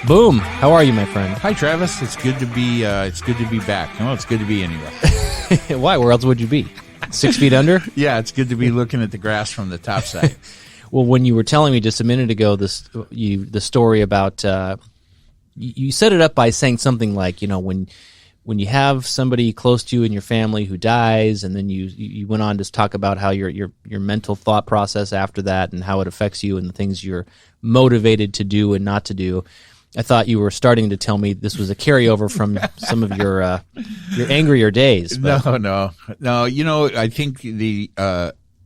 Boom. How are you, my friend? Hi, Travis. It's good to be. It's good to be back. Well, it's good to be anyway. Why? Where else would you be? 6 feet under? Yeah, it's good to be looking at the grass from the top side. Well, when you were telling me just a minute ago the story about you set it up by saying something like, when you have somebody close to you in your family who dies, and then you went on to talk about how your mental thought process after that and how it affects you and the things you're motivated to do and not to do. I thought you were starting to tell me this was a carryover from some of your angrier days. But. No. I think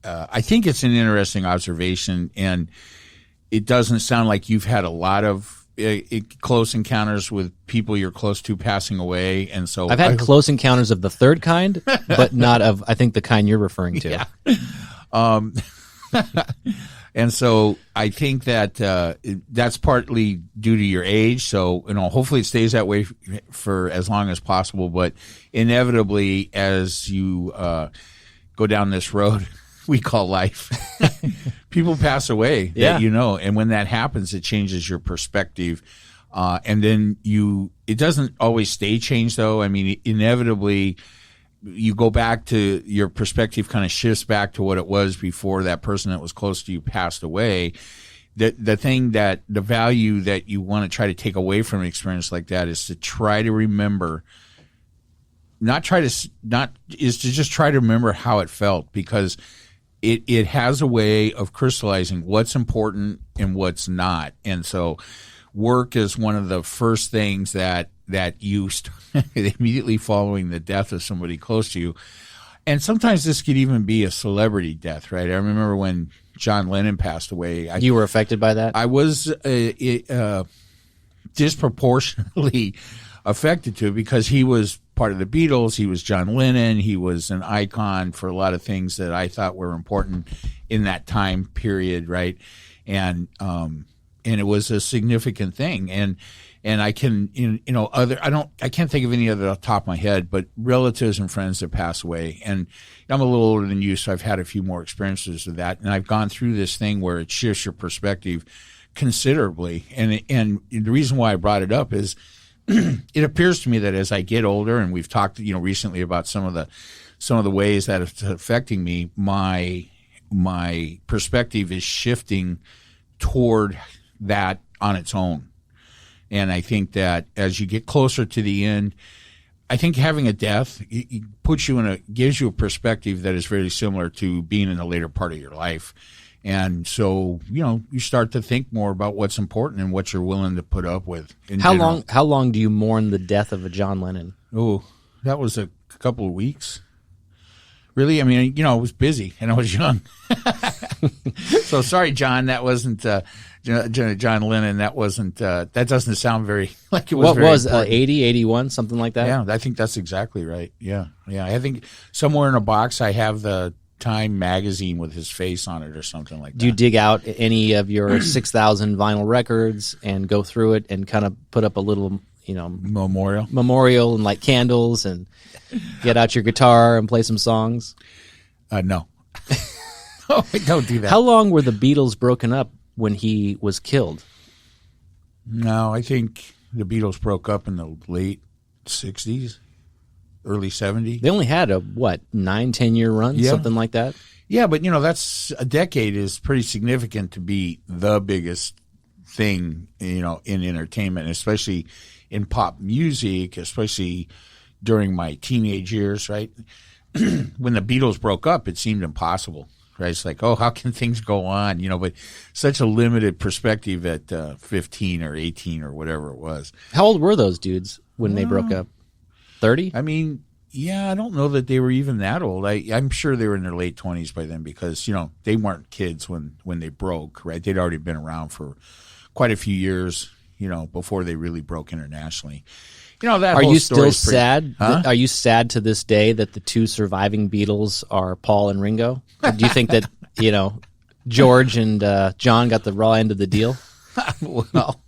I think it's an interesting observation, and it doesn't sound like you've had a lot of close encounters with people you're close to passing away, and so I've had close encounters of the third kind, but not of, I think, the kind you're referring to. Yeah. And so I think that that's partly due to your age. So, hopefully it stays that way for as long as possible. But inevitably, as you go down this road we call life, people pass away. Yeah. And when that happens, it changes your perspective. And then it doesn't always stay changed, though. I mean, inevitably, you go back to your perspective, kind of shifts back to what it was before that person that was close to you passed away. The value that you want to try to take away from an experience like that is to try to remember, is to just try to remember how it felt, because it has a way of crystallizing what's important and what's not. And so work is one of the first things that you immediately following the death of somebody close to you. And sometimes this could even be a celebrity death, right? I remember when John Lennon passed away. You were affected by that? I was disproportionately affected to it, because he was part of the Beatles. He was John Lennon. He was an icon for a lot of things that I thought were important in that time period, right? And it was a significant thing. And I can, I can't think of any other off the top of my head, but relatives and friends that pass away. And I'm a little older than you, so I've had a few more experiences of that. And I've gone through this thing where it shifts your perspective considerably. And the reason why I brought it up is it appears to me that as I get older, and we've talked, recently about some of the ways that it's affecting me, my perspective is shifting toward that on its own. And I think that as you get closer to the end, I think having a death gives you a perspective that is very similar to being in the later part of your life. And so, you start to think more about what's important and what you're willing to put up with. How long do you mourn the death of a John Lennon? Oh, that was a couple of weeks. Really? I mean, I was busy and I was young. So sorry, John, that wasn't John Lennon. That wasn't. That doesn't sound very like it was. What very was important. 80, 81, something like that? Yeah, I think that's exactly right. Yeah. I think somewhere in a box I have the Time magazine with his face on it or something like that. Do you dig out any of your 6,000 vinyl records and go through it and kind of put up a little, memorial and light candles and get out your guitar and play some songs? No. Oh, don't do that. How long were the Beatles broken up when he was killed? No, I think the Beatles broke up in the late 60s, early 70s. They only had a, 9-10 year run, something like that? Yeah, but, that's a decade is pretty significant to be the biggest thing, in entertainment, especially in pop music, especially during my teenage years, right? When the Beatles broke up, it seemed impossible, right? It's like, how can things go on? But such a limited perspective at 15 or 18 or whatever it was. How old were those dudes when they broke up? 30? I mean, yeah, I don't know that they were even that old. I'm sure they were in their late 20s by then, because, they weren't kids when they broke, right? They'd already been around for quite a few years, before they really broke internationally. That Are whole you story still sad? Huh? Are you sad to this day that the two surviving Beatles are Paul and Ringo? Or do you think that, George and John got the raw end of the deal? Well,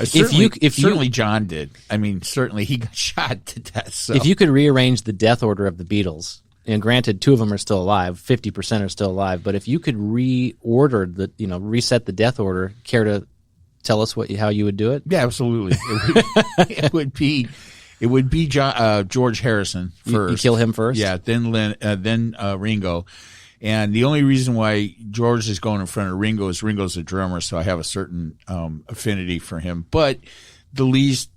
certainly John did. I mean, certainly he got shot to death. So. If you could rearrange the death order of the Beatles, and granted, 2 of them are still alive, 50% are still alive, but if you could reset the death order, care to tell us how you would do it? Yeah, absolutely. It would be George Harrison first. You kill him first? Yeah, then Ringo. And the only reason why George is going in front of Ringo is Ringo's a drummer, so I have a certain affinity for him. But the least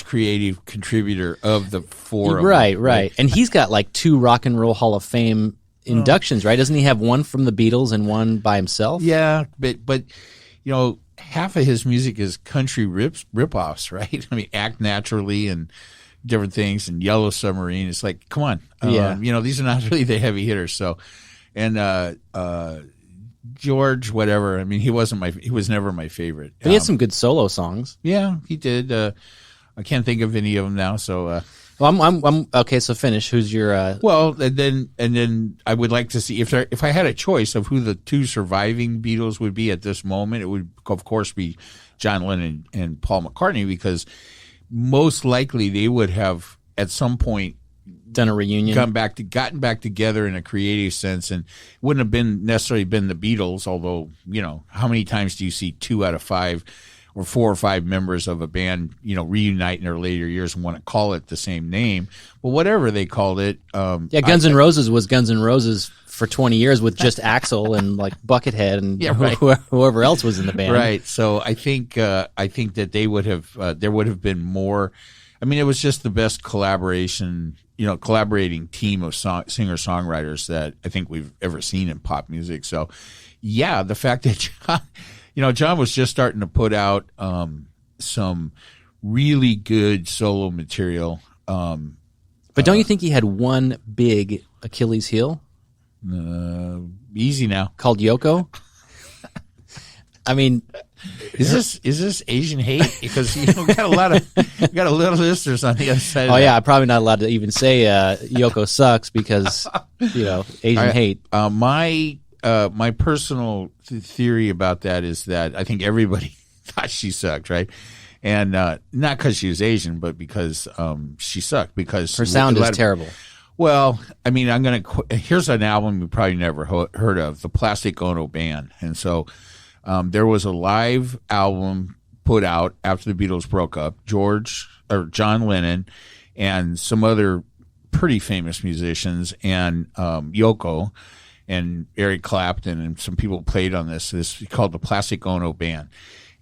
creative contributor of the four of them. Right. And he's got like 2 Rock and Roll Hall of Fame inductions, right? Doesn't he have one from the Beatles and one by himself? Yeah, but half of his music is country rip-offs, right? I mean, Act Naturally and different things, and Yellow Submarine. It's like, come on. These are not really the heavy hitters. So, and George, whatever. I mean, he was never my favorite. But he had some good solo songs. Yeah, he did. I can't think of any of them now. So, well, I'm okay. So finish. Who's your? Well, and then I would like to see if I had a choice of who the 2 surviving Beatles would be at this moment. It would, of course, be John Lennon and Paul McCartney, because most likely they would have at some point done a reunion, gotten back together in a creative sense, and wouldn't have necessarily been the Beatles. Although, how many times do you see 2 out of 5 or 4 or 5 members of a band, reunite in their later years and want to call it the same name? Well, whatever they called it. Guns N' Roses was Guns N' Roses for 20 years with just Axl and like Buckethead and whoever else was in the band. Right. So I think that they would have there would have been more. I mean, it was just the best collaborating team of singer-songwriters that I think we've ever seen in pop music. So, yeah, the fact that John was just starting to put out some really good solo material. But don't you think he had one big Achilles heel? Easy now. Called Yoko? I mean, is this Asian hate? Because we got a lot of listeners on the other side. Oh yeah, I'm probably not allowed to even say Yoko sucks because Asian hate. My personal theory about that is that I think everybody thought she sucked, right? And not because she was Asian, but because she sucked. Because her sound is terrible. Well, I mean, here's an album you probably never heard of, the Plastic Ono Band. And so there was a live album put out after the Beatles broke up. John Lennon and some other pretty famous musicians and Yoko and Eric Clapton and some people played on this. This is called the Plastic Ono Band.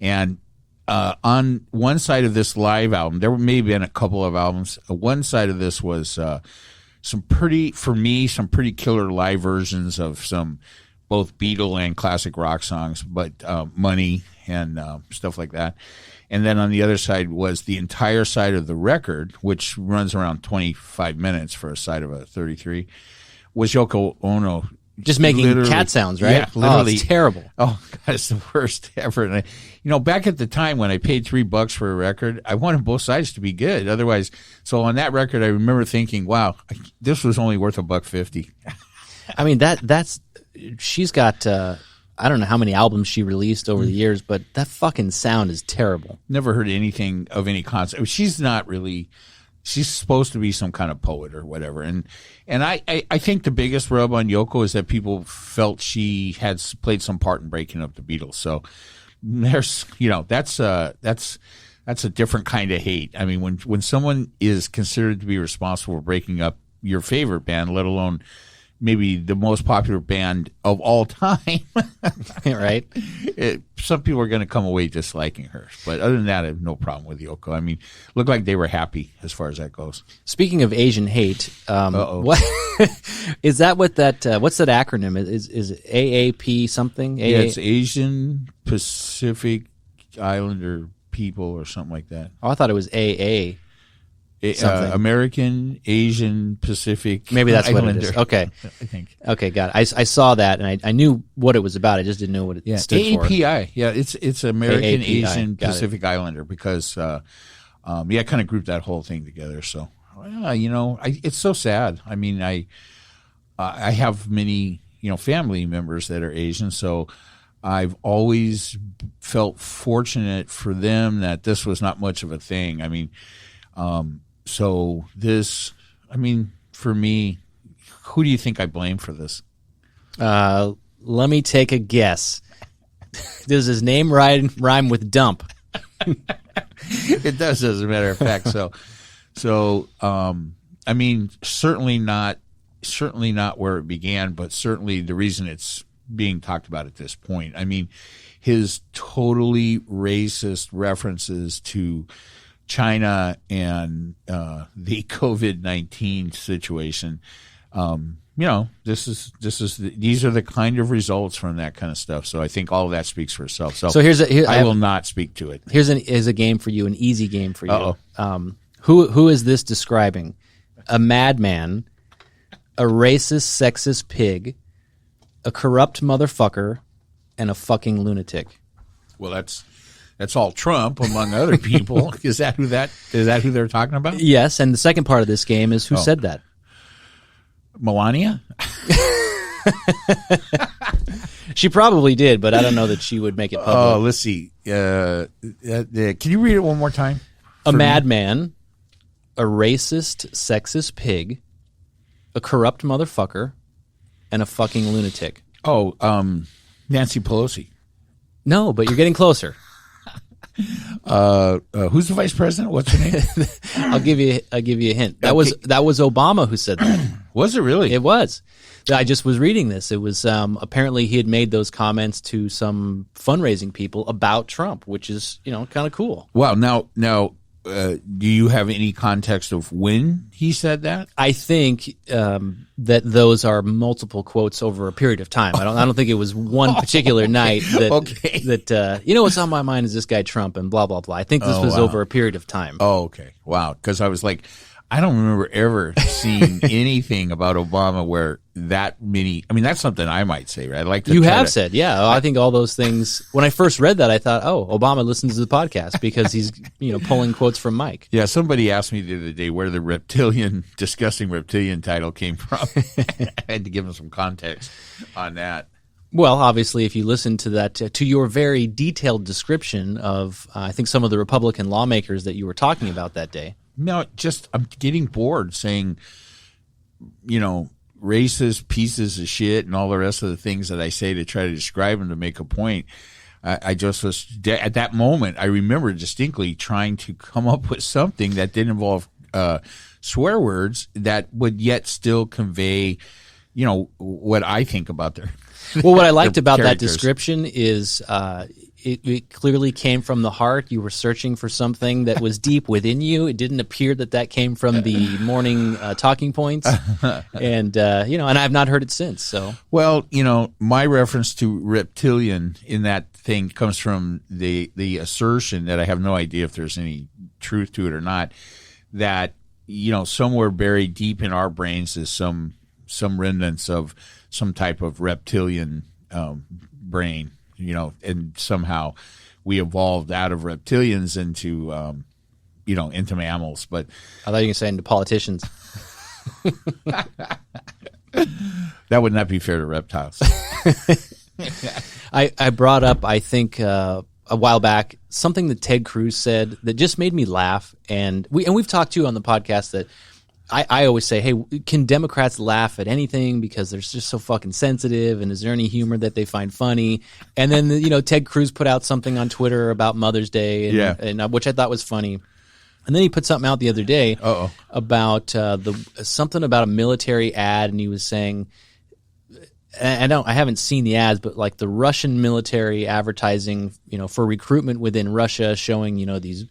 And on one side of this live album, there may have been a couple of albums. One side of this was some pretty killer live versions of some both Beatle and classic rock songs, but Money and stuff like that. And then on the other side was the entire side of the record, which runs around 25 minutes for a side of a 33, was Yoko Ono. Just making cat sounds, right? Yeah, literally. Oh, it's terrible. Oh, God, it's the worst ever. And back at the time when I paid $3 for a record, I wanted both sides to be good. Otherwise, so on that record, I remember thinking, wow, this was only worth $1.50. I mean, she's got, I don't know how many albums she released over the years, but that fucking sound is terrible. Never heard anything of any concept. She's not really... She's supposed to be some kind of poet or whatever. And I think the biggest rub on Yoko is that people felt she had played some part in breaking up the Beatles. So there's, that's a different kind of hate. I mean, when someone is considered to be responsible for breaking up your favorite band, let alone maybe the most popular band of all time, right? Some people are going to come away disliking her. But other than that, I have no problem with Yoko. I mean, looked like they were happy as far as that goes. Speaking of Asian hate, what is that? What's that acronym? Is it AAP something? Yeah, it's Asian Pacific Islander People or something like that. Oh, I thought it was AA. American, Asian, Pacific. Maybe that's Islander. what it is. Okay. I think. Okay, got it. I saw that, and I knew what it was about. I just didn't know what it stood for. AAPI. Yeah, it's American, AAPI. Asian, Pacific Islander because, I kind of grouped that whole thing together. So, it's so sad. I mean, I have many, family members that are Asian, so I've always felt fortunate for them that this was not much of a thing. I mean, for me, who do you think I blame for this? Let me take a guess. Does his name rhyme with dump? It does, as a matter of fact. So, I mean, certainly not where it began, but certainly the reason it's being talked about at this point. I mean, his totally racist references to China and the COVID-19 situation. You know, these are the kind of results from that kind of stuff. So I think all of that speaks for itself. So I will not speak to it. Here's a game for you, an easy game for you. Uh-oh. Who is this describing? A madman, a racist, sexist pig, a corrupt motherfucker, and a fucking lunatic. Well, that's all Trump, among other people. Is that who they're talking about? Yes, and the second part of this game is who said that? Melania? She probably did, but I don't know that she would make it public. Oh, let's see. Can you read it one more time? A madman, a racist, sexist pig, a corrupt motherfucker, and a fucking lunatic. Oh, Nancy Pelosi. No, but you're getting closer. Who's the vice president? What's her name? I'll give you a hint. That was Obama who said that. Was it really? It was. I just was reading this. It was apparently he had made those comments to some fundraising people about Trump, which is kind of cool. Wow. Now, do you have any context of when he said that? I think that those are multiple quotes over a period of time. I don't think it was one particular night that what's on my mind is this guy Trump and blah blah blah. I think this was over a period of time. Oh, okay. Wow. Because I was like, I don't remember ever seeing anything about Obama where that many. I mean, that's something I might say, right? I'd like to. You have said, yeah. I think all those things. When I first read that, I thought, oh, Obama listens to the podcast because he's pulling quotes from Mike. Yeah. Somebody asked me the other day where the disgusting reptilian title came from. I had to give him some context on that. Well, obviously, if you listen to that, to your very detailed description of, I think some of the Republican lawmakers that you were talking about that day. No, I'm getting bored saying, racist pieces of shit and all the rest of the things that I say to try to describe them to make a point. I just was, at that moment, I remember distinctly trying to come up with something that didn't involve swear words that would yet still convey, what I think about their Well, what I liked about that characters. description is it clearly came from the heart. You were searching for something that was deep within you. It didn't appear that came from the morning talking points, and and I have not heard it since. So, well, my reference to reptilian in that thing comes from the assertion that I have no idea if there's any truth to it or not. That somewhere buried deep in our brains is some remnants of some type of reptilian brain. And somehow we evolved out of reptilians into, into mammals. But I thought you were saying to politicians. That would not be fair to reptiles. I brought up, I think, a while back, something that Ted Cruz said that just made me laugh. And we've talked to you on the podcast that I always say, hey, can Democrats laugh at anything because they're just so fucking sensitive, and is there any humor that they find funny? And then, Ted Cruz put out something on Twitter about Mother's Day, and which I thought was funny. And then he put something out the other day about something about a military ad, and he was saying, I haven't seen the ads, but like the Russian military advertising, for recruitment within Russia, showing, these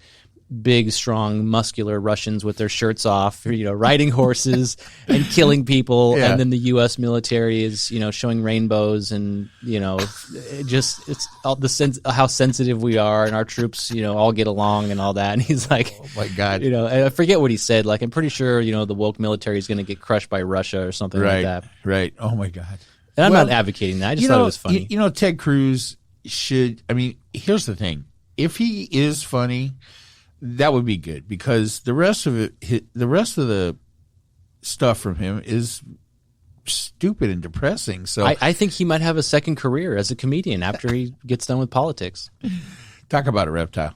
big, strong, muscular Russians with their shirts off, riding horses and killing people. Yeah. And then the U.S. military is, showing rainbows and, it's all the sense how sensitive we are, and our troops, all get along and all that. And he's like, oh my God, I forget what he said. Like, I'm pretty sure, the woke military is going to get crushed by Russia or something like that. Right. Oh my God. And I'm not advocating that. I just thought it was funny. Ted Cruz should, here's the thing. If he is funny, that would be good, because the rest of the stuff from him is stupid and depressing. So I think he might have a second career as a comedian after he gets done with politics. Talk about a reptile.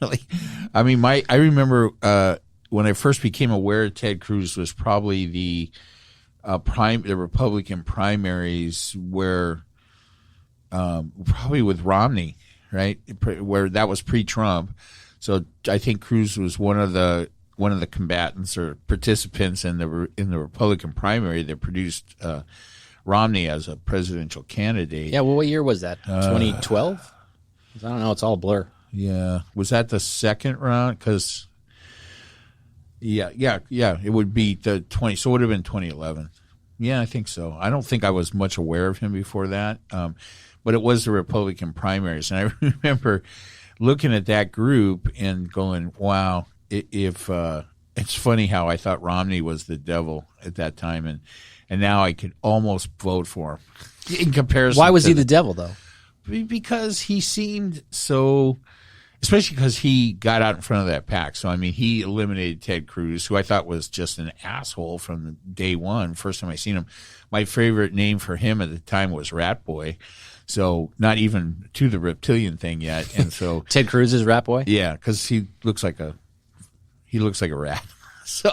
Really, I remember when I first became aware of Ted Cruz was probably the Republican primaries, where probably with Romney, right? Where that was pre-Trump. So I think Cruz was one of the combatants or participants in the Republican primary that produced Romney as a presidential candidate. Yeah, well, what year was that? 2012? I don't know. It's all a blur. Yeah. Was that the second round? Because, yeah. It would be the 20. So it would have been 2011. Yeah, I think so. I don't think I was much aware of him before that. But it was the Republican primaries. And I remember looking at that group and going, wow, if it's funny how I thought Romney was the devil at that time. And now I could almost vote for him in comparison. Why was he the devil, though? Because he seemed so, especially because he got out in front of that pack. So, I mean, he eliminated Ted Cruz, who I thought was just an asshole from day one. First time I seen him. My favorite name for him at the time was Rat Boy. So, not even to the reptilian thing yet. And so Ted Cruz is Rat Boy? Yeah, because he looks like a rat. So,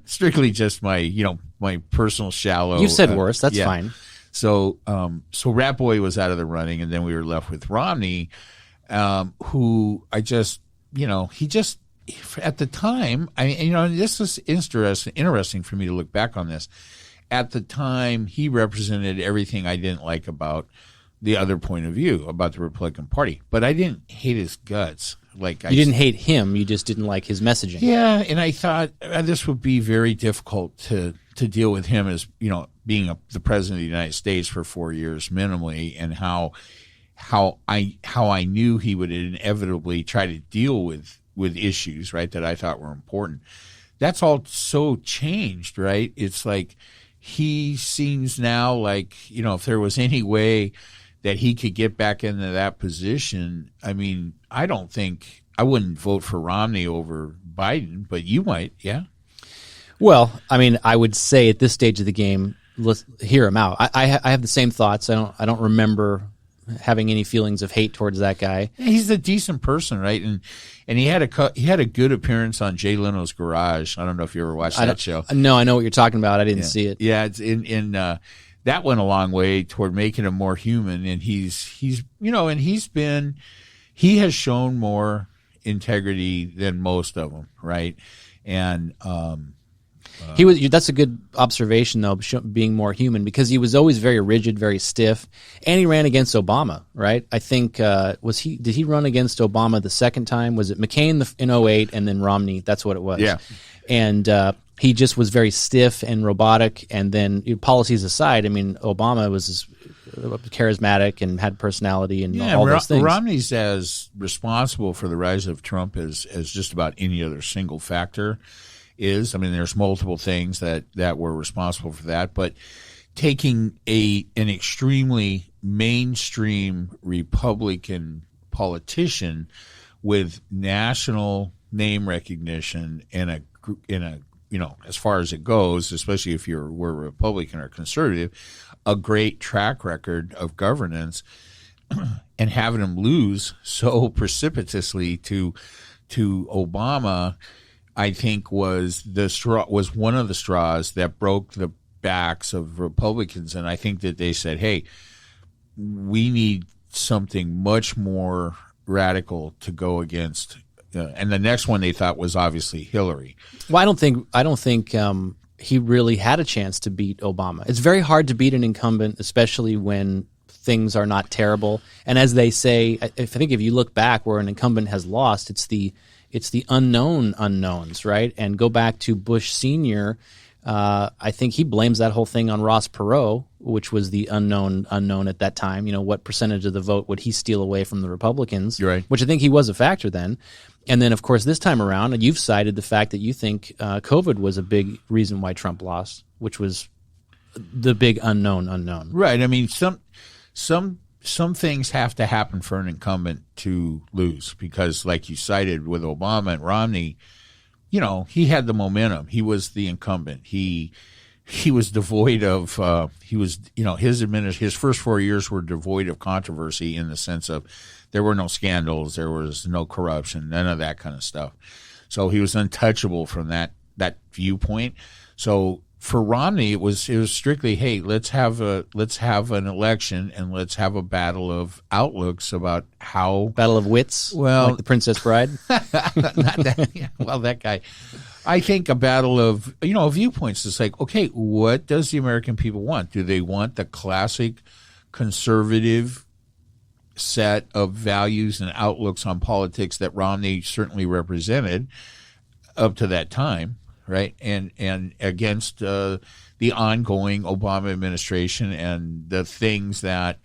strictly just my personal shallow. You've said worse. That's fine. So Rat Boy was out of the running, and then we were left with Romney, who I just, he just, at the time, this was interesting for me to look back on this. At the time, he represented everything I didn't like about the other point of view about the Republican Party, but I didn't hate his guts. You didn't hate him; you just didn't like his messaging. Yeah, and I thought this would be very difficult to deal with him as being the president of the United States for 4 years minimally, and how I knew he would inevitably try to deal with issues, right, that I thought were important. That's all so changed, right? It's like he seems now like, if there was any way that he could get back into that position, I mean, I wouldn't vote for Romney over Biden, but you might, yeah? Well, I mean, I would say at this stage of the game, let's hear him out. I have the same thoughts. I don't remember having any feelings of hate towards that guy. He's a decent person, right? And he had a good appearance on Jay Leno's Garage. I don't know if you ever watched that show. No, I know what you're talking about. I didn't see it. Yeah, it's in that went a long way toward making him more human. And he has shown more integrity than most of them, right? And that's a good observation, though, being more human, because he was always very rigid, very stiff, and he ran against Obama, right? I think did he run against Obama the second time? Was it McCain in 2008 and then Romney? That's what it was. Yeah. And he just was very stiff and robotic, and then policies aside, I mean, Obama was charismatic and had personality and all those things. Romney's as responsible for the rise of Trump as just about any other single factor is. I mean, there's multiple things that were responsible for that, but taking an extremely mainstream Republican politician with national name recognition in a as far as it goes, especially if we're Republican or conservative, a great track record of governance, and having him lose so precipitously to Obama, I think was one of the straws that broke the backs of Republicans. And I think that they said, hey, we need something much more radical to go against. And the next one they thought was obviously Hillary. Well, I don't think he really had a chance to beat Obama. It's very hard to beat an incumbent, especially when things are not terrible. And as they say, I think if you look back where an incumbent has lost, it's the unknown unknowns, right? And go back to Bush Sr., I think he blames that whole thing on Ross Perot, which was the unknown at that time. What percentage of the vote would he steal away from the Republicans? You're right. Which I think he was a factor then. And then, of course, this time around, you've cited the fact that you think COVID was a big reason why Trump lost, which was the big unknown. Right. I mean, some things have to happen for an incumbent to lose because, like you cited with Obama and Romney, he had the momentum. He was the incumbent. He was devoid of his first 4 years were devoid of controversy in the sense of there were no scandals, there was no corruption, none of that kind of stuff. So he was untouchable from that viewpoint. So for Romney, it was strictly, hey, let's have an election and let's have a battle of outlooks about how Battle of wits, well, like the Princess Bride. not that, yeah, well, that guy. I think a battle of viewpoints. It's like, okay, what does the American people want? Do they want the classic conservative set of values and outlooks on politics that Romney certainly represented up to that time? Right, and against the ongoing Obama administration and the things that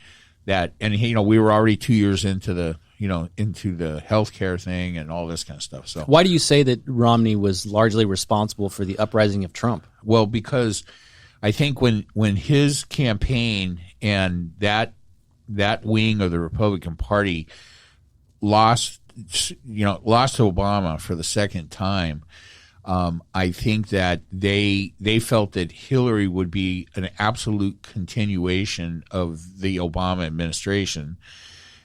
we were already 2 years into the healthcare thing and all this kind of stuff. So why do you say that Romney was largely responsible for the uprising of Trump? Well, because I think when his campaign and that wing of the Republican Party lost to Obama for the second time. I think that they felt that Hillary would be an absolute continuation of the Obama administration,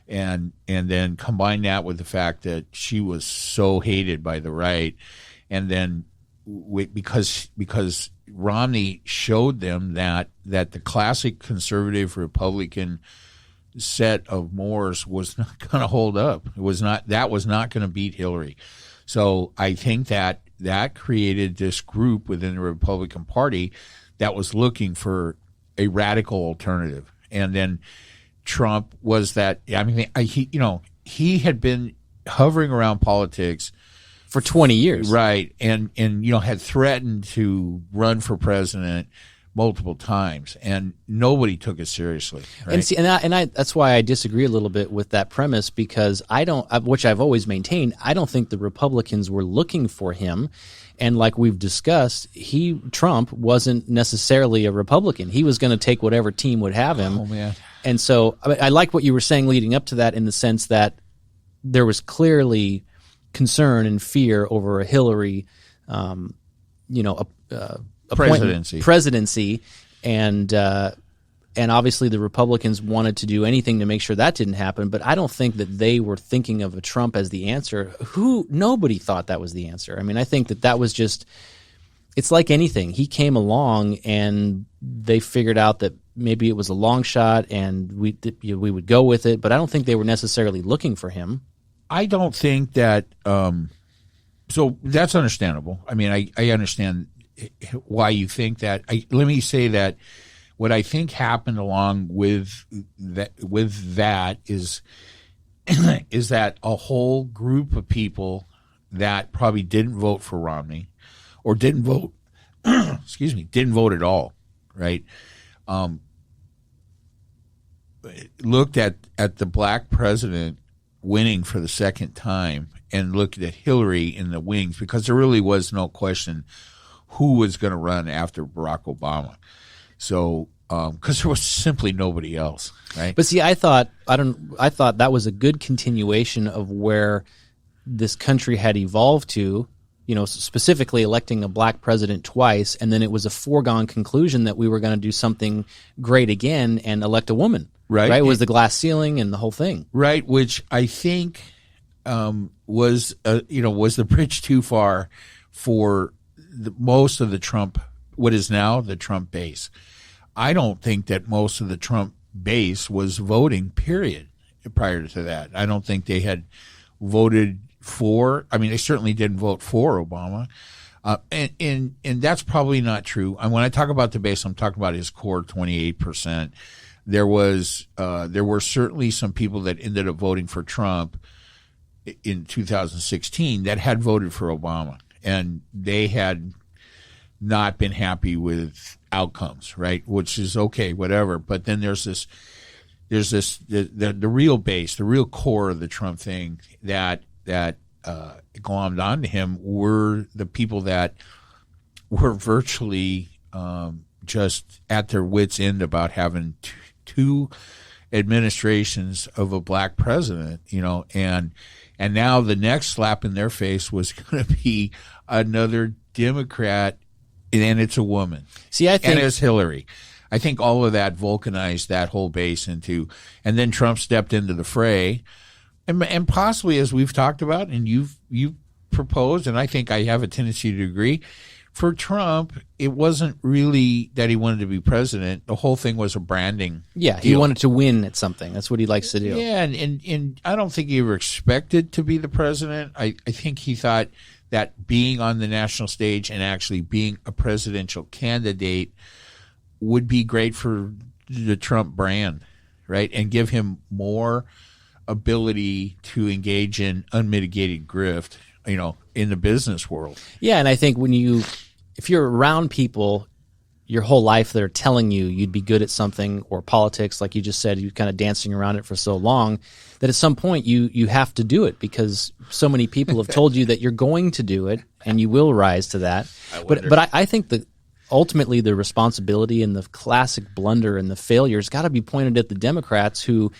and then combine that with the fact that she was so hated by the right, and then because Romney showed them that the classic conservative Republican set of mores was not going to hold up. That was not going to beat Hillary. So I think that created this group within the Republican Party that was looking for a radical alternative. And then Trump was that. I mean, he had been hovering around politics for 20 years, right? And had threatened to run for president multiple times, and nobody took it seriously. Right? And that's why I disagree a little bit with that premise, because which I've always maintained, I don't think the Republicans were looking for him. And like we've discussed, Trump wasn't necessarily a Republican. He was going to take whatever team would have him. Oh man! And so I like what you were saying leading up to that, in the sense that there was clearly concern and fear over a Hillary, presidency, and obviously the Republicans wanted to do anything to make sure that didn't happen. But I don't think that they were thinking of a Trump as the answer. Nobody thought that was the answer. I mean, I think that was just, it's like anything. He came along and they figured out that maybe it was a long shot and we would go with it. But I don't think they were necessarily looking for him. I don't think that. So that's understandable. I mean, I understand why you think that. Let me say that what I think happened along with that is that a whole group of people that probably didn't vote for Romney or didn't vote didn't vote at all, right? Looked at the black president winning for the second time and looked at Hillary in the wings, because there really was no question who was going to run after Barack Obama. So, because there was simply nobody else, right? But see, I thought that was a good continuation of where this country had evolved to, specifically electing a black president twice, and then it was a foregone conclusion that we were going to do something great again and elect a woman. Right? It was the glass ceiling and the whole thing. Right, which I think was the bridge too far for most of the Trump, what is now the Trump base. I don't think that most of the Trump base was voting, period, prior to that. I don't think they had voted for, they certainly didn't vote for Obama. And that's probably not true. And when I talk about the base, I'm talking about his core 28%. There were certainly some people that ended up voting for Trump in 2016 that had voted for Obama, and they had not been happy with outcomes, right? Which is okay, whatever. But then there's the real base, the real core of the Trump thing that glommed onto him were the people that were virtually just at their wits' end about having two administrations of a black president, and now the next slap in their face was going to be another Democrat, and it's a woman. See, I think, and it's Hillary. I think all of that vulcanized that whole base into, and then Trump stepped into the fray, and possibly, as we've talked about, and you've proposed, and I think I have a tendency to agree, for Trump, it wasn't really that he wanted to be president. The whole thing was a branding. Yeah, he deal. wanted to win at something. That's what he likes to do. Yeah, and I don't think he ever expected to be the president. I think he thought that being on the national stage and actually being a presidential candidate would be great for the Trump brand, right? And give him more ability to engage in unmitigated grift, in the business world. Yeah, and I think if you're around people your whole life that are telling you you'd be good at something, or politics, like you just said, you're kind of dancing around it for so long, that at some point you have to do it because so many people have told you that you're going to do it and you will rise to that. But I think that ultimately the responsibility and the classic blunder and the failure has got to be pointed at the Democrats, who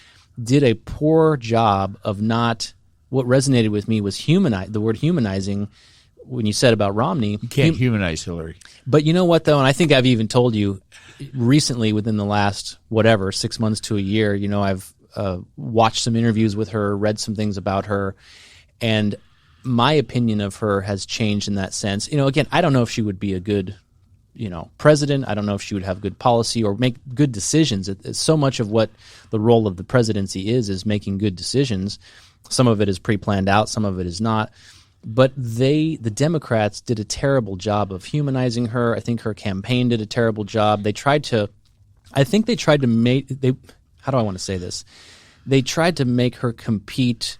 did a poor job of not. What resonated with me was the word humanizing. When you said about Romney, you can't humanize Hillary. But you know what, though, and I think I've even told you recently, within the last 6 months to a year, I've watched some interviews with her, read some things about her, and my opinion of her has changed in that sense. Again, I don't know if she would be a good president. I don't know if she would have good policy or make good decisions. It's so much of what the role of the presidency is making good decisions. Some of it is pre-planned out, some of it is not. But the Democrats did a terrible job of humanizing her. I think her campaign did a terrible job. They tried to make how do I want to say this? They tried to make her compete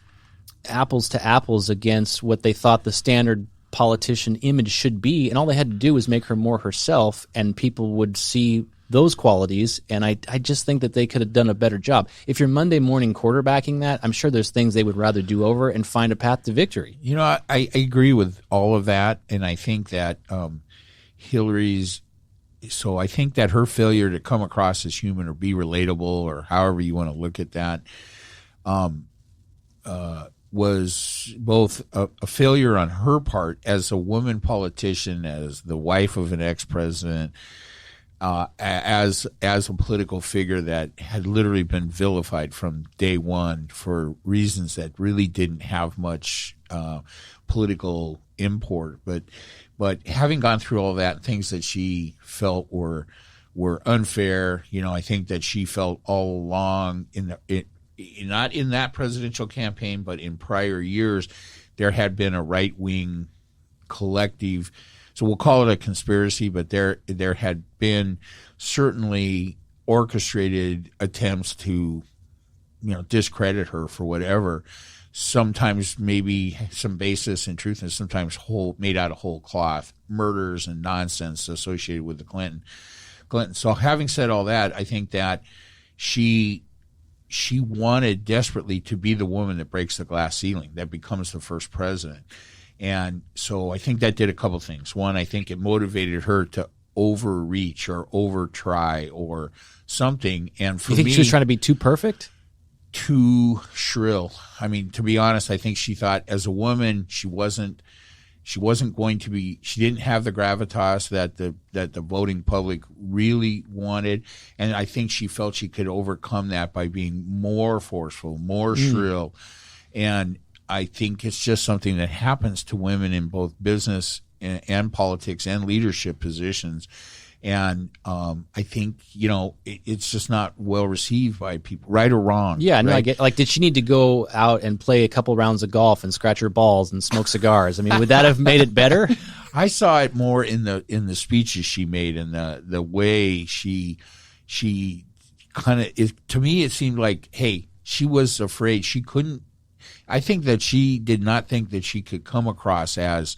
apples to apples against what they thought the standard politician image should be, and all they had to do was make her more herself, and people would see those qualities, and I just think that they could have done a better job. If you're Monday morning quarterbacking that, I'm sure there's things they would rather do over and find a path to victory. I agree with all of that, and I think that Hillary's – so I think that her failure to come across as human or be relatable, or however you want to look at that, was both a failure on her part as a woman politician, as the wife of an ex-president, as a political figure that had literally been vilified from day one for reasons that really didn't have much political import. But having gone through all that, things that she felt were unfair, I think that she felt all along not in that presidential campaign, but in prior years, there had been a right-wing collective. So we'll call it a conspiracy, but there had been certainly orchestrated attempts to, discredit her for whatever. Sometimes maybe some basis in truth, and sometimes made out of whole cloth, murders and nonsense associated with the Clinton. So having said all that, I think that she wanted desperately to be the woman that breaks the glass ceiling, that becomes the first president. And so I think that did a couple things. One, I think it motivated her to overreach or over-try or something. And for me, you think she was trying to be too perfect? Too shrill. I mean, to be honest, I think she thought as a woman she wasn't going to be. She didn't have the gravitas that the voting public really wanted, and I think she felt she could overcome that by being more forceful, more shrill, and I think it's just something that happens to women in both business and politics and leadership positions. And I think, it's just not well received by people, right or wrong. Yeah, no, right? I get. Like, did she need to go out and play a couple rounds of golf and scratch her balls and smoke cigars? I mean, would that have made it better? I saw it more in the speeches she made and the way she kind of. To me, it seemed like, hey, she was afraid she couldn't. I think that she did not think that she could come across as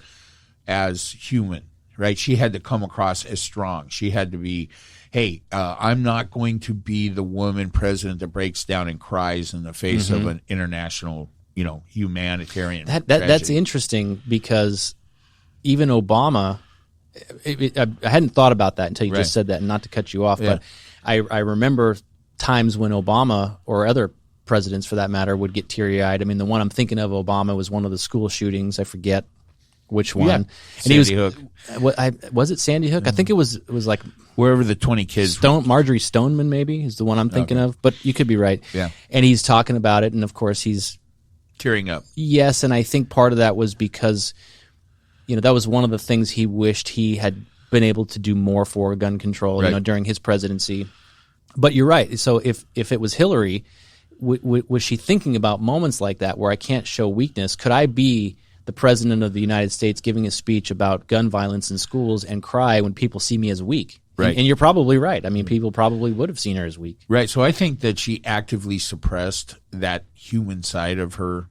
human, right? She had to come across as strong. She had to be, hey, I'm not going to be the woman president that breaks down and cries in the face of an international, humanitarian That's interesting, because even Obama, I hadn't thought about that until you just said that, and not to cut you off, but I remember times when Obama or other presidents, for that matter, would get teary-eyed. I mean, the one I'm thinking of, Obama, was one of the school shootings. I forget which one. And Sandy Hook. Was it Sandy Hook? I think it was like wherever the 20 kids. Marjorie Stoneman maybe is the one I'm thinking of, but you could be right. Yeah. And he's talking about it, and of course he's tearing up. Yes, and I think part of that was because that was one of the things he wished he had been able to do more for gun control, Right. during his presidency. But you're right. So if it was Hillary, was she thinking about moments like that where I can't show weakness? Could I be the president of the United States giving a speech about gun violence in schools and cry when people see me as weak? Right. And you're probably right. I mean, people probably would have seen her as weak. Right. So I think that she actively suppressed that human side of her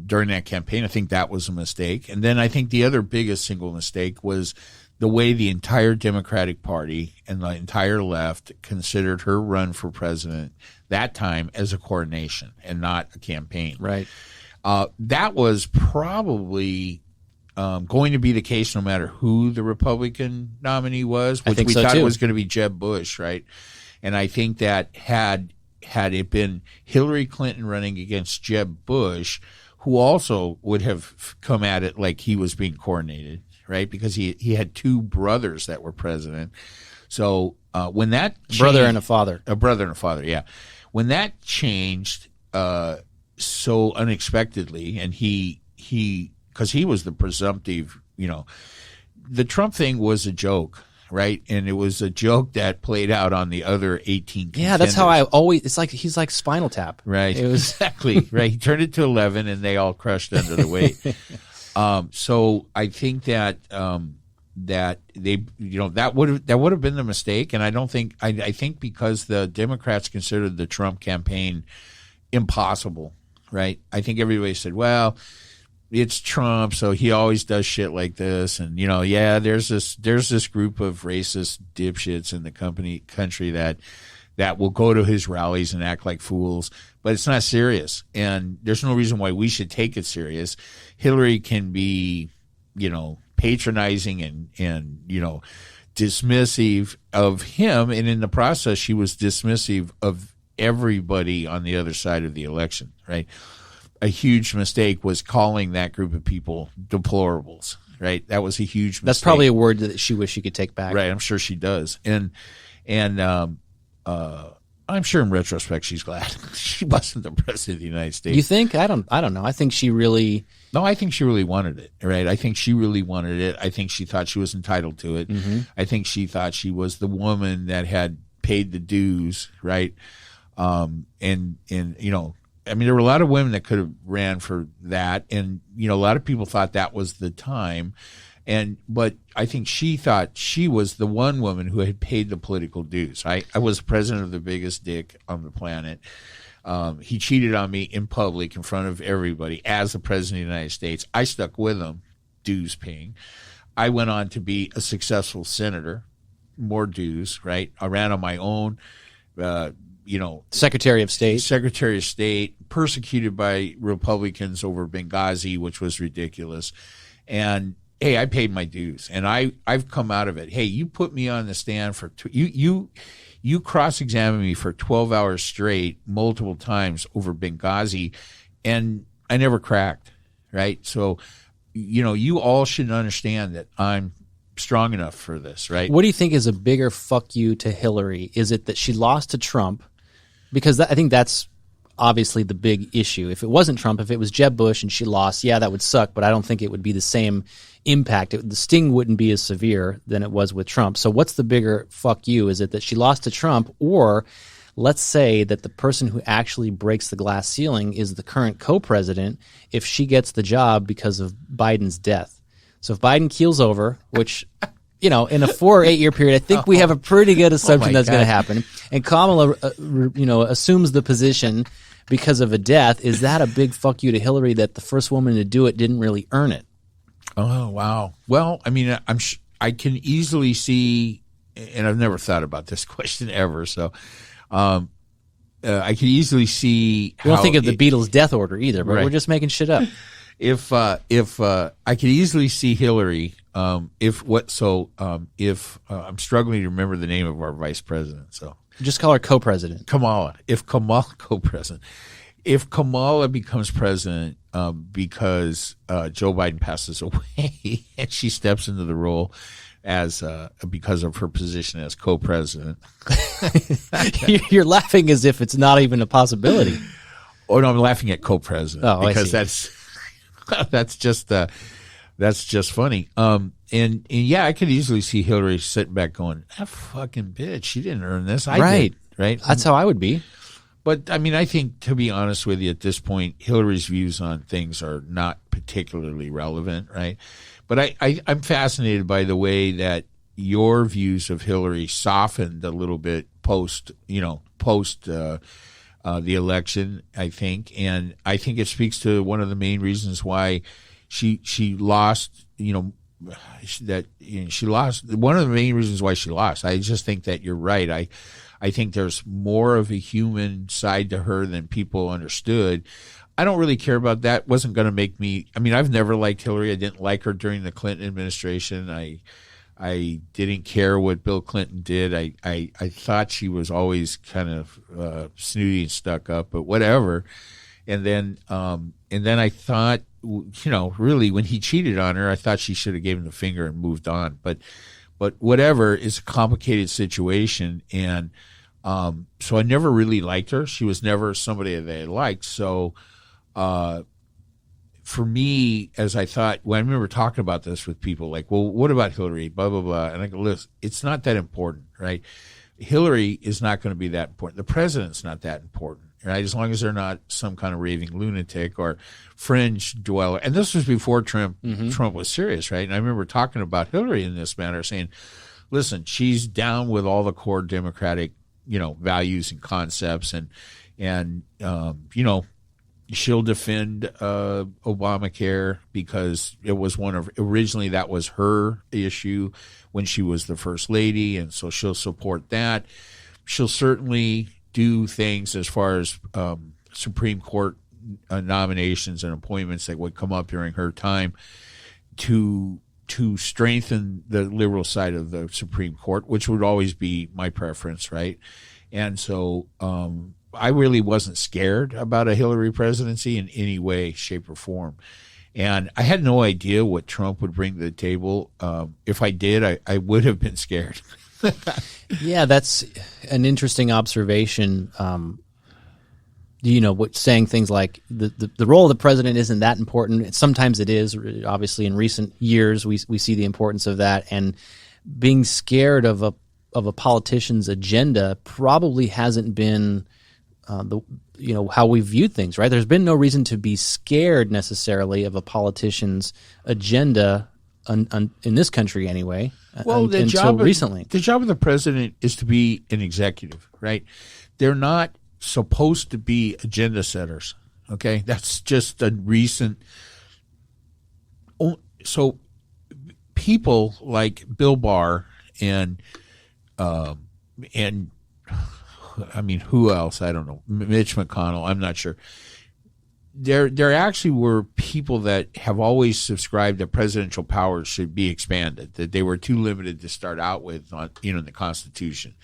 during that campaign. I think that was a mistake. And then I think the other biggest single mistake was the way the entire Democratic Party and the entire left considered her run for president that time as a coronation and not a campaign. Right. That was probably going to be the case no matter who the Republican nominee was, which we thought it was going to be Jeb Bush, right? And I think that had it been Hillary Clinton running against Jeb Bush, who also would have come at it like he was being coronated, right? Because he had two brothers that were president. So when that changed, brother and a father, yeah. When that changed so unexpectedly, and he because he was the presumptive, the Trump thing was a joke, right? And it was a joke that played out on the other 18 contenders. Yeah, that's how I always. It's like he's like Spinal Tap, right? It was exactly right. He turned it to 11, and they all crushed under the weight. So I think that that they, that would have been the mistake, and I think because the Democrats considered the Trump campaign impossible, right? I think everybody said, well, it's Trump, so he always does shit like this, and there's this group of racist dipshits in the country that will go to his rallies and act like fools, but it's not serious, and there's no reason why we should take it serious. Hillary can be, patronizing and dismissive of him, and in the process, she was dismissive of everybody on the other side of the election, right? A huge mistake was calling that group of people deplorables, right? That was a huge mistake. That's probably a word that she wished she could take back. Right, I'm sure she does. And I'm sure in retrospect she's glad she wasn't the president of the United States. You think? I don't know. I think she really... No, I think she really wanted it, right? I think she really wanted it. I think she thought she was entitled to it. Mm-hmm. I think she thought she was the woman that had paid the dues, right? And I mean, there were a lot of women that could have ran for that, and a lot of people thought that was the time, but I think she thought she was the one woman who had paid the political dues. I was president of the biggest dick on the planet. He cheated on me in public in front of everybody as the president of the United States. I stuck with him, dues paying. I went on to be a successful senator, more dues, right? I ran on my own. Secretary of State, persecuted by Republicans over Benghazi, which was ridiculous. And hey, I paid my dues, and I've come out of it. Hey, you put me on the stand for you cross-examined me for 12 hours straight, multiple times over Benghazi, and I never cracked, right? So, you all should understand that I'm strong enough for this, right? What do you think is a bigger fuck you to Hillary? Is it that she lost to Trump? Because I think that's obviously the big issue. If it wasn't Trump, if it was Jeb Bush and she lost, yeah, that would suck, but I don't think it would be the same impact. The sting wouldn't be as severe than it was with Trump. So what's the bigger fuck you? Is it that she lost to Trump, or let's say that the person who actually breaks the glass ceiling is the current co-president if she gets the job because of Biden's death? So if Biden keels over, which, in a 4 or 8 year period, I think we have a pretty good assumption that's going to happen, and Kamala, assumes the position because of a death, is that a big fuck you to Hillary that the first woman to do it didn't really earn it? Oh, wow. Well, I mean, I can easily see, and I've never thought about this question ever, so I can easily see how... We don't think of the Beatles' death order either, but we're just making shit up. If I could easily see Hillary, I'm struggling to remember the name of our vice president, so just call her co-president. Kamala. If Kamala co-president, if Kamala becomes president because Joe Biden passes away and she steps into the role as because of her position as co-president, you're laughing as if it's not even a possibility. Oh no, I'm laughing at co-president because that's just That's just funny. And yeah, I could easily see Hillary sitting back going, that fucking bitch, she didn't earn this. I Right. did, right? That's how I would be. But I mean, I think, to be honest with you, at this point, Hillary's views on things are not particularly relevant, right? But I'm fascinated by the way that your views of Hillary softened a little bit post the election, I think. And I think it speaks to one of the main reasons why she lost, she lost. One of the main reasons why she lost. I just think that you're right. I think there's more of a human side to her than people understood. I don't really care about that. Wasn't going to make me. I mean, I've never liked Hillary. I didn't like her during the Clinton administration. I didn't care what Bill Clinton did. I thought she was always kind of snooty and stuck up, but whatever. And then I thought, really, when he cheated on her, I thought she should have given him the finger and moved on. But whatever, it's a complicated situation, and so I never really liked her. She was never somebody that I liked. So for me, as I thought, when I remember talking about this with people, like, well, what about Hillary? Blah, blah, blah. And I go, listen, it's not that important, right? Hillary is not going to be that important. The president's not that important, right? As long as they're not some kind of raving lunatic or fringe dweller. And this was before Trump was serious, right? And I remember talking about Hillary in this matter, saying, listen, she's down with all the core Democratic, values and concepts, and she'll defend Obamacare because it was originally that was her issue when she was the first lady, and so she'll support that. She'll certainly do things as far as Supreme Court nominations and appointments that would come up during her time to strengthen the liberal side of the Supreme Court, which would always be my preference, right? And so I really wasn't scared about a Hillary presidency in any way, shape, or form. And I had no idea what Trump would bring to the table. If I did, I would have been scared. Yeah, that's an interesting observation. Saying things like the role of the president isn't that important. Sometimes it is. Obviously, in recent years, we see the importance of that, and being scared of a politician's agenda probably hasn't been how we viewed things. Right? There's been no reason to be scared necessarily of a politician's agenda in this country, anyway. Well, until recently, the job of the president is to be an executive, right? They're not supposed to be agenda setters. Okay, that's just a recent. So people like Bill Barr and I mean, who else? I don't know. Mitch McConnell. I'm not sure. There actually were people that have always subscribed that presidential powers should be expanded, that they were too limited to start out with in the Constitution.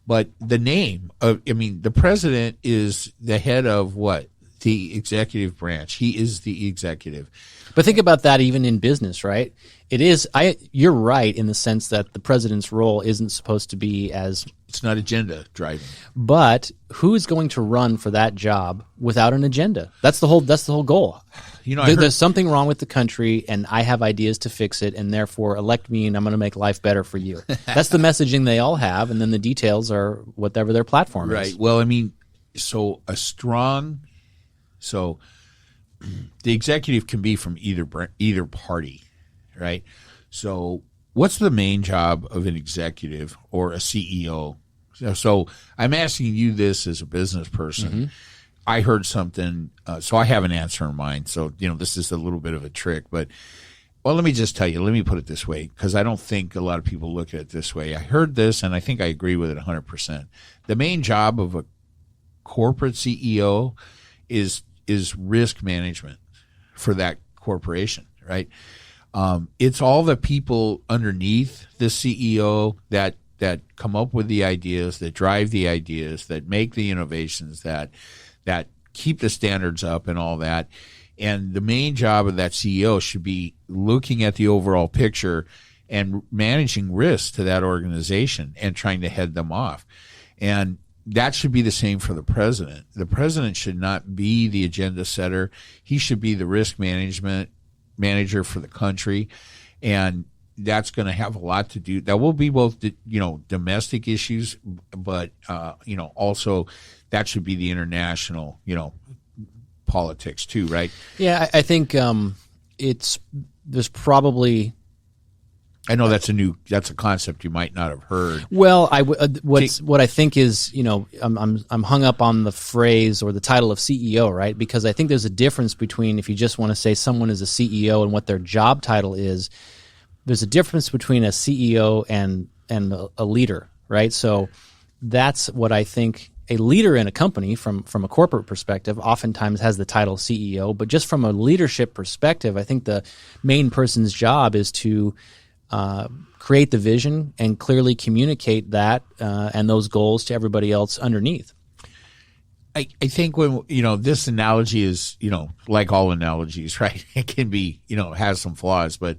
But the the president is the head of what? The executive branch. He is the executive. But think about that even in business, right? It is. You're right in the sense that the president's role isn't supposed to be as. It's not agenda driving. But who is going to run for that job without an agenda? That's the whole goal. There's something wrong with the country, and I have ideas to fix it, and therefore elect me, and I'm going to make life better for you. That's the messaging they all have, and then the details are whatever their platform is. Right. Well, I mean, so the executive can be from either party, right? So what's the main job of an executive or a CEO? So I'm asking you this as a business person. Mm-hmm. I heard something, so I have an answer in mind. So, this is a little bit of a trick, but, well, let me just tell you, let me put it this way, because I don't think a lot of people look at it this way. I heard this, and I think I agree with it 100%. The main job of a corporate CEO is risk management for that corporation, right? It's all the people underneath the CEO that come up with the ideas, that drive the ideas, that make the innovations, that keep the standards up and all that. And the main job of that CEO should be looking at the overall picture and managing risks to that organization and trying to head them off. And that should be the same for the president. The president should not be the agenda setter. He should be the risk management manager for the country, and that's going to have a lot to do. That will be both, domestic issues, but also that should be the international, politics too, right? Yeah, I think there's probably. I know that's a concept you might not have heard. Well, what I think is, I'm hung up on the phrase or the title of CEO, right? Because I think there's a difference between, if you just want to say someone is a CEO and what their job title is, there's a difference between a CEO and a leader, right? So that's what I think. A leader in a company from a corporate perspective oftentimes has the title CEO, but just from a leadership perspective, I think the main person's job is to create the vision and clearly communicate that and those goals to everybody else underneath. I think when, this analogy is, like all analogies, right? It can be, has some flaws, but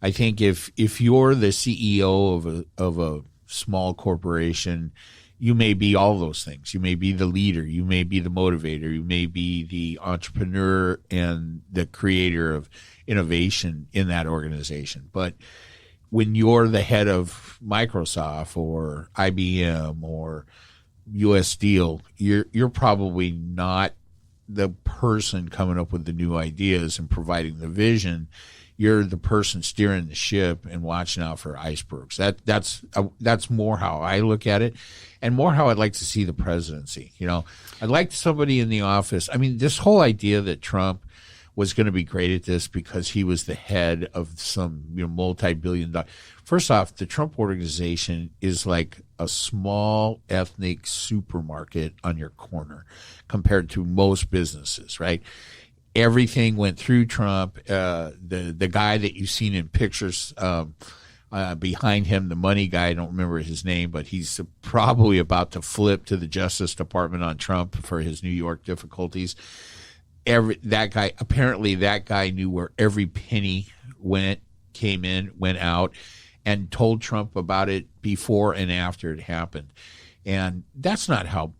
I think if you're the CEO of a small corporation, you may be all those things. You may be the leader. You may be the motivator. You may be the entrepreneur and the creator of innovation in that organization. But when you're the head of Microsoft or IBM or US Steel, you're probably not the person coming up with the new ideas and providing the vision. You're the person steering the ship and watching out for icebergs. That's more how I look at it, and more how I'd like to see the presidency. I'd like somebody in the office. I mean, this whole idea that Trump was going to be great at this because he was the head of some multi-billion-dollar. First off, the Trump organization is like a small ethnic supermarket on your corner compared to most businesses, right? Everything went through Trump. The guy that you've seen in pictures behind him, the money guy, I don't remember his name, but he's probably about to flip to the Justice Department on Trump for his New York difficulties. That guy knew where every penny came in, went out, and told Trump about it before and after it happened. And that's not how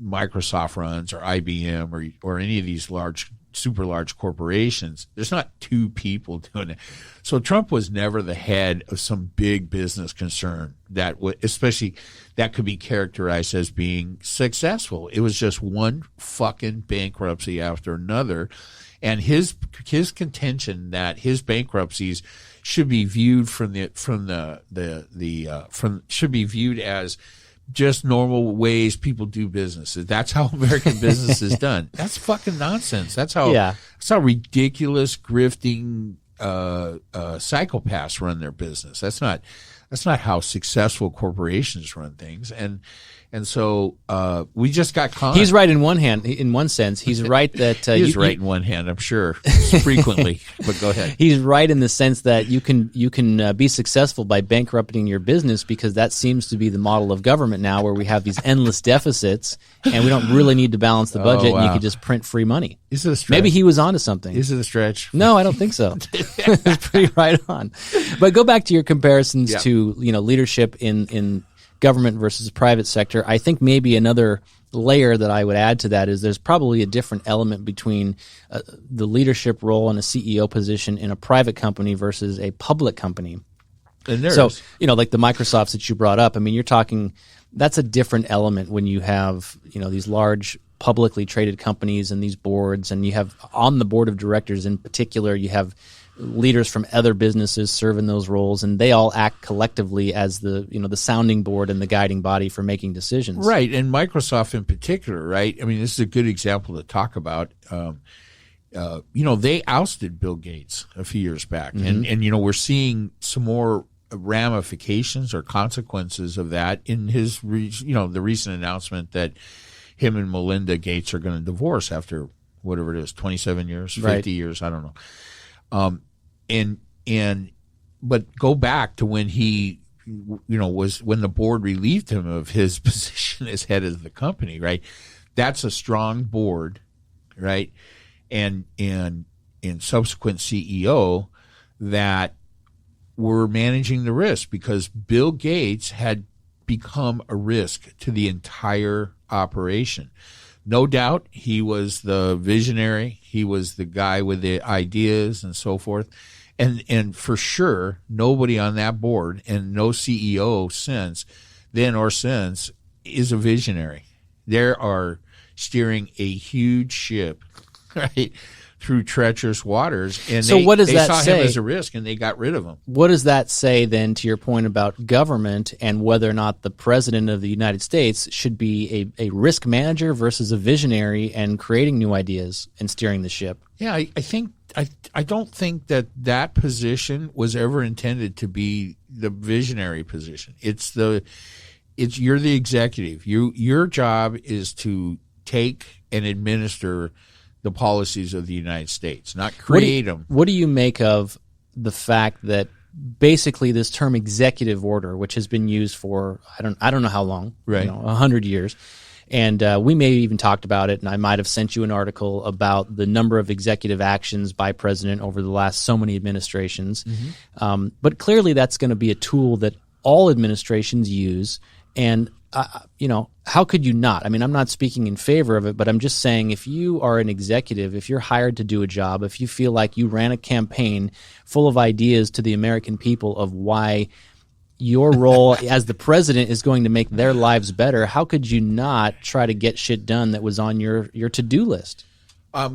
Microsoft runs, or IBM, or any of these super large corporations. There's not two people doing it. So Trump was never the head of some big business concern especially that could be characterized as being successful. It was just one fucking bankruptcy after another. And his contention that his bankruptcies should be viewed should be viewed as just normal ways people do business. That's how American business is done. That's fucking nonsense. That's how ridiculous grifting psychopaths run their business. That's not how successful corporations run things. And so we just got conned. He's right in one sense. He's right that he's right in one hand, I'm sure, frequently. But go ahead. He's right in the sense that you can be successful by bankrupting your business, because that seems to be the model of government now, where we have these endless deficits and we don't really need to balance the budget, and you can just print free money. Is it a stretch? Maybe he was onto something. Is it a stretch? No, I don't think so. It's pretty right on. But go back to your comparisons to leadership in government versus private sector. I think maybe another layer that I would add to that is there's probably a different element between the leadership role in a CEO position in a private company versus a public company. And there so, is. Like the Microsofts that you brought up, I mean, you're talking, that's a different element when you have, these large publicly traded companies and these boards, and you have on the board of directors in particular, you have leaders from other businesses serve in those roles, and they all act collectively as the sounding board and the guiding body for making decisions. Right, and Microsoft in particular, right? I mean, this is a good example to talk about. They ousted Bill Gates a few years back, and we're seeing some more ramifications or consequences of that in his, the recent announcement that him and Melinda Gates are going to divorce after whatever it is, 27 years, 50 years, I don't know. But go back to when he, was when the board relieved him of his position as head of the company, right? That's a strong board, right? And subsequent CEO that were managing the risk, because Bill Gates had become a risk to the entire operation. no doubt he was the visionary. He was the guy with the ideas and so forth. And for sure, nobody on that board and no CEO since then or since is a visionary. They are steering a huge ship, right, through treacherous waters. And so what does they that saw say? him as a risk, and they got rid of him. What does that say then to your point about government and whether or not the president of the United States should be a risk manager versus a visionary and creating new ideas and steering the ship? Yeah, I don't think that position was ever intended to be the visionary position. You're the executive. Your job is to take and administer the policies of the United States, not create them. What do you make of the fact that basically this term executive order, which has been used for I don't know how long, right, 100 years, and we may have even talked about it, and I might have sent you an article about the number of executive actions by president over the last so many administrations. Mm-hmm. But clearly that's going to be a tool that all administrations use, and how could you not? I mean, I'm not speaking in favor of it, but I'm just saying if you are an executive, if you're hired to do a job, if you feel like you ran a campaign full of ideas to the American people of why your role as the president is going to make their lives better, how could you not try to get shit done that was on your to-do list? I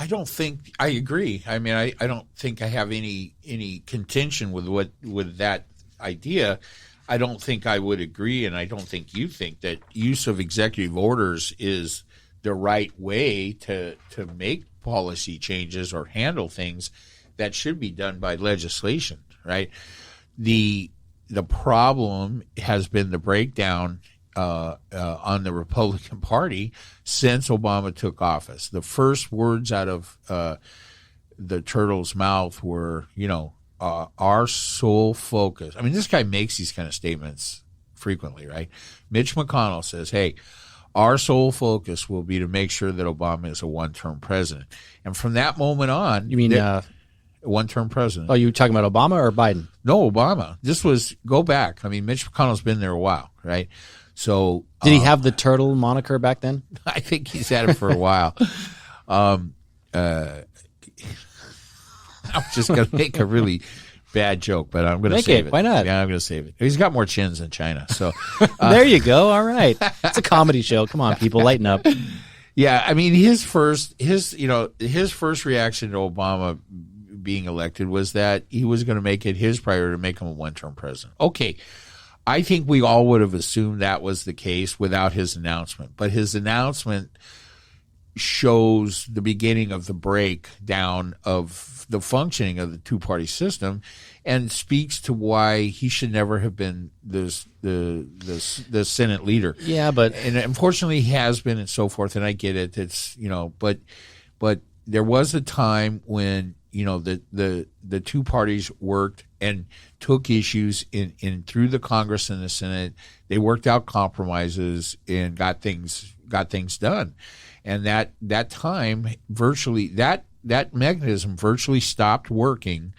don't think I agree. I mean, I don't think I have any contention with that idea. I don't think I would agree, and I don't think you think that use of executive orders is the right way to make policy changes or handle things that should be done by legislation, right? The problem has been the breakdown on the Republican Party since Obama took office. The first words out of the turtle's mouth were, our sole focus. I mean, this guy makes these kind of statements frequently, right? Mitch McConnell says, hey, our sole focus will be to make sure that Obama is a one-term president. And from that moment on... You mean... one-term president. Oh, you talking about Obama or Biden? No, Obama. Go back. I mean, Mitch McConnell's been there a while, right? So... Did he have the turtle moniker back then? I think he's had it for a while. I'm just going to make a really bad joke, but I'm going to save it. Why not? Yeah, I'm going to save it. He's got more chins than China. So there you go. All right. It's a comedy show. Come on, people, lighten up. Yeah, I mean, his first reaction to Obama being elected was that he was going to make it his priority to make him a one-term president. Okay. I think we all would have assumed that was the case without his announcement. But his announcement shows the beginning of the breakdown of the functioning of the two-party system and speaks to why he should never have been the Senate leader. Yeah, but unfortunately he has been and so forth, and I get it. It's but there was a time when the two parties worked and took issues in through the Congress and the Senate. They worked out compromises and got things done. And that time virtually that mechanism virtually stopped working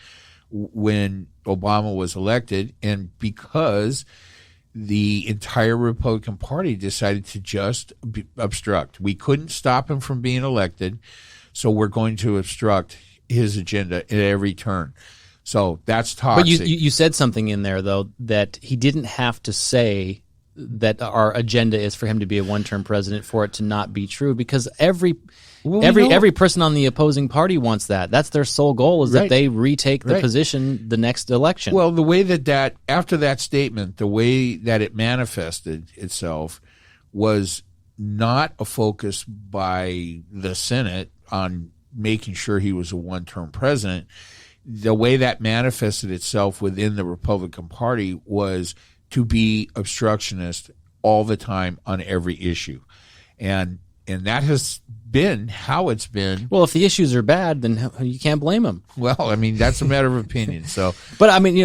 when Obama was elected, and because the entire Republican Party decided to just obstruct. We couldn't stop him from being elected, so we're going to obstruct his agenda at every turn. So that's toxic. But you said something in there, though, that he didn't have to say that our agenda is for him to be a one-term president for it to not be true, because every person on the opposing party wants that. That's their sole goal, is that they retake the position the next election. Well, the way that after that statement, the way that it manifested itself was not a focus by the Senate on making sure he was a one-term president. The way that manifested itself within the Republican Party was to be obstructionist all the time on every issue. And that has been how it's been. Well, if the issues are bad, then you can't blame them. Well, I mean, that's a matter of opinion. So, but I mean,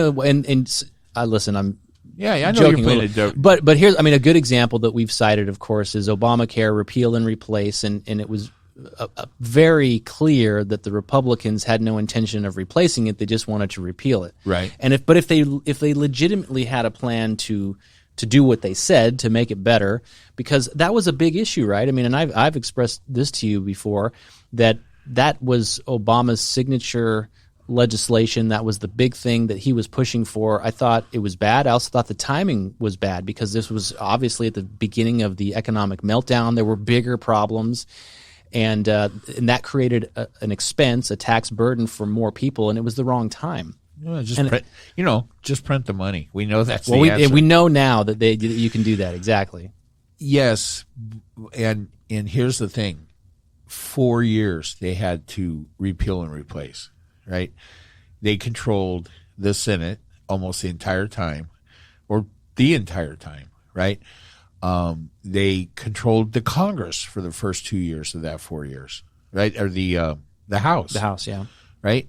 listen, I'm I know joking you're playing but here's, I mean, a good example that we've cited, of course, is Obamacare repeal and replace, and it was very clear that the Republicans had no intention of replacing it; they just wanted to repeal it. Right. And if they legitimately had a plan to to do what they said to make it better, because that was a big issue, right? I mean, and I've expressed this to you before, that was Obama's signature legislation. That was the big thing that he was pushing for. I thought it was bad. I also thought the timing was bad because this was obviously at the beginning of the economic meltdown. There were bigger problems, and that created an expense, a tax burden for more people, and it was the wrong time. Just print the money. We know that's well. The answer. We know now that you can do that exactly. Yes, and here's the thing: 4 years they had to repeal and replace. Right, they controlled the Senate almost the entire time, or the entire time. Right, they controlled the Congress for the first 2 years of that 4 years. Right, or the House. The House, yeah. Right.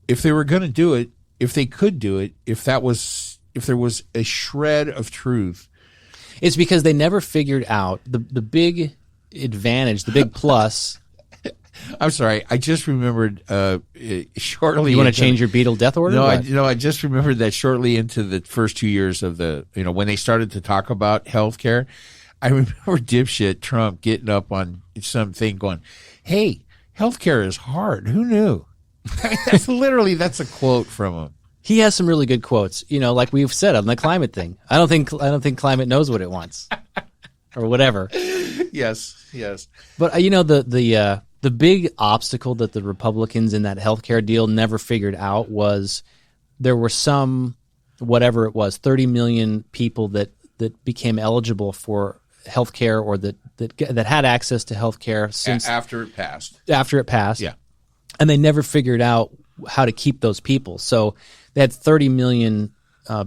If they were going to do it, if they could do it, if there was a shred of truth, it's because they never figured out the big advantage, the big plus. I'm sorry, I just remembered shortly. You want to change your Beetle death order? No, I just remembered that shortly into the first 2 years of when they started to talk about health care, I remember dipshit Trump getting up on something going, "Hey, health care is hard. Who knew?" I mean, that's a quote from him. He has some really good quotes, like we've said on the climate thing. I don't think climate knows what it wants, or whatever. Yes. But the big obstacle that the Republicans in that healthcare deal never figured out was there were some, whatever it was, 30 million people that became eligible for healthcare, or that had access to healthcare since after it passed. Yeah. And they never figured out how to keep those people. So they had 30 million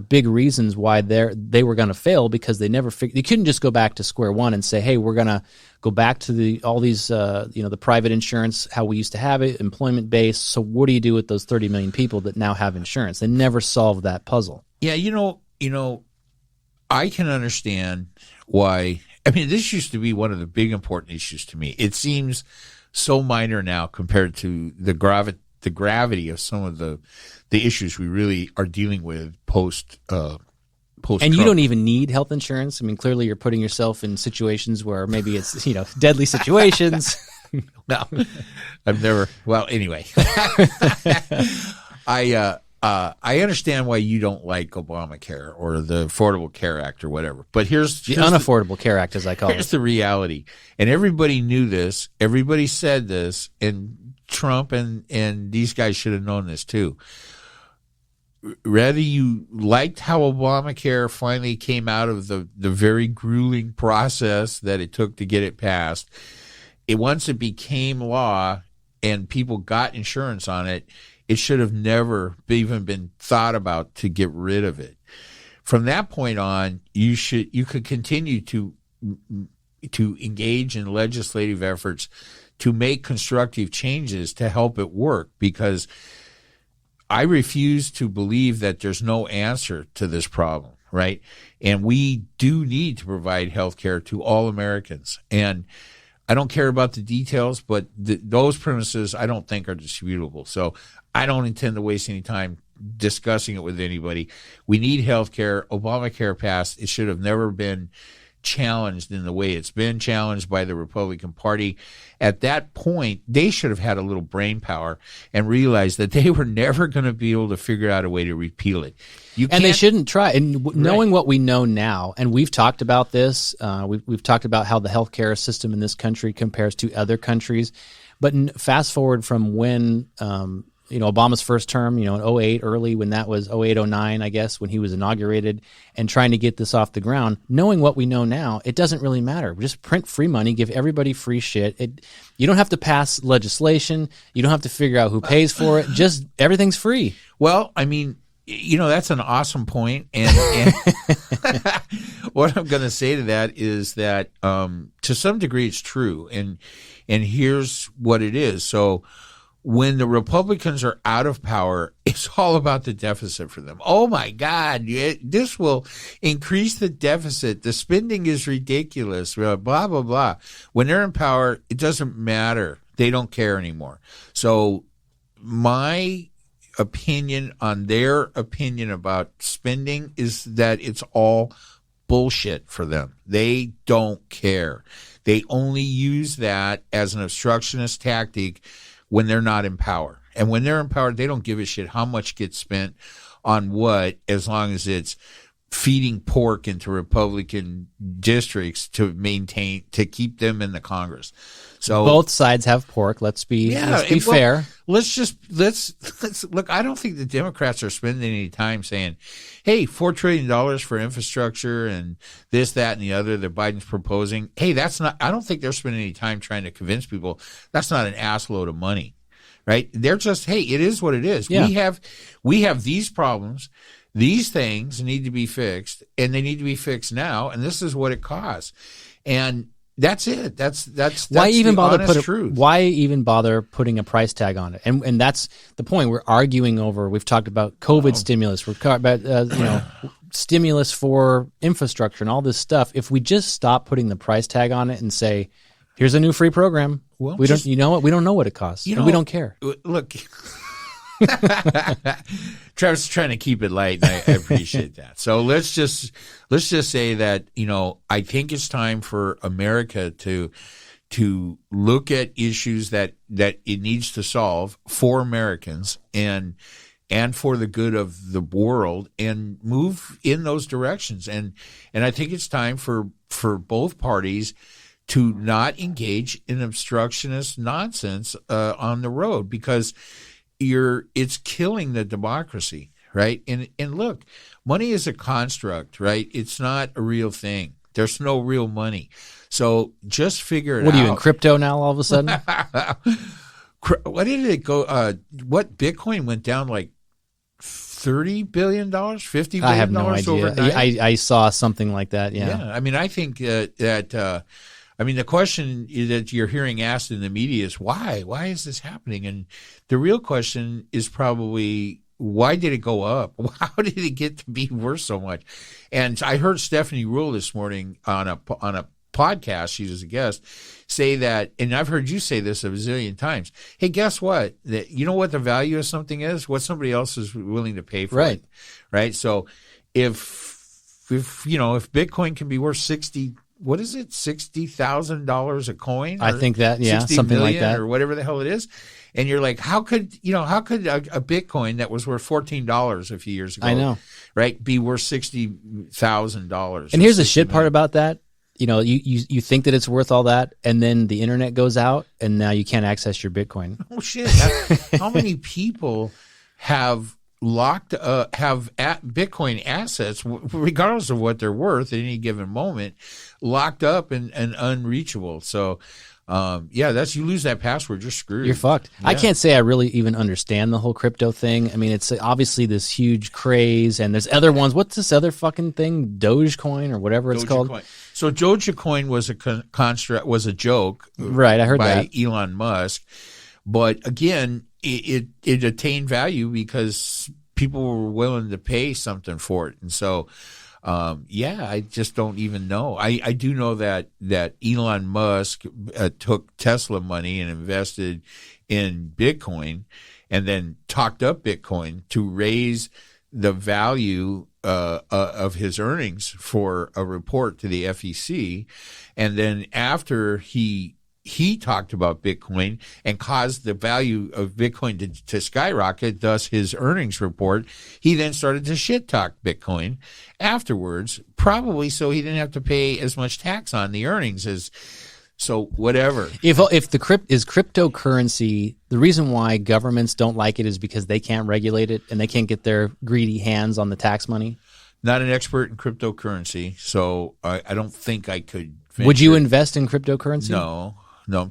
big reasons why they were going to fail, because they never figured. They couldn't just go back to square one and say, "Hey, we're going to go back to all these the private insurance, how we used to have it, employment based. So what do you do with those 30 million people that now have insurance?" They never solved that puzzle. Yeah, I can understand why. I mean, this used to be one of the big important issues to me. It seems so minor now compared to the gravity of some of the issues we really are dealing with post. And you don't even need health insurance. I mean, clearly you're putting yourself in situations where maybe it's deadly situations. No, I've never. Well, anyway, I understand why you don't like Obamacare or the Affordable Care Act or whatever. But here's the Unaffordable Care Act, as I call it. Here's the reality, and everybody knew this. Everybody said this, and Trump and these guys should have known this too. Whether you liked how Obamacare finally came out of the very grueling process that it took to get it passed, once it became law and people got insurance on it, it should have never even been thought about to get rid of it. From that point on, you could continue to engage in legislative efforts to make constructive changes to help it work, because I refuse to believe that there's no answer to this problem, right? And we do need to provide health care to all Americans. And I don't care about the details, but those premises I don't think are disputable. So I don't intend to waste any time discussing it with anybody. We need health care. Obamacare passed. It should have never been challenged in the way it's been challenged by the Republican Party. At that point, they should have had a little brain power and realized that they were never going to be able to figure out a way to repeal it. And they shouldn't try. And knowing what we know now, and we've talked about this, we've talked about how the healthcare system in this country compares to other countries. But fast forward from when Obama's first term, in 08, early when that was 08, 09, I guess, when he was inaugurated, and trying to get this off the ground, knowing what we know now, it doesn't really matter. Just print free money, give everybody free shit. You don't have to pass legislation. You don't have to figure out who pays for it. Just everything's free. Well, I mean, that's an awesome point. And what I'm going to say to that is that to some degree it's true. And here's what it is. So when the Republicans are out of power, it's all about the deficit for them. Oh, my God, this will increase the deficit. The spending is ridiculous, blah, blah, blah. When they're in power, it doesn't matter. They don't care anymore. So my opinion on their opinion about spending is that it's all bullshit for them. They don't care. They only use that as an obstructionist tactic when they're not in power. And when they're in power, they don't give a shit how much gets spent on what, as long as it's feeding pork into Republican districts to keep them in the Congress. So both sides have pork. Let's be fair. Let's look. I don't think the Democrats are spending any time saying, "Hey, $4 trillion for infrastructure and this, that, and the other that Biden's proposing." Hey, that's not. I don't think they're spending any time trying to convince people that's not an ass load of money, right? They're just, hey, it is what it is. Yeah. We have these problems. These things need to be fixed, and they need to be fixed now. And this is what it costs. And that's it. That's why even bother truth. Why even bother putting a price tag on it? And that's the point. We're arguing over. We've talked about COVID stimulus. We're talking about stimulus for infrastructure and all this stuff. If we just stop putting the price tag on it and say, "Here's a new free program," we don't. You know what? We don't know what it costs. And we don't care. Look. Travis is trying to keep it light, and I appreciate that. So let's just say that, I think it's time for America to look at issues that it needs to solve for Americans and for the good of the world, and move in those directions. And I think it's time for both parties to not engage in obstructionist nonsense on the road, because it's killing the democracy, right? And look, money is a construct, right? It's not a real thing. There's no real money. So just figure it out. What are you in crypto now all of a sudden? What did it go? What Bitcoin went down like $30 billion, $50 billion? I have no idea. Overnight? I saw something like that. Yeah. I mean, I think that. The question that you're hearing asked in the media is why? Why is this happening? And the real question is probably, why did it go up? How did it get to be worse so much? And I heard Stephanie Rule this morning on a podcast, she was a guest, say that, and I've heard you say this a bazillion times. Hey, guess what? You know what the value of something is? What somebody else is willing to pay for it. Right? So if Bitcoin can be worth $60,000 a coin? I think that, something like that, or whatever the hell it is. And you're like, how could a Bitcoin that was worth $14 a few years ago, I know, right, be worth $60,000? And here's the shit part about that. You think that it's worth all that, and then the internet goes out, and now you can't access your Bitcoin. Oh shit! How many people have Bitcoin assets, regardless of what they're worth at any given moment, locked up and unreachable? So, you lose that password, you're screwed. You're fucked. Yeah. I can't say I really even understand the whole crypto thing. I mean, it's obviously this huge craze, and there's other ones. What's this other fucking thing? Dogecoin or whatever it's called. So Dogecoin was a construct, was a joke, right? I heard by that. Elon Musk, but again, it attained value because people were willing to pay something for it. And so, I just don't even know. I do know that Elon Musk took Tesla money and invested in Bitcoin, and then talked up Bitcoin to raise the value of his earnings for a report to the FEC. And then after he talked about Bitcoin and caused the value of Bitcoin to skyrocket, thus his earnings report, he then started to shit talk Bitcoin afterwards, probably so he didn't have to pay as much tax on the earnings as, so whatever. If is cryptocurrency, the reason why governments don't like it is because they can't regulate it and they can't get their greedy hands on the tax money? Not an expert in cryptocurrency, so I don't think I could venture. Would you invest in cryptocurrency? No, I'm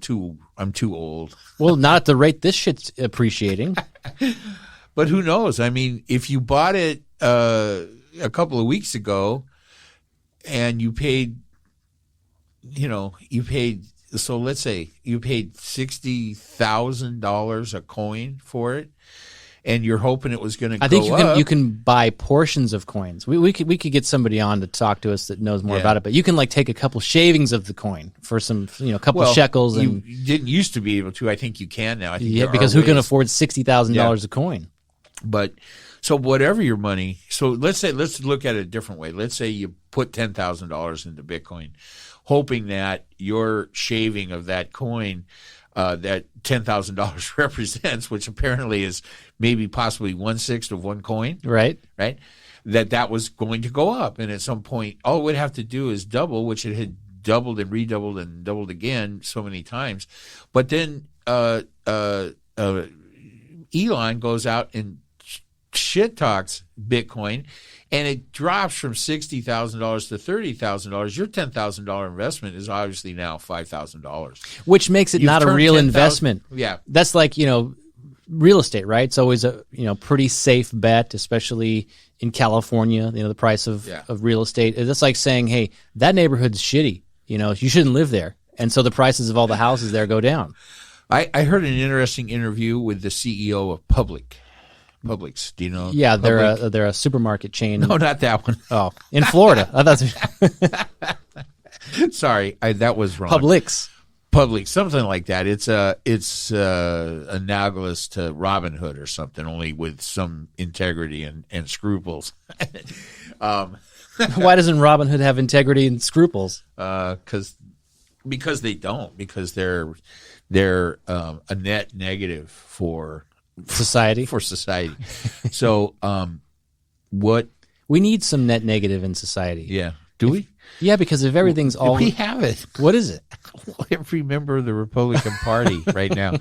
too old. Well, not at the rate this shit's appreciating. But who knows? I mean, if you bought it a couple of weeks ago and you paid, so let's say you paid $60,000 a coin for it, and you're hoping it was going to go up. I think you can buy portions of coins. We could get somebody on to talk to us that knows more about it, but you can take a couple shavings of the coin for some, couple shekels. And you didn't used to be able to. I think you can now. I think because who can afford $60,000 a coin? But So whatever your money, so let's look at it a different way. Let's say you put $10,000 into Bitcoin, hoping that your shaving of that coin, that $10,000 represents, which apparently is maybe possibly 1/6 of one coin. Right. Right. That was going to go up. And at some point, all it would have to do is double, which it had doubled and redoubled and doubled again so many times. But then, Elon goes out and shit talks Bitcoin, and it drops from $60,000 to $30,000. Your $10,000 investment is obviously now $5,000, which makes it not a real investment. Yeah, that's like real estate, right? It's always a pretty safe bet, especially in California. The price of real estate. It's like saying, hey, that neighborhood's shitty. You shouldn't live there, and so the prices of all the houses there go down. I heard an interesting interview with the CEO of Publix. Do you know? Yeah, they're a supermarket chain. No, not that one. Oh, in Florida. I thought. Sorry, that was wrong. Publix, something like that. It's analogous to Robin Hood or something, only with some integrity and scruples. Why doesn't Robin Hood have integrity and scruples? Because they don't. Because they're a net negative for society. So, what we need some net negative in society. Yeah. Do we? Yeah, because if everything's all we have it. What is it? Every member of the Republican Party right now.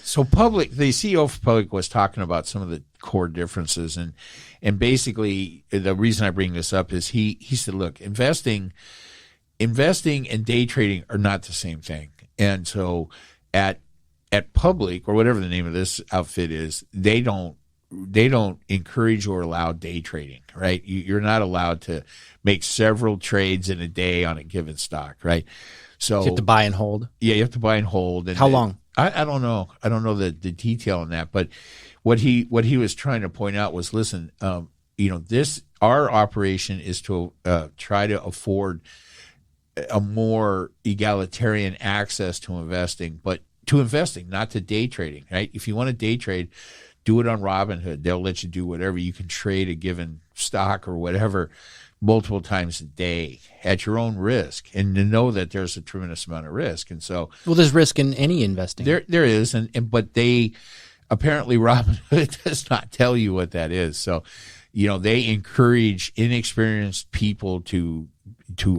So the CEO of Public was talking about some of the core differences, and basically the reason I bring this up is he said, look, investing and day trading are not the same thing. And so at Public, or whatever the name of this outfit is, they don't encourage or allow day trading, right? You're not allowed to make several trades in a day on a given stock, right? So you have to buy and hold. Yeah, you have to buy and hold. And how long? I don't know. I don't know the detail on that. But what he was trying to point out was, listen, our operation is to try to afford a more egalitarian access to investing, but to investing, not to day trading, right? If you want to day trade, do it on Robinhood. They'll let you do whatever. You can trade a given stock or whatever multiple times a day at your own risk, and to know that there's a tremendous amount of risk. And so, well, there's risk in any investing. There is, but they apparently Robinhood does not tell you what that is. So, they encourage inexperienced people to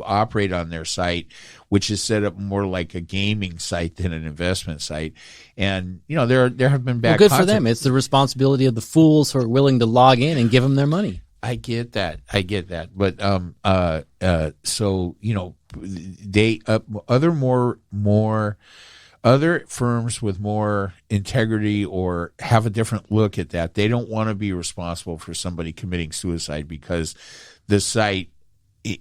operate on their site, which is set up more like a gaming site than an investment site. And there have been bad. Well, good for them. It's the responsibility of the fools who are willing to log in and give them their money. I get that. But so they other firms with more integrity or have a different look at that. They don't want to be responsible for somebody committing suicide because the site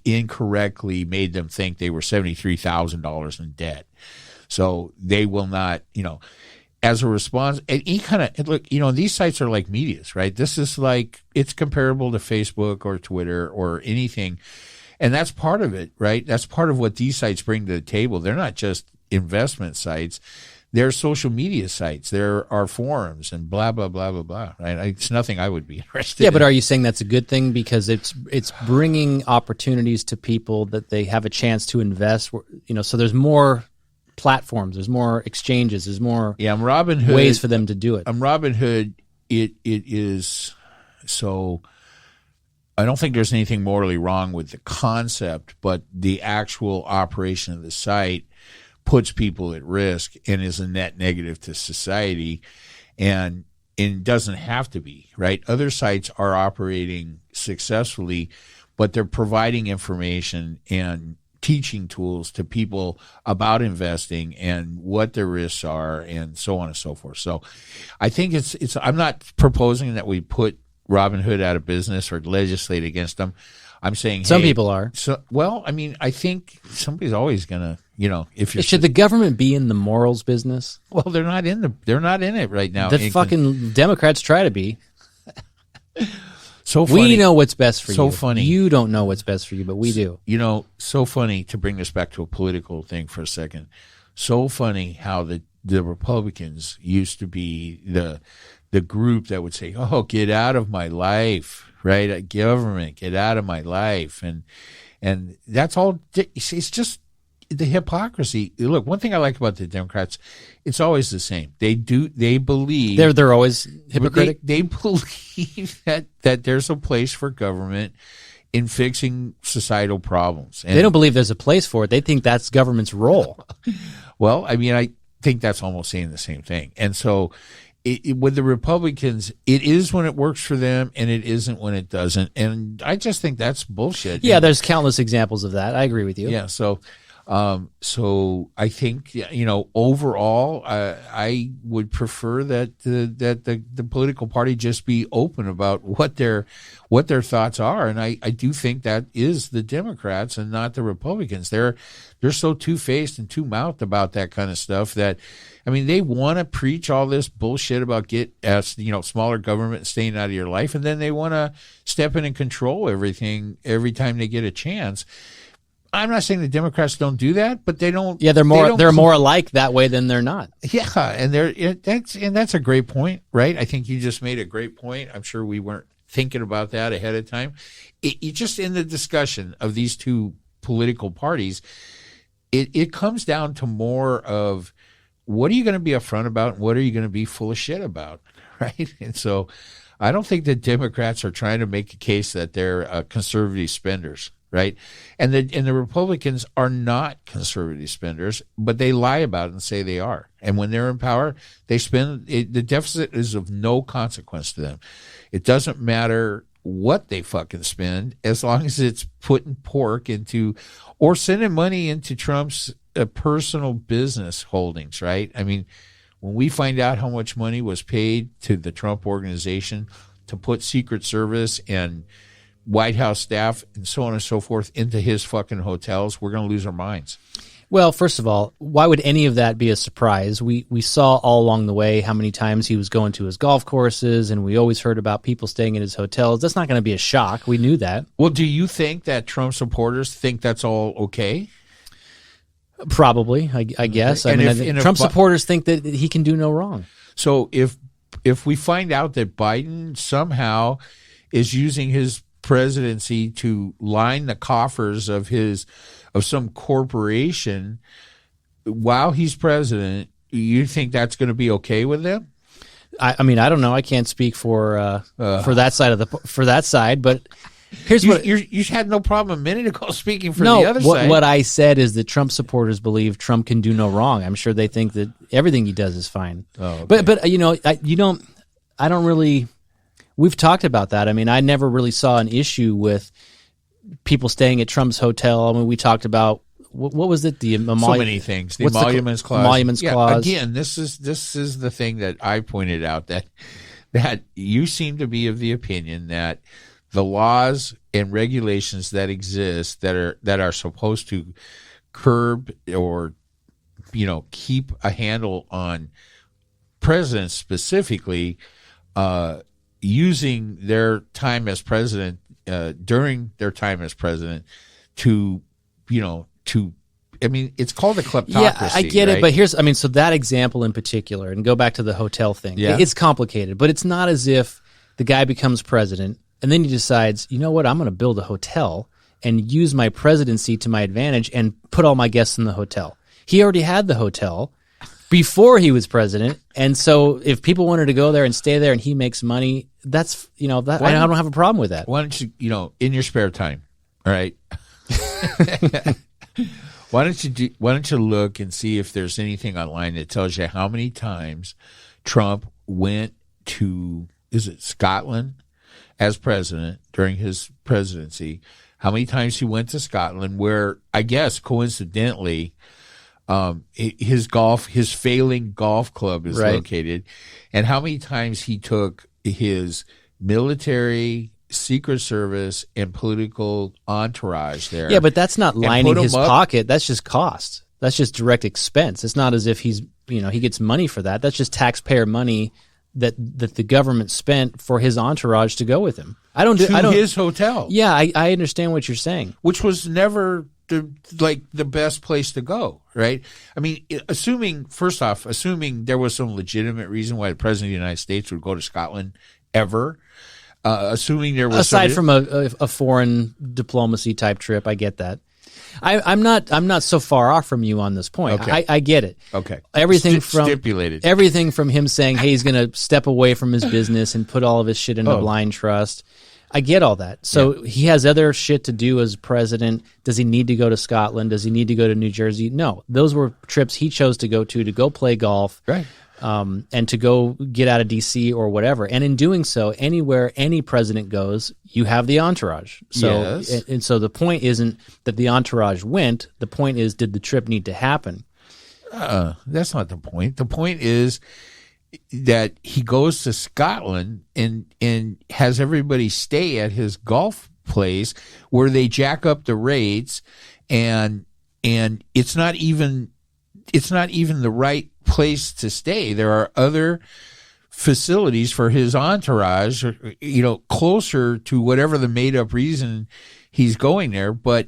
incorrectly made them think they were $73,000 in debt. So they will not, as a response, and he kind of look, these sites are like medias, right? This is like, it's comparable to Facebook or Twitter or anything. And that's part of it, right? That's part of what these sites bring to the table. They're not just investment sites. They're social media sites. There are forums and blah, blah, blah, blah, blah, right? It's nothing I would be interested in. Yeah, but are you saying that's a good thing because it's bringing opportunities to people that they have a chance to invest, so there's more platforms, there's more exchanges, there's more Robinhood, ways for them to do it. Robinhood, it is so. I don't think there's anything morally wrong with the concept, but the actual operation of the site puts people at risk and is a net negative to society, and it doesn't have to be, right? Other sites are operating successfully, but they're providing information and teaching tools to people about investing and what their risks are and so on and so forth. So I think it's I'm not proposing that we put Robinhood out of business or legislate against them. I'm saying some people are. So, I think somebody's always going to, should the government be in the morals business? Well, they're not in it right now. The fucking Democrats try to be. So funny. We know what's best for you. So funny. You don't know what's best for you, but we do. So funny, to bring this back to a political thing for a second. So funny how the Republicans used to be the group that would say, "Oh, get out of my life," right? Government, get out of my life, and that's all. It's just the hypocrisy. Look, one thing I like about the Democrats, it's always the same. They believe they're always hypocritical. They believe that there's a place for government in fixing societal problems. And they don't believe there's a place for it. They think that's government's role. Well, I mean, I think that's almost saying the same thing. And so with the Republicans, it is when it works for them and it isn't when it doesn't. And I just think that's bullshit. Yeah, there's countless examples of that. I agree with you. Yeah, so I think, overall, I would prefer that the political party just be open about what their thoughts are, and I do think that is the Democrats and not the Republicans. They're so two-faced and two-mouthed about that kind of stuff that, I mean, they want to preach all this bullshit about smaller government and staying out of your life, and then they want to step in and control everything every time they get a chance. I'm not saying the Democrats don't do that, but they don't. Yeah, they're more alike that way than they're not. Yeah, and that's a great point, right? I think you just made a great point. I'm sure we weren't thinking about that ahead of time. It just in the discussion of these two political parties, it comes down to more of what are you going to be upfront about and what are you going to be full of shit about, right? And so I don't think the Democrats are trying to make a case that they're conservative spenders. Right, and the Republicans are not conservative spenders, but they lie about it and say they are. And when they're in power, they spend it. The deficit is of no consequence to them. It doesn't matter what they fucking spend, as long as it's putting pork into or sending money into Trump's personal business holdings. Right? I mean, when we find out how much money was paid to the Trump organization to put Secret Service and White House staff and so on and so forth into his fucking hotels, we're going to lose our minds. Well, first of all, why would any of that be a surprise? We saw all along the way how many times he was going to his golf courses, and we always heard about people staying in his hotels. That's not going to be a shock. We knew that. Well, do you think that Trump supporters think that's all okay? Probably, I guess. I mean, Trump supporters think that he can do no wrong. So if we find out that Biden somehow is using his presidency to line the coffers of some corporation while he's president, you think that's going to be okay with them? I mean, I don't know. I can't speak for that side, but here's you had no problem a minute ago speaking for the other side. What I said is that Trump supporters believe Trump can do no wrong. I'm sure they think that everything he does is fine. Oh, okay. But I don't really. We've talked about that. I mean, I never really saw an issue with people staying at Trump's hotel. I mean, we talked about what was it? So many things. The emoluments clause. Emoluments clause. Again, this is the thing that I pointed out that you seem to be of the opinion that the laws and regulations that exist that are supposed to curb or keep a handle on presidents specifically. Using their time as president, during their time as president, I mean, it's called a kleptocracy. Yeah, I get right? it, but so that example in particular, and go back to the hotel thing. Yeah. It's complicated, but it's not as if the guy becomes president and then he decides, you know what, I'm going to build a hotel and use my presidency to my advantage and put all my guests in the hotel. He already had the hotel before he was president, and so if people wanted to go there and stay there and he makes money, that's I don't have a problem with that. Why don't you in your spare time, all right? Why don't you look and see if there's anything online that tells you how many times Trump went to Scotland as president during his presidency? How many times he went to Scotland, where I guess coincidentally his failing golf club is located, and how many times he took his military, Secret Service, and political entourage there. Yeah, but that's not lining his pocket. That's just cost. That's just direct expense. It's not as if he gets money for that. That's just taxpayer money that the government spent for his entourage to go with him. His hotel. Yeah, I understand what you're saying. Which was never the best place to go, right? I mean, assuming there was some legitimate reason why the president of the United States would go to Scotland ever, assuming there was aside from a foreign diplomacy type trip, I get that. I'm not so far off from you on this point. Okay. I get it. Okay. Stipulated. Everything from him saying, hey, he's going to step away from his business and put all of his shit into blind trust. I get all that. So he has other shit to do as president. Does he need to go to Scotland? Does he need to go to New Jersey? No. Those were trips he chose to go play golf. Right. And to go get out of D.C. or whatever. And in doing so, anywhere any president goes, you have the entourage. So, yes. And so the point isn't that the entourage went. The point is, did the trip need to happen? That's not the point. The point is that he goes to Scotland and has everybody stay at his golf place where they jack up the rates, and it's not even the right place to stay. There are other facilities for his entourage, closer to whatever the made up reason he's going there. But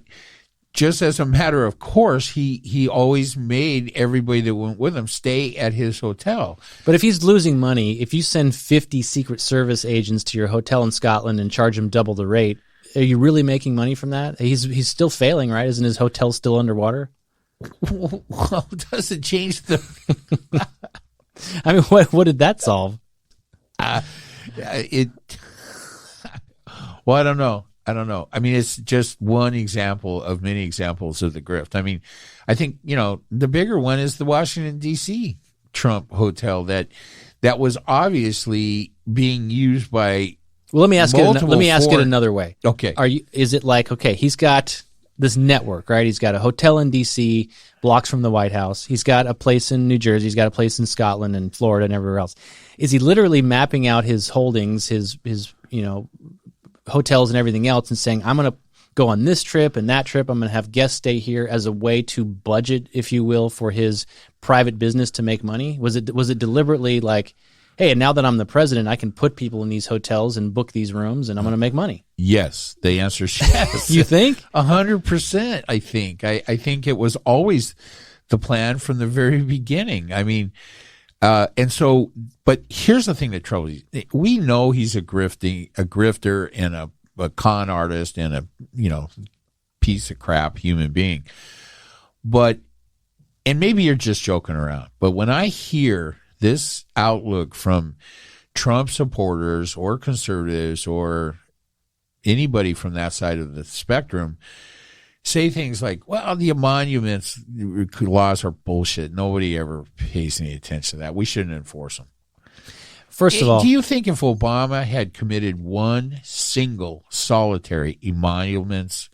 just as a matter of course, he always made everybody that went with him stay at his hotel. But if he's losing money, if you send 50 Secret Service agents to your hotel in Scotland and charge him double the rate, are you really making money from that? He's still failing, right? Isn't his hotel still underwater? Well, it doesn't change the. I mean, what did that solve? Well, I don't know. I mean, it's just one example of many examples of the grift. I mean, I think the bigger one is the Washington D.C. Trump hotel that was obviously being used by. Well, let me ask it another way. Okay, is it like, okay, he's got this network, right? He's got a hotel in D.C., blocks from the White House. He's got a place in New Jersey. He's got a place in Scotland and Florida and everywhere else. Is he literally mapping out his holdings, his hotels and everything else, and saying, I'm going to go on this trip and that trip. I'm going to have guests stay here as a way to budget, if you will, for his private business to make money? Was it deliberately like, hey, and now that I'm the president, I can put people in these hotels and book these rooms, and I'm going to make money? Yes. The answer is yes. You think? 100%, I think. I think it was always the plan from the very beginning. I mean, but here's the thing that troubles you. We know he's a grifter and a con artist and a, piece of crap human being. And maybe you're just joking around, but when I hear this outlook from Trump supporters or conservatives or anybody from that side of the spectrum say things like, well, the emoluments laws are bullshit. Nobody ever pays any attention to that. We shouldn't enforce them. First of all, do you think if Obama had committed one single solitary emoluments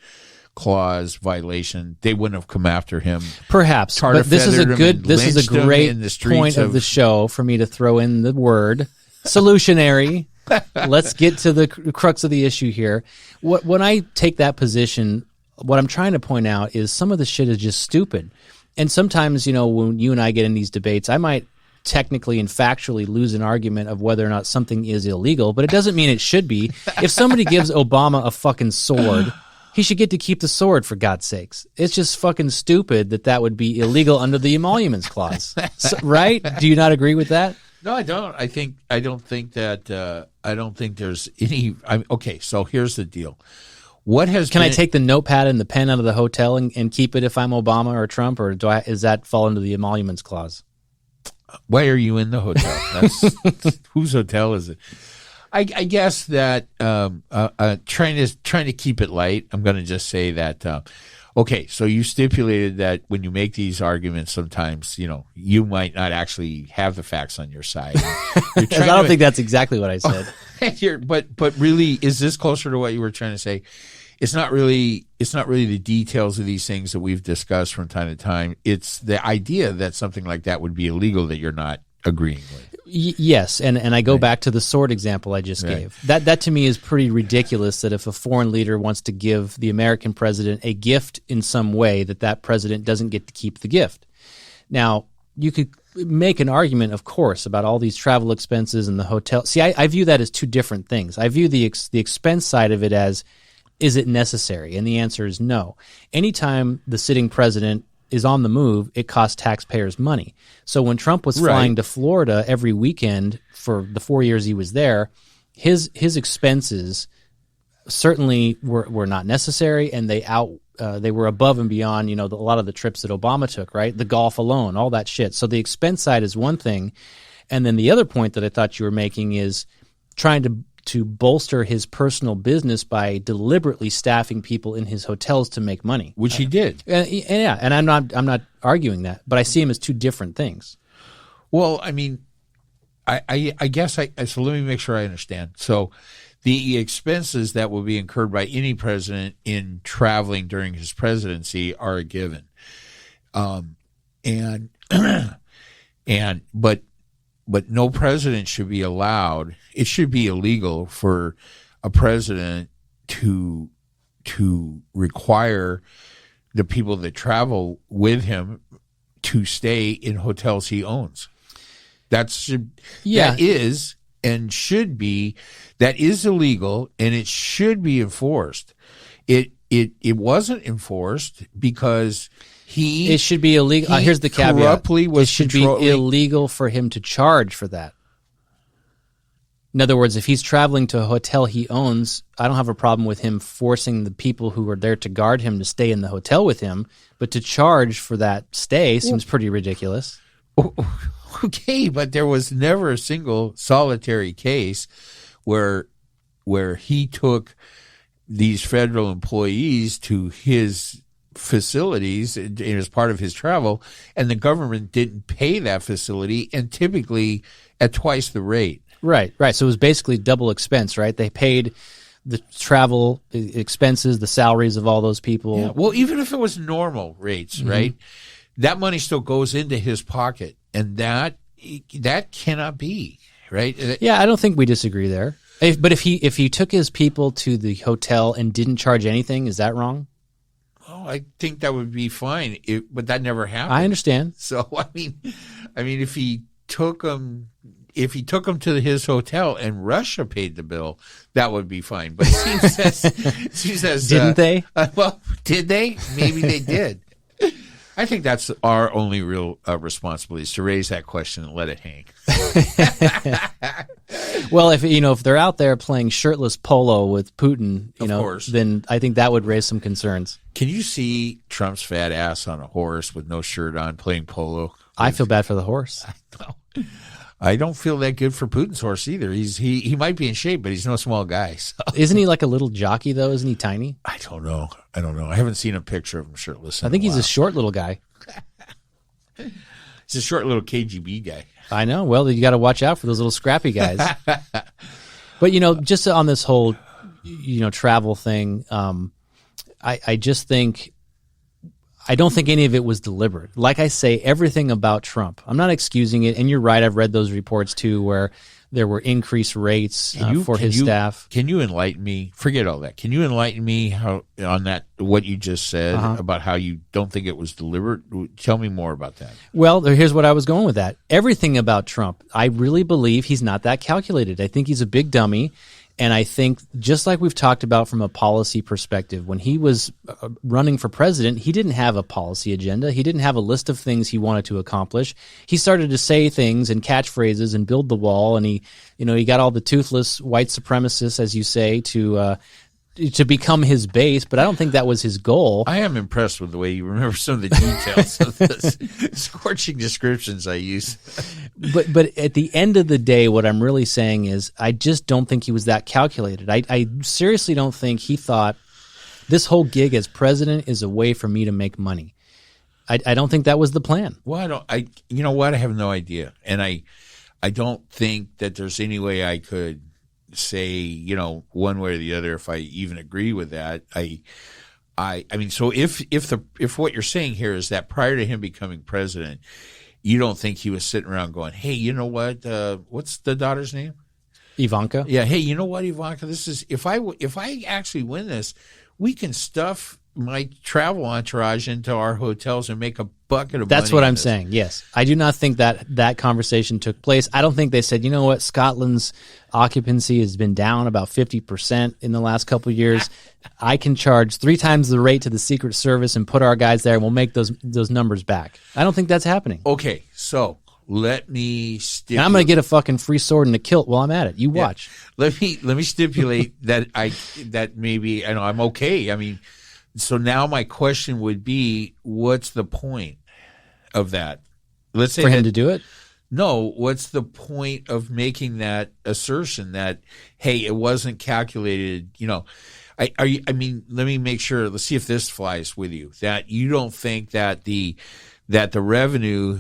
clause violation, they wouldn't have come after him? Perhaps, but this is a great point of the show for me to throw in the word solutionary. Let's get to the crux of the issue here. When I take that position, what I'm trying to point out is some of the shit is just stupid. And sometimes, when you and I get in these debates, I might technically and factually lose an argument of whether or not something is illegal, but it doesn't mean it should be. If somebody gives Obama a fucking sword, he should get to keep the sword, for God's sakes. It's just fucking stupid that would be illegal under the emoluments clause. So, right? Do you not agree with that? No, I don't. I don't think there's any. Okay, so here's the deal. Can I take the notepad and the pen out of the hotel and keep it if I'm Obama or Trump, or does that fall into the emoluments clause? Why are you in the hotel? Whose hotel is it? I guess that trying to keep it light, I'm going to just say that. Okay, so you stipulated that when you make these arguments, sometimes you might not actually have the facts on your side. I don't think that's exactly what I said. But really, is this closer to what you were trying to say? It's not really the details of these things that we've discussed from time to time. It's the idea that something like that would be illegal that you're not agreeing with. Yes, and I go back to the sword example I just gave. That to me is pretty ridiculous, that if a foreign leader wants to give the American president a gift in some way, that president doesn't get to keep the gift. Now, you could make an argument, of course, about all these travel expenses and the hotel. See, I view that as two different things. I view the expense side of it as is it necessary? And the answer is no. Anytime the sitting president is on the move, it costs taxpayers money. So when Trump was flying to Florida every weekend for the 4 years he was there, his expenses certainly were not necessary, and they were above and beyond, a lot of the trips that Obama took, right? The golf alone, all that shit. So the expense side is one thing. And then the other point that I thought you were making is trying to bolster his personal business by deliberately staffing people in his hotels to make money, which he did. And I'm not arguing that, but I see him as two different things. Well, I mean, I guess so let me make sure I understand. So the expenses that will be incurred by any president in traveling during his presidency are a given. But no president should be allowed. It should be illegal for a president to require the people that travel with him to stay in hotels he owns. That is illegal, and it should be enforced. It wasn't enforced because it should be illegal. Here's the caveat. It should be illegal for him to charge for that. In other words, if he's traveling to a hotel he owns, I don't have a problem with him forcing the people who are there to guard him to stay in the hotel with him, but to charge for that stay seems pretty ridiculous. Okay, but there was never a single solitary case where he took these federal employees to his facilities as part of his travel, and the government didn't pay that facility, and typically at twice the rate. Right. So it was basically double expense, right? They paid the travel expenses, the salaries of all those people. Yeah. Well, even if it was normal rates, right? That money still goes into his pocket, and that cannot be, right? Yeah, I don't think we disagree there. But if he took his people to the hotel and didn't charge anything, is that wrong? Oh, I think that would be fine, but that never happened. I understand. So I mean, if he took them to his hotel and Russia paid the bill, that would be fine. But it seems as didn't they? Well, did they? Maybe they did. I think that's our only real responsibility is to raise that question and let it hang. Well, if they're out there playing shirtless polo with Putin, then I think that would raise some concerns. Can you see Trump's fat ass on a horse with no shirt on playing polo? I feel bad for the horse. I don't feel that good for Putin's horse either. He might be in shape, but he's no small guy. So. Isn't he like a little jockey though? Isn't he tiny? I don't know. I haven't seen a picture of him shirtless. I think he's a short little guy. He's a short little KGB guy. I know. Well, you got to watch out for those little scrappy guys. But just on this whole, travel thing, I just think. I don't think any of it was deliberate. Like I say, everything about Trump. I'm not excusing it, and you're right. I've read those reports too, where there were increased rates for his staff. Can you enlighten me? Forget all that. Can you enlighten me what you just said about how you don't think it was deliberate? Tell me more about that. Well, here's what I was going with that. Everything about Trump, I really believe he's not that calculated. I think he's a big dummy. And I think, just like we've talked about from a policy perspective, when he was running for president, he didn't have a policy agenda. He didn't have a list of things he wanted to accomplish. He started to say things and catchphrases and build the wall. And he got all the toothless white supremacists, as you say, to become his base, but I don't think that was his goal. I am impressed with the way you remember some of the details of this scorching descriptions I use. But at the end of the day, what I'm really saying is I just don't think he was that calculated. I seriously don't think he thought this whole gig as president is a way for me to make money. I don't think that was the plan. Well, you know what? I have no idea. And I don't think that there's any way I could say, one way or the other, if I even agree with that. I mean, so if what you're saying here is that prior to him becoming president, you don't think he was sitting around going, hey, you know what? What's the daughter's name? Ivanka. Yeah. Hey, you know what, Ivanka? This is if I actually win this, we can stuff my travel entourage into our hotels and make a bucket of money. That's what I'm saying. Yes. I do not think that conversation took place. I don't think they said, you know what, Scotland's occupancy has been down about 50% in the last couple of years. I can charge 3 times the rate to the Secret Service and put our guys there, and we'll make those numbers back. I don't think that's happening. Okay, so let me stipulate. And I'm going to get a fucking free sword and a kilt while I'm at it. You watch. Yeah. Let me stipulate that maybe I know I'm okay. I mean, so now my question would be, what's the point of that? Let's say for him to do it? No, what's the point of making that assertion that, hey, it wasn't calculated, you know? I mean, let me make sure. Let's see if this flies with you. That you don't think that the revenue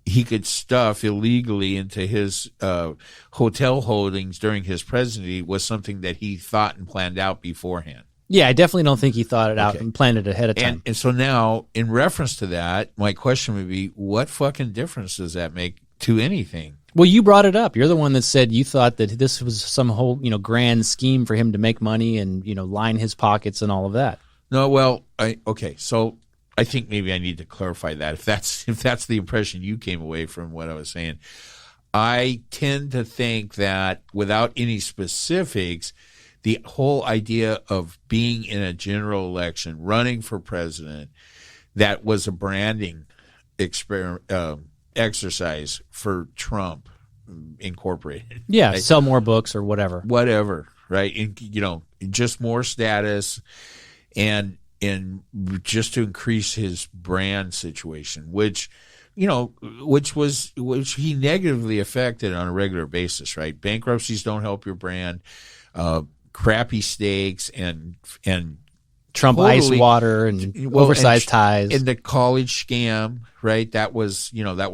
he could stuff illegally into his hotel holdings during his presidency was something that he thought and planned out beforehand. Yeah, I definitely don't think he thought it out and planned it ahead of time. And so now, in reference to that, my question would be, what fucking difference does that make to anything? Well, you brought it up. You're the one that said you thought that this was some whole, grand scheme for him to make money and, line his pockets and all of that. No, well, so I think maybe I need to clarify that. If that's the impression you came away from what I was saying, I tend to think that without any specifics, the whole idea of being in a general election, running for president, that was a branding exercise for Trump Incorporated. Yeah, right? Sell more books or whatever. Whatever, right? And, just more status and just to increase his brand situation, which he negatively affected on a regular basis, right? Bankruptcies don't help your brand. Crappy steaks and Trump ice water and oversized ties and the college scam, right? That was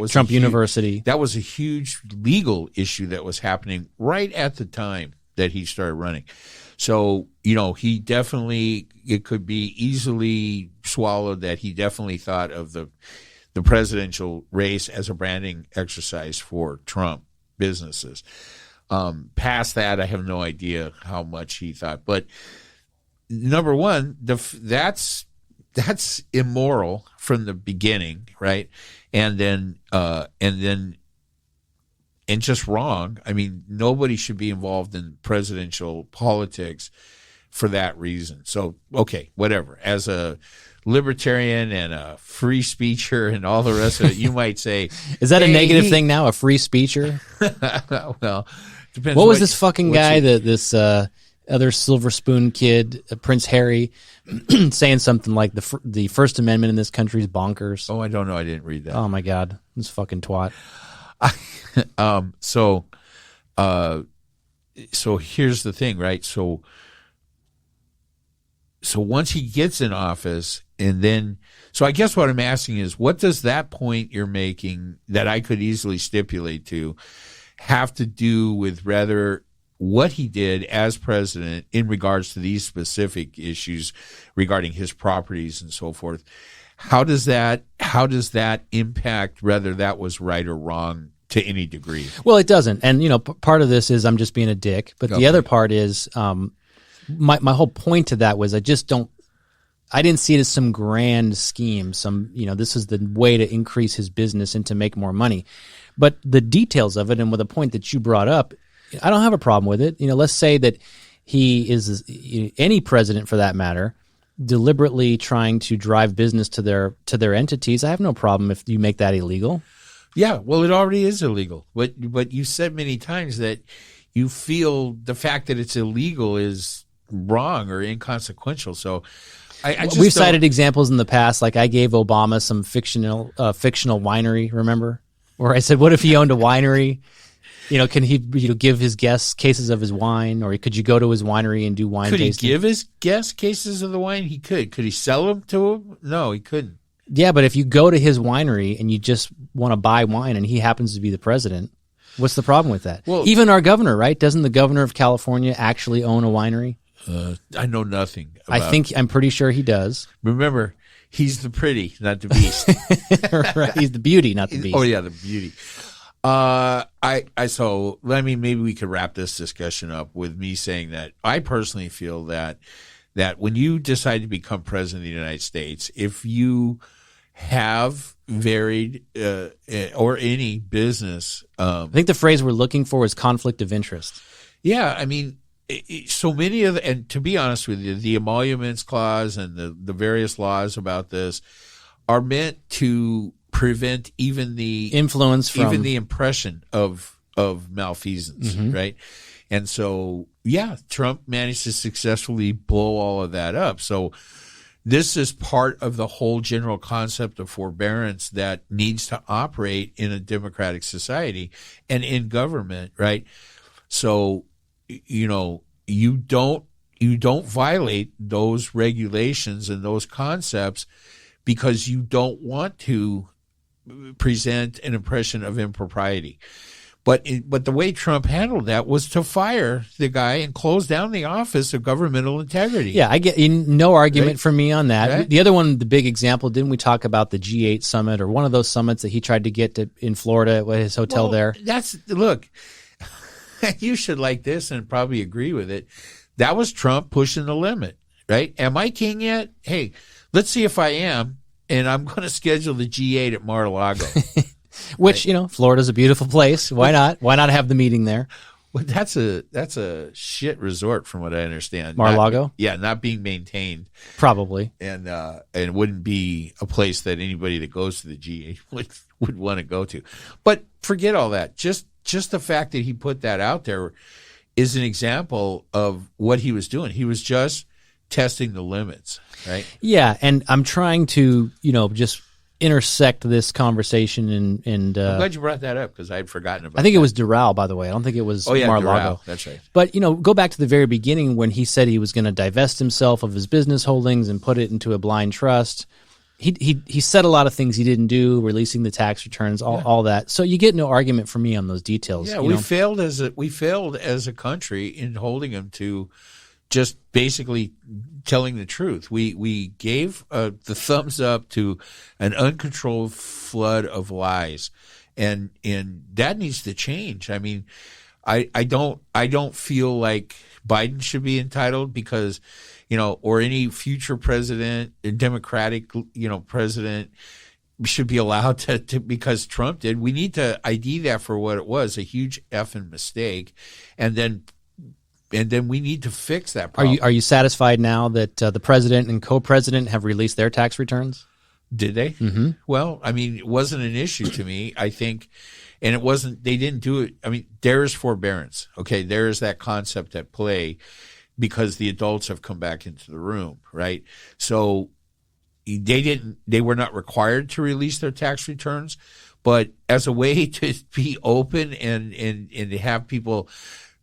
Trump University. That was a huge legal issue that was happening right at the time that he started running. So, he definitely, it could be easily swallowed that he definitely thought of the presidential race as a branding exercise for Trump businesses. Past that, I have no idea how much he thought. But number one, that's immoral from the beginning, right? And just wrong. I mean, nobody should be involved in presidential politics for that reason. So, okay, whatever. As a libertarian and a free speecher and all the rest of it, you might say, is that a negative thing now? A free speecher? Well, depends. What was this fucking guy this other silver spoon kid, Prince Harry, saying something like the First Amendment in this country is bonkers? Oh, I don't know. I didn't read that. Oh my God, this fucking twat. So here's the thing, right? So once he gets in office, and then, so I guess what I'm asking is, what does that point you're making that I could easily stipulate to have to do with rather what he did as president in regards to these specific issues regarding his properties and so forth? How does that impact whether that was right or wrong to any degree? Well, it doesn't. And, part of this is I'm just being a dick. But the other part is my whole point to that was I didn't see it as some grand scheme. This is the way to increase his business and to make more money. But the details of it, and with the point that you brought up, I don't have a problem with it. Let's say that he is, any president for that matter, deliberately trying to drive business to their entities. I have no problem if you make that illegal. Yeah, well, it already is illegal. But you said many times that you feel the fact that it's illegal is wrong or inconsequential. So we've cited examples in the past. Like I gave Obama some fictional winery, remember? Where I said, what if he owned a winery? Can he give his guests cases of his wine, or could you go to his winery and do wine tasting? Could he give his guests cases of the wine? He could. Could he sell them to him? No, he couldn't. Yeah, but if you go to his winery and you just want to buy wine and he happens to be the president, what's the problem with that? Well, even our governor, right? Doesn't the governor of California actually own a winery? I know nothing about I'm pretty sure he does. Remember, he's the pretty, not the beast. Right, he's the beauty, not the beast. Oh yeah, the beauty. Maybe we could wrap this discussion up with me saying that I personally feel that that when you decide to become president of the United States, if you have varied or any business, I think the phrase we're looking for is conflict of interest. yeah, I mean, so many of and to be honest with you, the emoluments clause and the various laws about this are meant to prevent even the Influence from even the impression of malfeasance, right? And so, yeah, Trump managed to successfully blow all of that up. So this is part of the whole general concept of forbearance that needs to operate in a democratic society and in government, right? So, you know, you don't violate those regulations and those concepts because you don't want to present an impression of impropriety. But the way Trump handled that was to fire the guy and close down the Office of Governmental Integrity. Yeah, I get no argument from me on that. Right. The other one, the big example, didn't we talk about the G8 summit or one of those summits that he tried to get to in Florida at his hotel there? Look, you should like this and probably agree with it. That was Trump pushing the limit, right? Am I king yet? Hey, let's see if I am, and I'm going to schedule the G8 at Mar-a-Lago. Which, you know, Florida's a beautiful place. Why not? Why not have the meeting there? Well, that's a shit resort from what I understand. Mar-a-Lago? Not being maintained. Probably. And wouldn't be a place that anybody that goes to the G8 would want to go to. But forget all that. Just the fact that he put that out there is an example of what he was doing. He was just testing the limits, right? Yeah, and I'm trying to, you know, just intersect this conversation and I'm glad you brought that up because I'd forgotten about it. I think it was Doral, by the way. I don't think it was Mar-a-Lago. Doral. That's right. But, you know, go back to the very beginning when he said he was going to divest himself of his business holdings and put it into a blind trust. He said a lot of things he didn't do, releasing the tax returns, all that. So you get no argument from me on those details. Yeah, we failed as a country in holding him to just basically telling the truth. We gave the thumbs up to an uncontrolled flood of lies, and that needs to change. I mean, I don't feel like Biden should be entitled because, you know, or any future president, Democratic, you know, president should be allowed to because Trump did. We need to ID that for what it was, a huge effing mistake, and then we need to fix that problem. Are you satisfied now that the president and co-president have released their tax returns? Did they? Mm-hmm. Well, I mean, it wasn't an issue to me, I think, and it wasn't. They didn't do it. I mean, there is forbearance. Okay, there is that concept at play because the adults have come back into the room, right? So they were not required to release their tax returns, but as a way to be open and to have people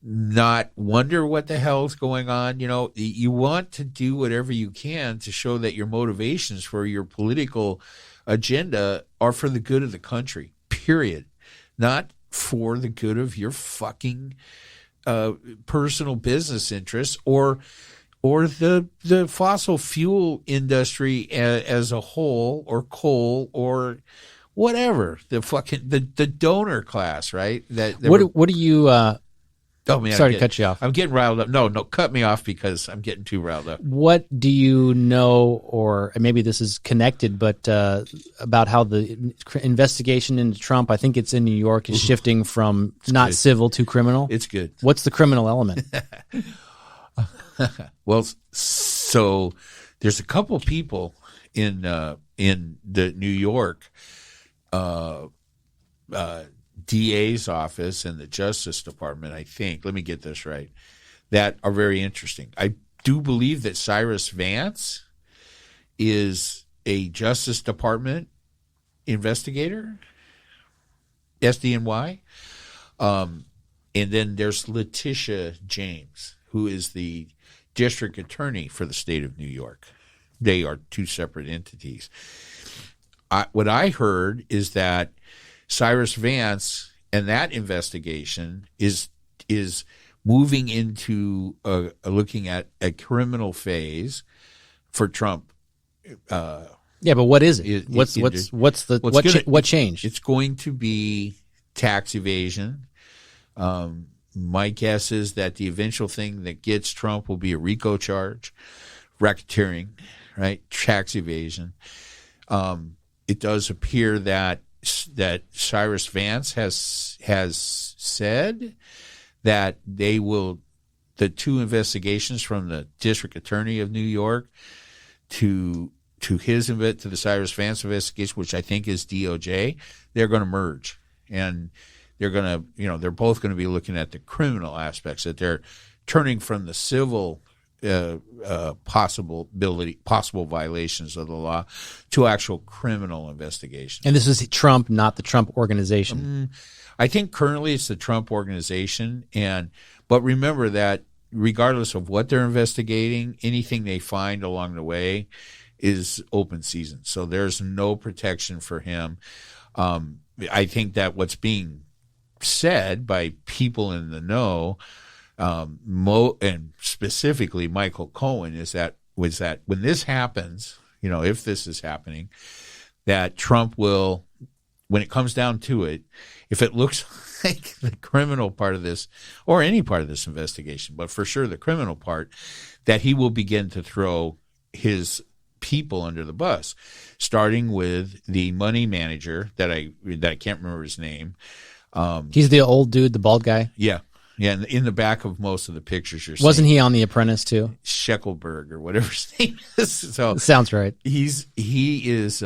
not wonder what the hell is going on. You know, you want to do whatever you can to show that your motivations for your political agenda are for the good of the country, period. Not for the good of your fucking personal business interests or the fossil fuel industry as a whole, or coal, or whatever, the donor class, right? What do you Oh man! Sorry to cut you off. I'm getting riled up. No, cut me off because I'm getting too riled up. What do you know, or maybe this is connected, but about how the investigation into Trump, I think it's in New York, is shifting from not good. Civil to criminal? It's good. What's the criminal element? Well, so there's a couple people in the New York DA's office and the Justice Department, I think, let me get this right, that are very interesting. I do believe that Cyrus Vance is a Justice Department investigator, SDNY. And then there's Letitia James, who is the district attorney for the state of New York. They are two separate entities. What I heard is that Cyrus Vance and that investigation is moving into looking at a criminal phase for Trump. Yeah, but what is it? What changed? It's going to be tax evasion. My guess is that the eventual thing that gets Trump will be a RICO charge racketeering, right? Tax evasion. It does appear that Cyrus Vance has said that the two investigations from the district attorney of New York to the Cyrus Vance investigation, which I think is DOJ, they're going to merge, and they're going to, they're both going to be looking at the criminal aspects, that they're turning from the civil possible violations of the law to actual criminal investigation. And this is Trump, not the Trump organization. I think currently it's the Trump organization, but remember that regardless of what they're investigating, anything they find along the way is open season. So there's no protection for him. I think that what's being said by people in the know, and specifically Michael Cohen, was that when this happens, if this is happening, that Trump will, when it comes down to it, if it looks like the criminal part of this, or any part of this investigation, but for sure the criminal part, that he will begin to throw his people under the bus, starting with the money manager that I can't remember his name. He's the old dude, the bald guy. Yeah. And in the back of most of the pictures you're seeing. Wasn't he on The Apprentice too? Sheckelberg or whatever his name is. So sounds right. He is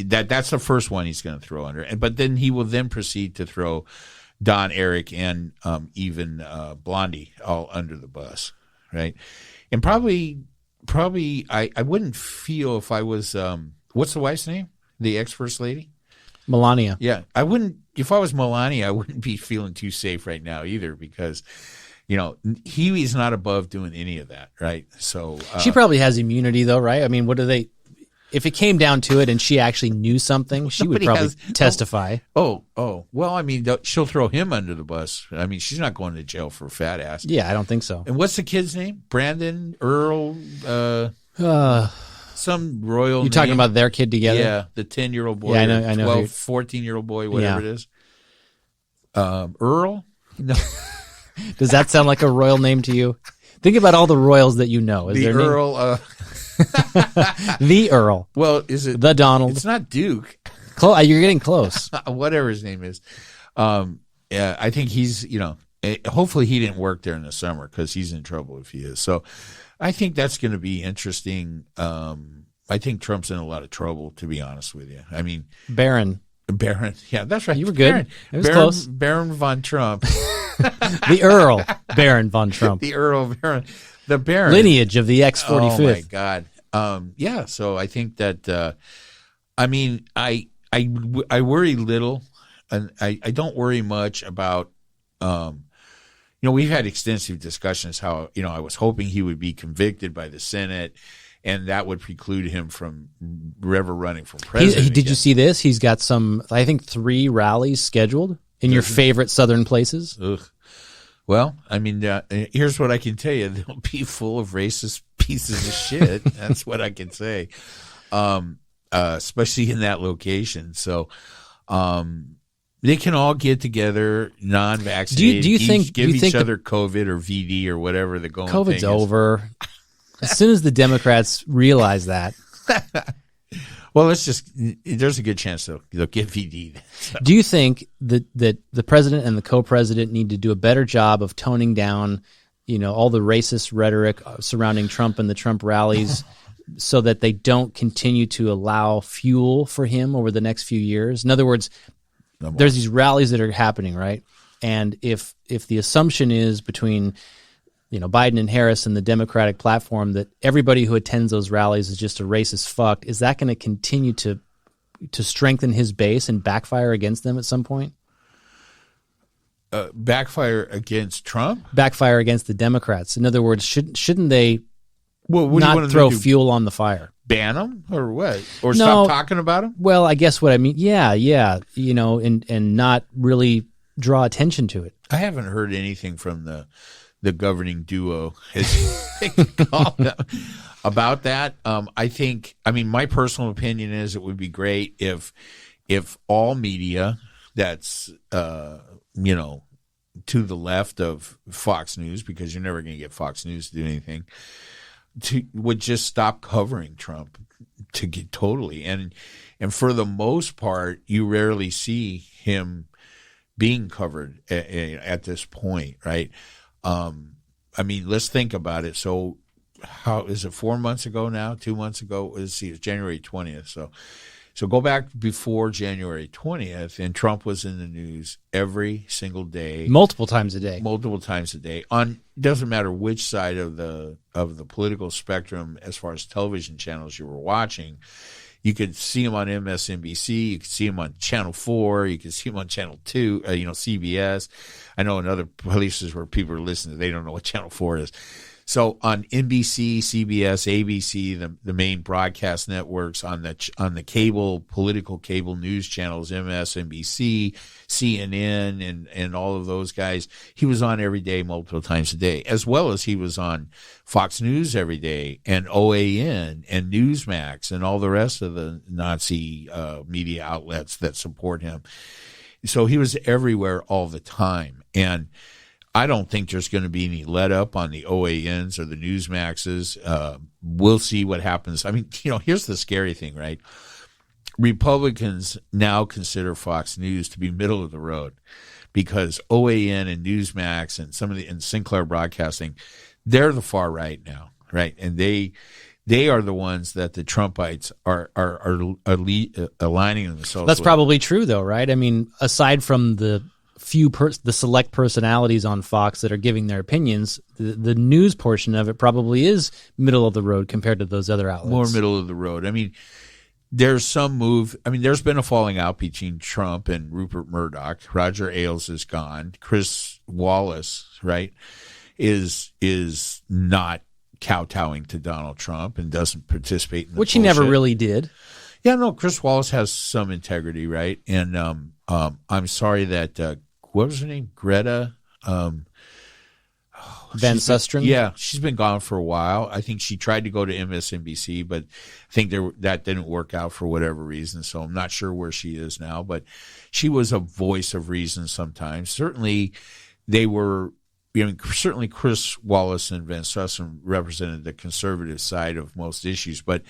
that's the first one he's going to throw under. But then he will then proceed to throw Don Eric and even Blondie all under the bus, right? And probably I wouldn't feel if I was what's the wife's name? The ex-first lady? Melania. Yeah, I wouldn't. If I was Melania, I wouldn't be feeling too safe right now either, because he's not above doing any of that, right? So she probably has immunity, though, right? I mean, what do they? If it came down to it, and she actually knew something, she would probably testify. Oh. Well, I mean, she'll throw him under the bus. I mean, she's not going to jail for a fat ass. Yeah, I don't think so. And what's the kid's name? Brandon Earl. Some royal You're talking about their kid together? Yeah, the 10-year-old boy. Yeah, I know. 12, 14-year-old boy, whatever it is. Earl? No. Does that sound like a royal name to you? Think about all the royals that you know. Is the there Earl. The Earl. Well, is it? The Donald. It's not Duke. You're getting close. Whatever his name is. Yeah, I think he's, hopefully he didn't work there in the summer, because he's in trouble if he is. So I think that's going to be interesting. I think Trump's in a lot of trouble, to be honest with you. I mean, Barron. Yeah, that's right. You were good. Barron. It was close. Baron von Trump. The Earl Baron von Trump. The Earl Baron. The Baron. Lineage of the X-45th. Oh, my God. Yeah, so I think that, I mean, I worry little, and I don't worry much about, we've had extensive discussions how, I was hoping he would be convicted by the Senate, and that would preclude him from ever running for president. Did you see this? He's got I think 3 rallies scheduled in your favorite southern places. Ugh. Well, I mean, here's what I can tell you. They'll be full of racist pieces of shit. That's what I can say, especially in that location. So they can all get together, non-vaccinated. Do you think give each other COVID or VD or whatever the going COVID's thing is. over? As soon as the Democrats realize that. Well, there's a good chance they'll get VD. So. Do you think that the president and the co-president need to do a better job of toning down, all the racist rhetoric surrounding Trump and the Trump rallies so that they don't continue to allow fuel for him over the next few years? In other words, there's these rallies that are happening, right? And if the assumption is between Biden and Harris and the Democratic platform that everybody who attends those rallies is just a racist fuck, is that going to continue to strengthen his base and backfire against them at some point? Backfire against Trump? Backfire against the Democrats. In other words, shouldn't they what not throw fuel on the fire? Ban them or what? Or stop talking about them? Well, I guess what I mean, yeah, and not really draw attention to it. I haven't heard anything from the governing duo, as they call them, about that. I mean, my personal opinion is it would be great if all media that's, to the left of Fox News, because you're never going to get Fox News to do anything, would just stop covering Trump to get totally. And for the most part, you rarely see him being covered at this point, right? I mean, let's think about it. So how is it 4 months ago now? 2 months ago? Let's see, it's January 20th. So go back before January 20th, and Trump was in the news every single day. Multiple times a day. On doesn't matter which side of the political spectrum as far as television channels you were watching. You could see him on MSNBC. You could see him on Channel 4. You could see him on Channel 2, CBS. I know in other places where people are listening, they don't know what Channel 4 is. So on NBC, CBS, ABC, the main broadcast networks, on the political cable news channels, MSNBC, CNN, and all of those guys, he was on every day, multiple times a day, as well as he was on Fox News every day, and OAN, and Newsmax, and all the rest of the Nazi media outlets that support him. So he was everywhere all the time, and I don't think there's going to be any let up on the OANs or the Newsmaxes. We'll see what happens. I mean, here's the scary thing, right? Republicans now consider Fox News to be middle of the road because OAN and Newsmax and Sinclair Broadcasting, they're the far right now, right? And they are the ones that the Trumpites are aligning themselves. That's with. Probably true, though, right? I mean, aside from the the select personalities on Fox that are giving their opinions, the news portion of it probably is middle of the road compared to those other outlets. More middle of the road. I mean, there's some move. I mean, there's been a falling out between Trump and Rupert Murdoch. Roger Ailes is gone. Chris Wallace, right, is not kowtowing to Donald Trump and doesn't participate in the which he never really did. Yeah, no, Chris Wallace has some integrity, right? And I'm sorry that what was her name? Greta Van Susteren? Yeah, she's been gone for a while. I think she tried to go to MSNBC, but I think that didn't work out for whatever reason. So I'm not sure where she is now. But she was a voice of reason sometimes. Certainly, they were. Certainly Chris Wallace and Van Susteren represented the conservative side of most issues, but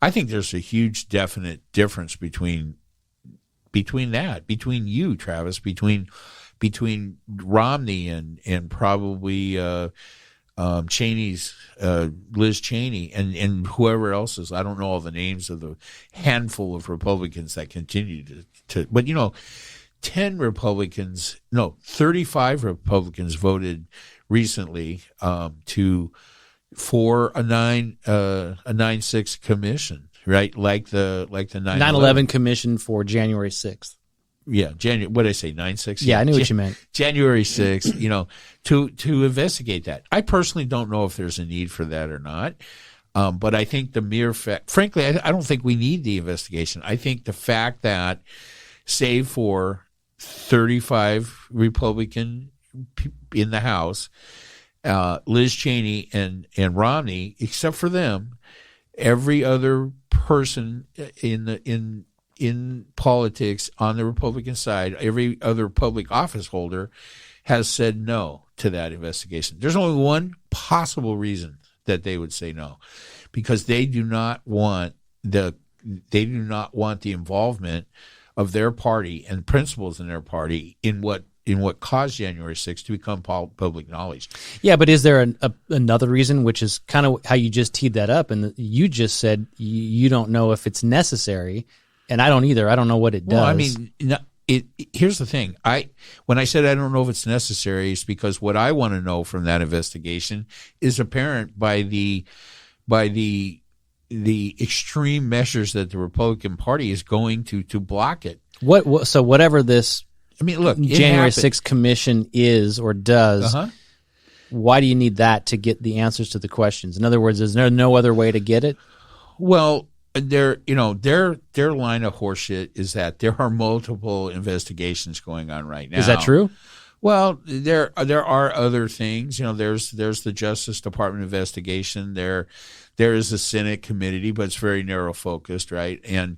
I think there's a huge, definite difference between you, Travis, between Romney and probably Cheney's Liz Cheney and whoever else is. I don't know all the names of the handful of Republicans that continue to but 35 Republicans voted recently for a 9/6 commission, right? Like the 9/11 commission for January 6th. Yeah, what did I say? 9/6. Yeah, I knew what you meant. January 6th. To investigate that. I personally don't know if there's a need for that or not. But I think the mere fact, frankly, I don't think we need the investigation. I think the fact that, save for 35 Republican in the House, Liz Cheney and Romney, except for them, every other person in politics on the Republican side, every other public office holder has said no to that investigation. There's only one possible reason that they would say no, because they do not want the involvement of their party and principles in their party in what caused January 6th to become public knowledge. Yeah, but is there another reason, which is kind of how you just teed that up, and you just said you don't know if it's necessary, and I don't either. I don't know what it does. Well, I mean, here's the thing. When I said I don't know if it's necessary, it's because what I want to know from that investigation is apparent by the extreme measures that the Republican Party is going to block it. So whatever this, I mean, look, January 6th commission is or does, why do you need that to get the answers to the questions? In other words, is there no other way to get it? Well, their line of horseshit is that there are multiple investigations going on right now. Is that true? Well, there are other things. There's the Justice Department investigation. There is a Senate committee, but it's very narrow focused, right? And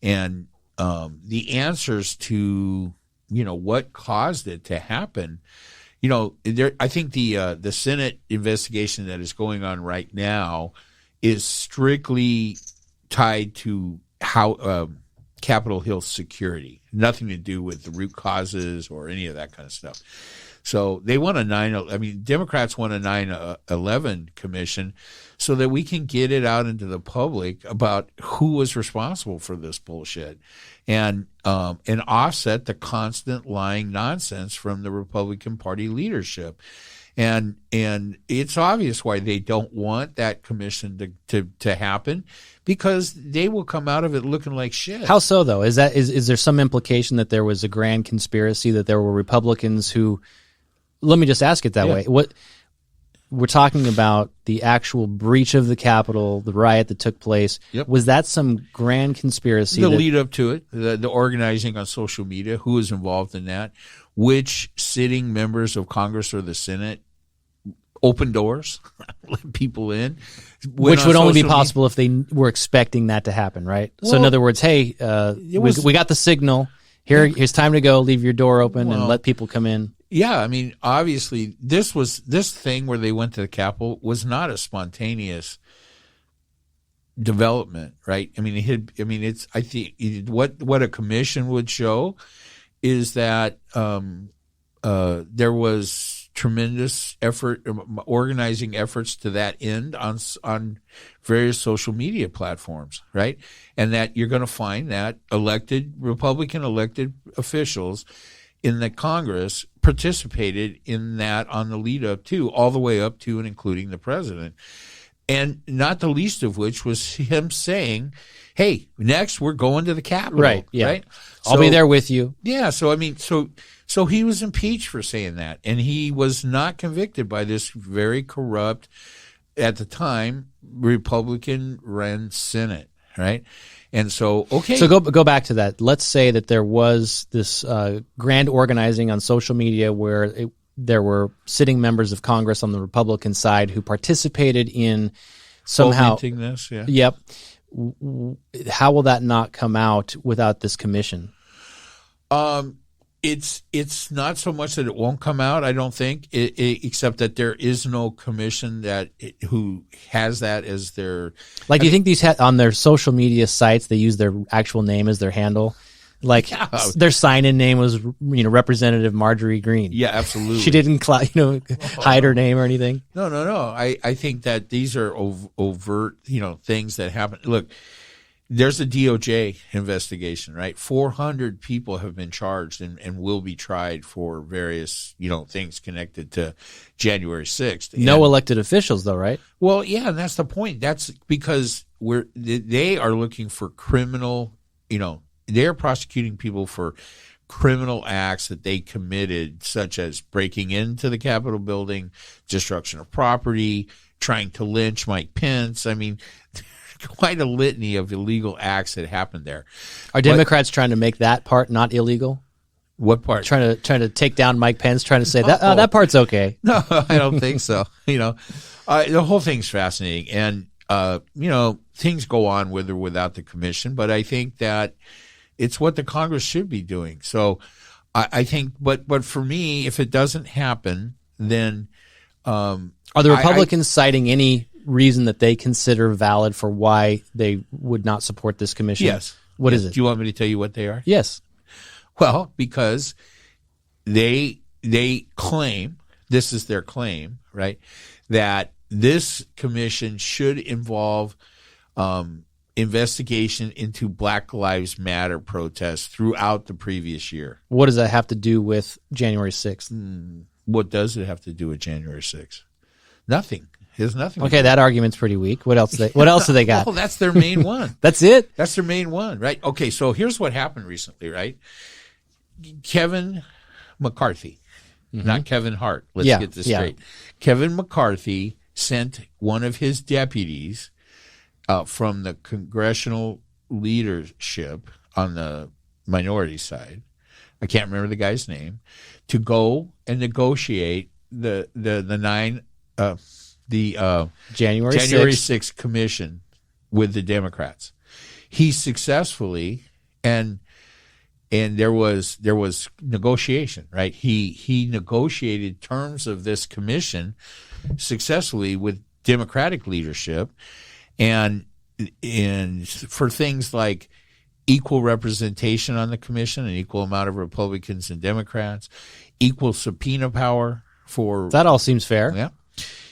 the answers to what caused it to happen I think the Senate investigation that is going on right now is strictly tied to how Capitol Hill security, nothing to do with the root causes or any of that kind of stuff. So they want Democrats want a 9/11 commission so that we can get it out into the public about who was responsible for this bullshit, and offset the constant lying nonsense from the Republican Party leadership. And it's obvious why they don't want that commission to happen, because they will come out of it looking like shit. How so, though? Is there some implication that there was a grand conspiracy, that there were Republicans who? Let me just ask it that way. What we're talking about, the actual breach of the Capitol, the riot that took place. Yep. Was that some grand conspiracy? The lead up to it, the organizing on social media, who was involved in that, which sitting members of Congress or the Senate open doors, let people in. Which would only be possible if they were expecting that to happen, right? Well, so in other words, hey, we got the signal. Here's time to go. Leave your door open and let people come in. Yeah, I mean, obviously, this thing where they went to the Capitol was not a spontaneous development, right? I mean, I think what a commission would show is that there was tremendous effort, organizing efforts to that end on various social media platforms, right? And that you're going to find that Republican elected officials in the Congress participated in that on the lead up to, all the way up to and including the president. And not the least of which was him saying, hey, next we're going to the Capitol. Right. Yeah. Right? I'll be there with you. Yeah. So, I mean, so he was impeached for saying that. And he was not convicted by this very corrupt, at the time, Republican ran Senate. Right. And so, okay. So go back to that. Let's say that there was this grand organizing on social media where there were sitting members of Congress on the Republican side who participated in somehow. Fomenting this, yeah. Yep. How will that not come out without this commission? It's not so much that it won't come out, I don't think, except that there is no commission who has that as their. Like, do you think these on their social media sites they use their actual name as their handle? Like, their sign-in name was, Representative Marjorie Greene. Yeah, absolutely. She didn't, hide her name or anything. No. I think that these are overt, things that happen. Look, there's a DOJ investigation, right? 400 people have been charged and will be tried for various, things connected to January 6th. No elected officials, though, right? Well, yeah, and that's the point. That's because they are looking for criminal, they're prosecuting people for criminal acts that they committed, such as breaking into the Capitol building, destruction of property, trying to lynch Mike Pence. I mean, quite a litany of illegal acts that happened there. Are Democrats trying to make that part not illegal? What part? Trying to take down Mike Pence, trying to say that part's okay. No, I don't think so. The whole thing's fascinating, and things go on with or without the commission. But I think that it's what the Congress should be doing. So I think, but for me, if it doesn't happen, then are the Republicans citing any reason that they consider valid for why they would not support this commission? Yes. What is it? Do you want me to tell you what they are? Yes. Well, because they claim, this is their claim, right, that this commission should involve investigation into Black Lives Matter protests throughout the previous year. What does that have to do with January 6th? What does it have to do with January 6th? Nothing. There's nothing. Okay, that argument's pretty weak. What else do they got? Well, that's their main one. That's it? That's their main one, right? Okay, so here's what happened recently, right? Kevin McCarthy, not Kevin Hart. Let's get this straight. Kevin McCarthy sent one of his deputies from the congressional leadership on the minority side, I can't remember the guy's name, to go and negotiate the January 6th commission with the Democrats. He successfully and and there was negotiation, right? He negotiated terms of this commission successfully with Democratic leadership, and for things like equal representation on the commission, an equal amount of Republicans and Democrats, equal subpoena power for that all seems fair. Yeah,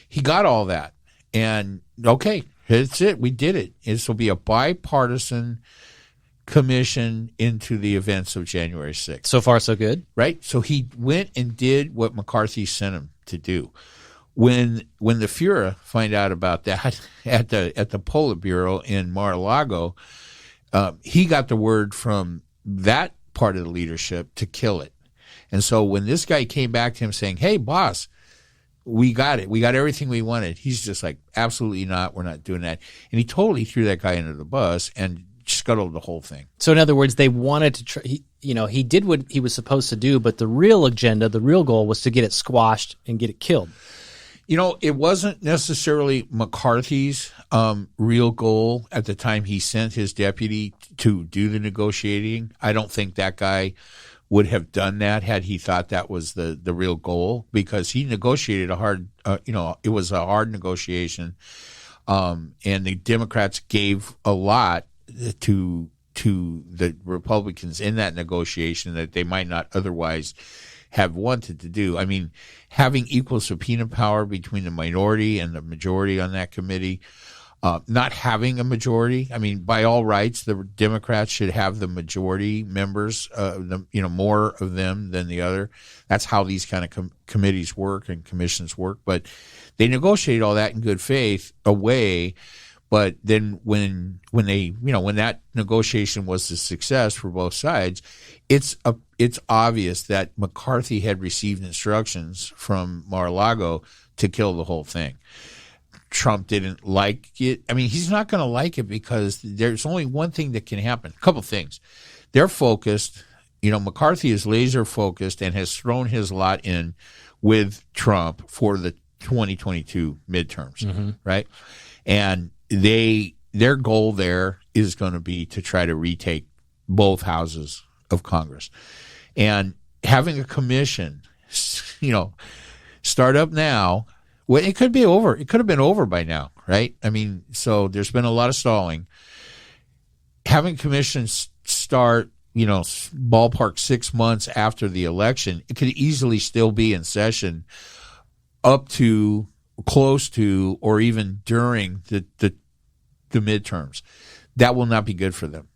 he got all that, and okay, that's it. We did it. This will be a bipartisan commission into the events of January 6th. So far, so good. Right? So he went and did what McCarthy sent him to do. When the Fuhrer find out about that at the Politburo in Mar-a-Lago, he got the word from that part of the leadership to kill it. And so when this guy came back to him saying, "Hey, boss, we got it. We got everything we wanted," he's just like, "Absolutely not. We're not doing that." And he totally threw that guy under the bus and scuttled the whole thing. So in other words, they wanted to he did what he was supposed to do, but the real agenda, the real goal was to get it squashed and get it killed. It wasn't necessarily McCarthy's real goal at the time he sent his deputy to do the negotiating. I don't think that guy would have done that had he thought that was the real goal, because he negotiated a hard, it was a hard negotiation. And the Democrats gave a lot to the Republicans in that negotiation that they might not otherwise have wanted to do. I mean, having equal subpoena power between the minority and the majority on that committee, not having a majority. I mean, by all rights, the Democrats should have the majority members, more of them than the other. That's how these kind of committees work and commissions work. But they negotiate all that in good faith away. But then when that negotiation was a success for both sides, it's obvious that McCarthy had received instructions from Mar-a-Lago to kill the whole thing. Trump didn't like it. I mean, he's not going to like it because there's only one thing that can happen. A couple things. They're focused. McCarthy is laser focused and has thrown his lot in with Trump for the 2022 midterms, right? And their goal there is going to be to try to retake both houses of Congress. And having a commission, start up now. Well, it could be over. It could have been over by now, right? I mean, so there's been a lot of stalling. Having commissions start, ballpark 6 months after the election, it could easily still be in session up to, close to, or even during the midterms. That will not be good for them.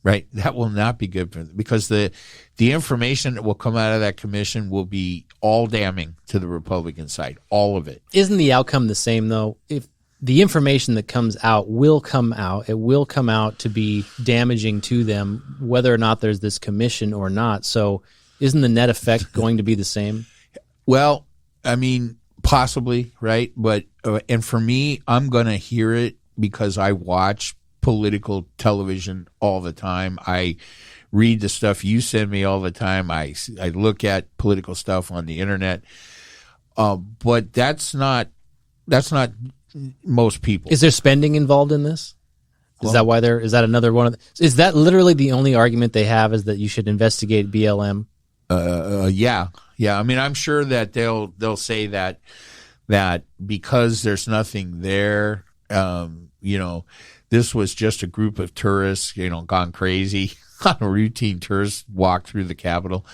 Right? That will not be good for them, because the information that will come out of that commission will be all damning to the Republican side, all of it. Isn't the outcome the same, though? If the information that comes out will come out, it will come out to be damaging to them, whether or not there's this commission or not. So isn't the net effect going to be the same? Well, I mean, possibly, right? But and for me, I'm going to hear it because I watch political television all the time. I read the stuff you send me all the time. I look at political stuff on the internet. But that's not most people. Is there spending involved in this? Is that another one is that literally the only argument they have, is that you should investigate BLM? Yeah. I mean, I'm sure that they'll say that because there's nothing there, this was just a group of tourists, gone crazy on a routine tourist walk through the Capitol,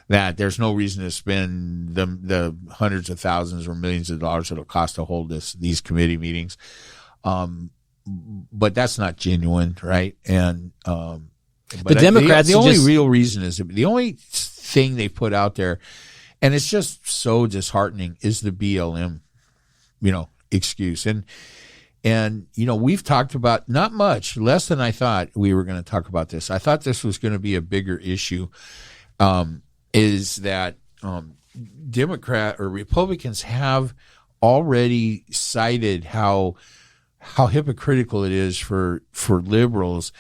that there's no reason to spend the hundreds of thousands or millions of dollars it'll cost to hold these committee meetings. But that's not genuine, right? And the Democrats, the only real reason is the only thing they put out there, and it's just so disheartening, is the BLM, excuse. And we've talked about, not much, less than I thought we were going to talk about this. I thought this was going to be a bigger issue, is that Democrat or Republicans have already cited how hypocritical it is for liberals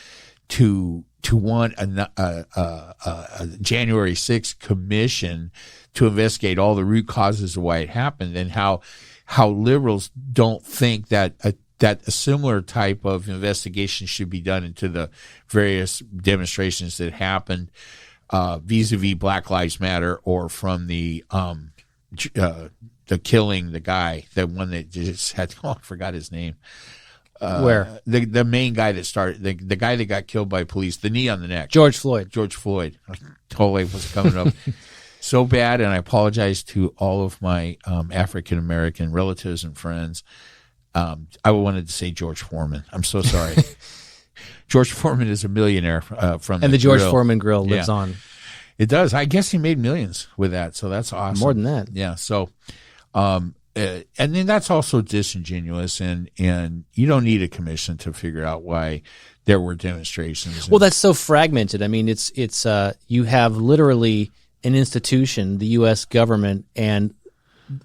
to want a January 6th commission to investigate all the root causes of why it happened, and how liberals don't think that a similar type of investigation should be done into the various demonstrations that happened vis-a-vis Black Lives Matter or from the killing, the guy, the one that just had, I forgot his name. Where? The main guy that started, the guy that got killed by police, the knee on the neck. George Floyd. I totally was coming up so bad, and I apologize to all of my African-American relatives and friends. I wanted to say George Foreman. I'm so sorry. George Foreman is a millionaire from and the George grill. Foreman grill lives on. It does. I guess he made millions with that, so that's awesome. More than that. Yeah. So, and then that's also disingenuous, and you don't need a commission to figure out why there were demonstrations. Well, that's so fragmented. I mean, it's you have literally an institution, the U.S. government, and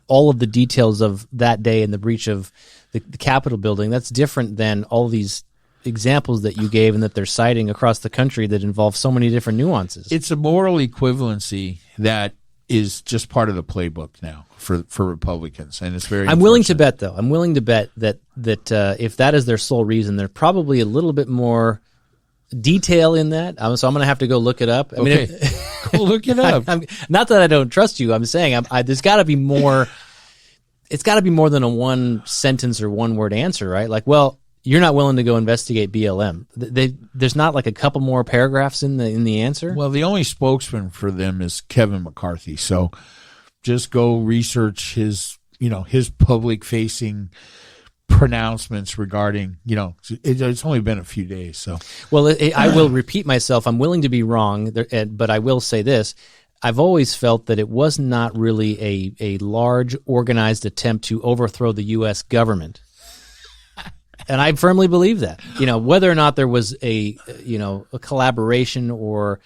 all of the details of that day and the breach of the Capitol building. That's different than all these examples that you gave and that they're citing across the country that involve so many different nuances. It's a moral equivalency that is just part of the playbook now for Republicans, and it's very. I'm willing to bet, though. I'm willing to bet that if that is their sole reason, there's probably a little bit more detail in that. So I'm going to have to go look it up. I mean, go look it up. Not that I don't trust you. I'm saying there's got to be more. It's got to be more than a one sentence or one word answer, right? Like, well, you're not willing to go investigate BLM. There's not like a couple more paragraphs in the answer. Well, the only spokesman for them is Kevin McCarthy. So just go research his public facing pronouncements regarding, it's only been a few days. So, well, I will repeat myself. I'm willing to be wrong, but I will say this. I've always felt that it was not really a large organized attempt to overthrow the U.S. government. And I firmly believe that, whether or not there was a collaboration or,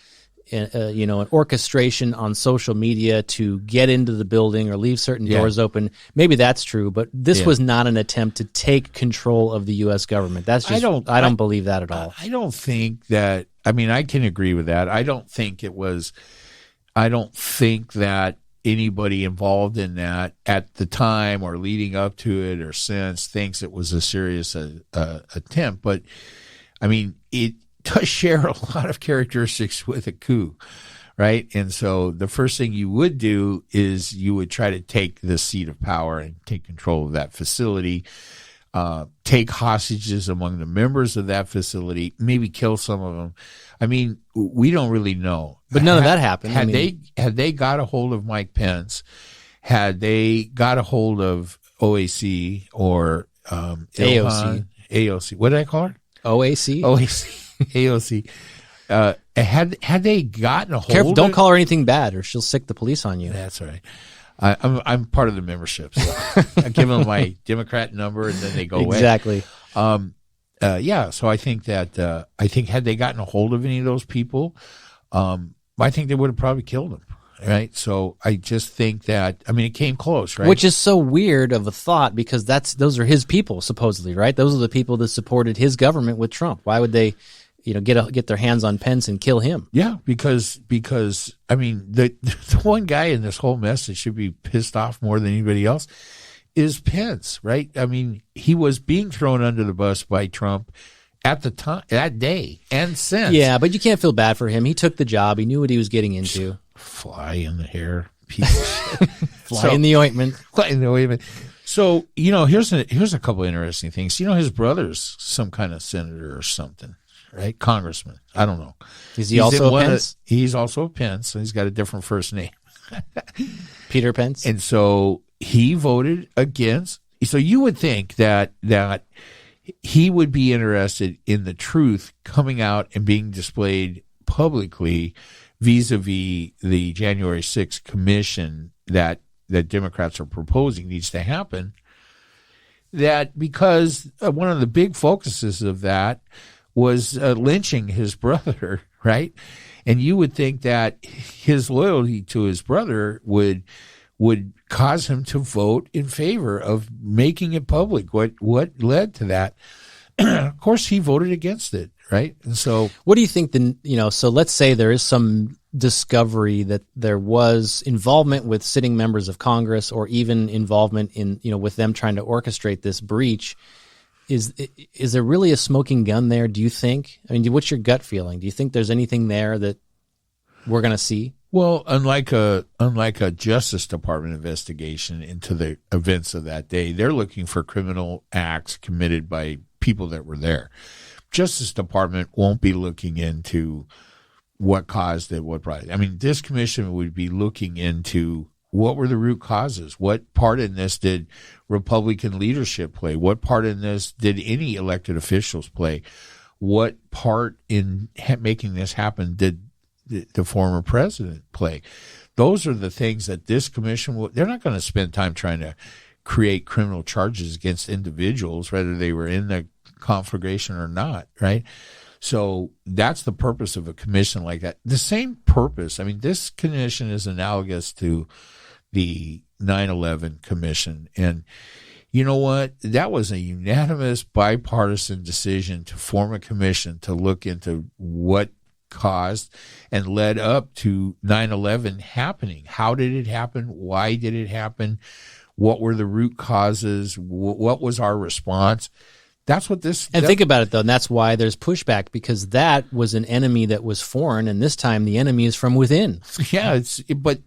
an orchestration on social media to get into the building or leave certain doors open, maybe that's true. But this was not an attempt to take control of the U.S. government. That's just, I don't believe that at all. I don't think that, I can agree with that. I don't think that anybody involved in that at the time or leading up to it or since thinks it was a serious attempt. But, it does share a lot of characteristics with a coup, right? And so the first thing you would do is you would try to take the seat of power and take control of that facility, take hostages among the members of that facility, maybe kill some of them. We don't really know. But none of that happened. Had they got a hold of Mike Pence, had they got a hold of OAC or AOC. What did I call her? OAC? AOC. Had they gotten a hold Careful, of don't call her anything bad or she'll sick the police on you. That's all right. I'm part of the membership. So I give them my Democrat number and then they go away. Exactly. So I think that had they gotten a hold of any of those people, I think they would have probably killed them, right? So I just think that it came close, right? Which is so weird of a thought because those are his people supposedly, right? Those are the people that supported his government with Trump. Why would they, get their hands on Pence and kill him? Yeah, because the one guy in this whole mess that should be pissed off more than anybody else is Pence, right? He was being thrown under the bus by Trump at the time, that day, and since. Yeah, but you can't feel bad for him. He took the job. He knew what he was getting into. Fly in the hair, piece of shit. Fly in the ointment. Fly in the ointment. So, here's a couple of interesting things. His brother's some kind of senator or something, right? Congressman. I don't know. Is he also a Pence? He's also a Pence, and he's got a different first name. Peter Pence? And so he voted against. So you would think that he would be interested in the truth coming out and being displayed publicly vis-a-vis the January 6th commission that Democrats are proposing needs to happen. That because one of the big focuses of that was lynching his brother, right? And you would think that his loyalty to his brother would cause him to vote in favor of making it public. What led to that? Of course, he voted against it, right? And so, what do you think? So let's say there is some discovery that there was involvement with sitting members of Congress, or even involvement in with them trying to orchestrate this breach. Is there really a smoking gun there? Do you think? What's your gut feeling? Do you think there's anything there that? we're going to see? Well, unlike a Justice Department investigation into the events of that day, they're looking for criminal acts committed by people that were there. Justice Department won't be looking into what caused it, what brought it. I mean, this commission would be looking into what were the root causes? What part in this did Republican leadership play? What part in this did any elected officials play? What part in making this happen did the former president play? Those are the things that this commission will, they're not going to spend time trying to create criminal charges against individuals, whether they were in the conflagration or not, right? So that's the purpose of a commission like that. The same purpose, I mean, this commission is analogous to the 9/11 commission. And you know what? That was a unanimous bipartisan decision to form a commission to look into what caused and led up to 9/11 happening. How did it happen? Why did it happen? What were the root causes? What was our response? That's what this... And think about it, though, and that's why there's pushback, because that was an enemy that was foreign, and this time the enemy is from within. Yeah, but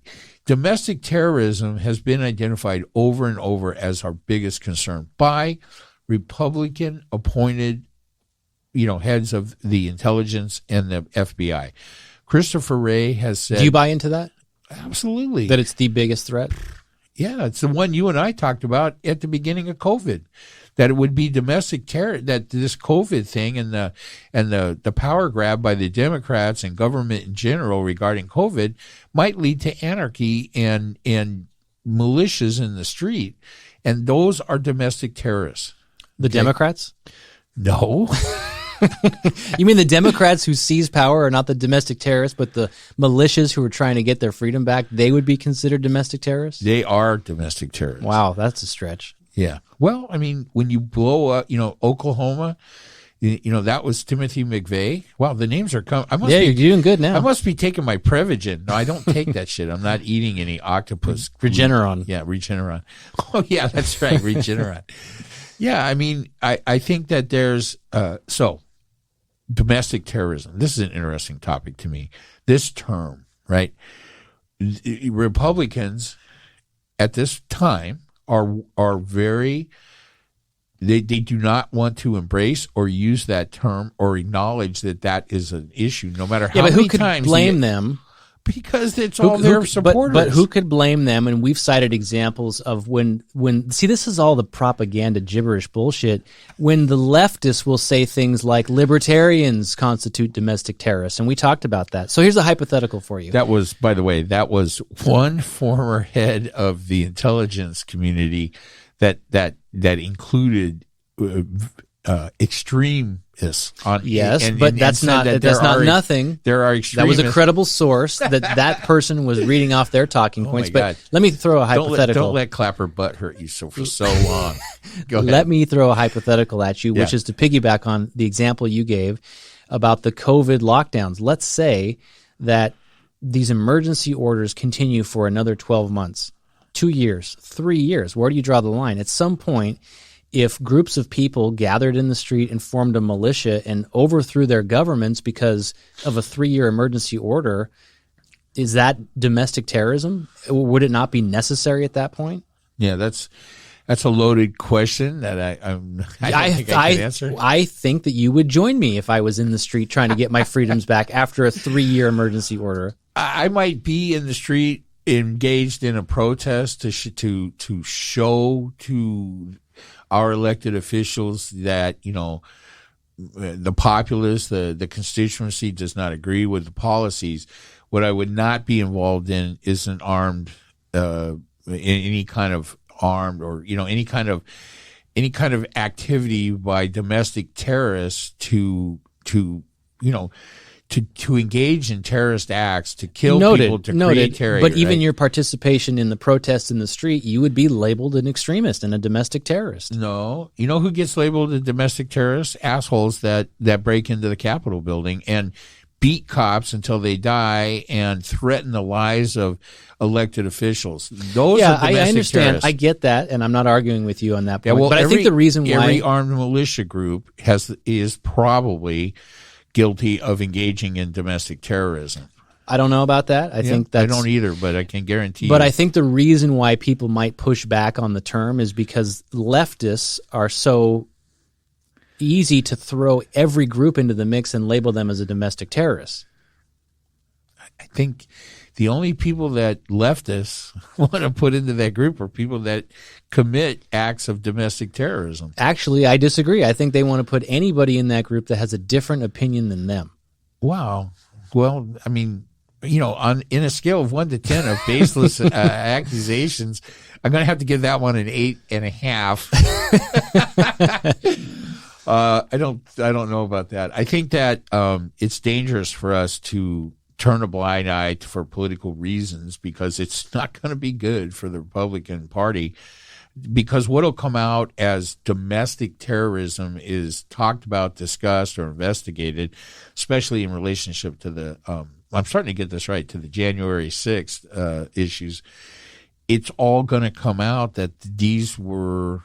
domestic terrorism has been identified over and over as our biggest concern by Republican-appointed, heads of the intelligence and the FBI. Christopher Wray has said... Do you buy into that? Absolutely. That it's the biggest threat? Yeah, it's the one you and I talked about at the beginning of COVID, that it would be domestic terror, that this COVID thing and the power grab by the Democrats and government in general regarding COVID might lead to anarchy and militias in the street. And those are domestic terrorists. The Democrats? No. You mean the Democrats who seize power are not the domestic terrorists, but the militias who are trying to get their freedom back, they would be considered domestic terrorists? They are domestic terrorists. Wow, that's a stretch. Yeah. Well, I mean, when you blow up, Oklahoma, that was Timothy McVeigh. Wow, the names are coming. You're doing good now. I must be taking my Prevagen. No, I don't take that shit. I'm not eating any octopus. Regeneron. Yeah, Regeneron. Oh, yeah, that's right, Regeneron. Yeah, I mean, I think that there's domestic terrorism. This is an interesting topic to me. This term, right? Republicans at this time are very, they do not want to embrace or use that term or acknowledge that is an issue, no matter how many times. But who could blame them? Because it's all their supporters. But who could blame them? And we've cited examples of when see, this is all the propaganda gibberish bullshit. When the leftists will say things like libertarians constitute domestic terrorists, and we talked about that. So here's a hypothetical for you. That was, by the way, one former head of the intelligence community that included extremists. But that's not nothing. There are extremists. That was a credible source that person was reading off their talking points. But let me throw a hypothetical. Don't let Clapper butt hurt you for so long. Go ahead. Let me throw a hypothetical at you, which is to piggyback on the example you gave about the COVID lockdowns. Let's say that these emergency orders continue for another 12 months, 2 years, 3 years. Where do you draw the line? At some point, if groups of people gathered in the street and formed a militia and overthrew their governments because of a 3-year emergency order, is that domestic terrorism? Would it not be necessary at that point? Yeah, that's a loaded question that I don't think I can answer. I think that you would join me if I was in the street trying to get my freedoms back after a 3-year emergency order. I might be in the street engaged in a protest to show to our elected officials that, the populace, the constituency does not agree with the policies. What I would not be involved in is an armed, any kind of armed or, any kind of activity by domestic terrorists to engage in terrorist acts, to kill people, to create terror. But even your participation in the protests in the street, you would be labeled an extremist and a domestic terrorist. No. You know who gets labeled a domestic terrorist? Assholes that break into the Capitol building and beat cops until they die and threaten the lives of elected officials. Those are domestic I understand. terrorists. I get that, and I'm not arguing with you on that point. Yeah, well, but I think the reason why every armed militia group is probably guilty of engaging in domestic terrorism. I don't know about that. I think I don't either, but I can guarantee. But I think the reason why people might push back on the term is because leftists are so easy to throw every group into the mix and label them as a domestic terrorist. I think the only people that leftists want to put into that group are people that commit acts of domestic terrorism. Actually, I disagree. I think they want to put anybody in that group that has a different opinion than them. Wow. Well, I mean, in a scale of 1 to 10 of baseless accusations, I'm going to have to give that one an 8.5. I don't know about that. I think that it's dangerous for us to turn a blind eye for political reasons, because it's not going to be good for the Republican Party. Because what will come out as domestic terrorism is talked about, discussed, or investigated, especially in relationship to the I'm starting to get this right, to the January 6th issues. It's all going to come out that these were,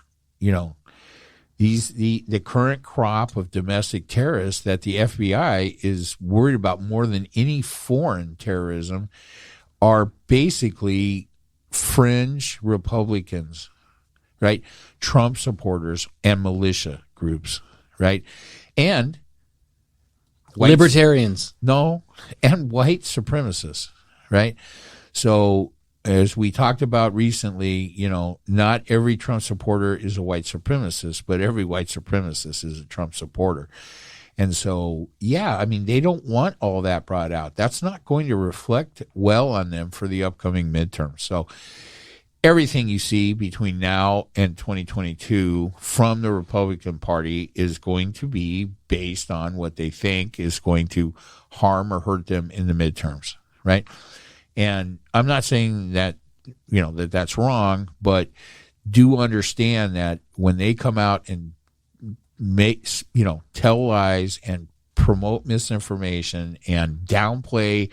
the current crop of domestic terrorists that the FBI is worried about more than any foreign terrorism are basically fringe Republicans, right? Trump supporters and militia groups, right? And libertarians. No, and white supremacists, right? So as we talked about recently, not every Trump supporter is a white supremacist, but every white supremacist is a Trump supporter. And so, they don't want all that brought out. That's not going to reflect well on them for the upcoming midterms. So everything you see between now and 2022 from the Republican Party is going to be based on what they think is going to harm or hurt them in the midterms, right? And I'm not saying that, that's wrong, but do understand that when they come out and tell lies and promote misinformation and downplay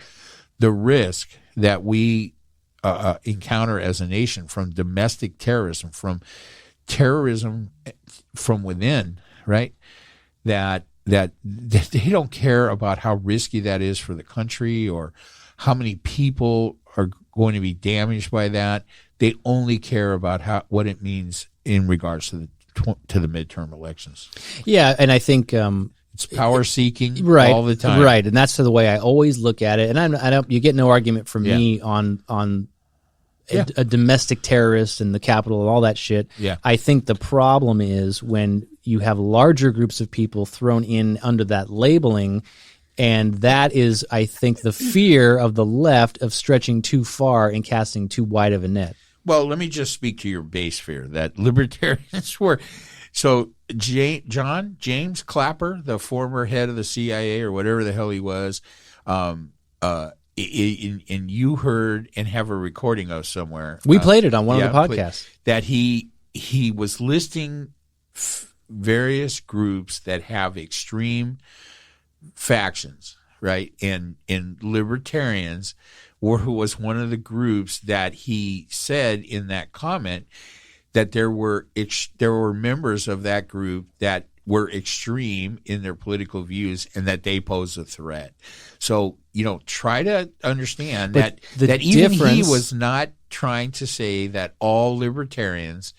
the risk that we encounter as a nation from domestic terrorism, from terrorism from within, right? That they don't care about how risky that is for the country or how many people are going to be damaged by that. They only care about what it means in regards to the midterm elections. Yeah, and I think it's power seeking right, all the time, right, and that's the way I always look at it. And I don't. You get no argument from me on a domestic terrorist and the Capitol and all that shit. Yeah. I think the problem is when you have larger groups of people thrown in under that labeling. And that is, I think, the fear of the left of stretching too far and casting too wide of a net. Well, let me just speak to your base fear that libertarians were. So James Clapper, the former head of the CIA or whatever the hell he was, and you heard and have a recording of somewhere. We played it on one of the podcasts. That he was listing various groups that have extreme factions, right? And libertarians who was one of the groups that he said in that comment that there were members of that group that were extreme in their political views and that they pose a threat. So, try to understand that even he was not trying to say that all libertarians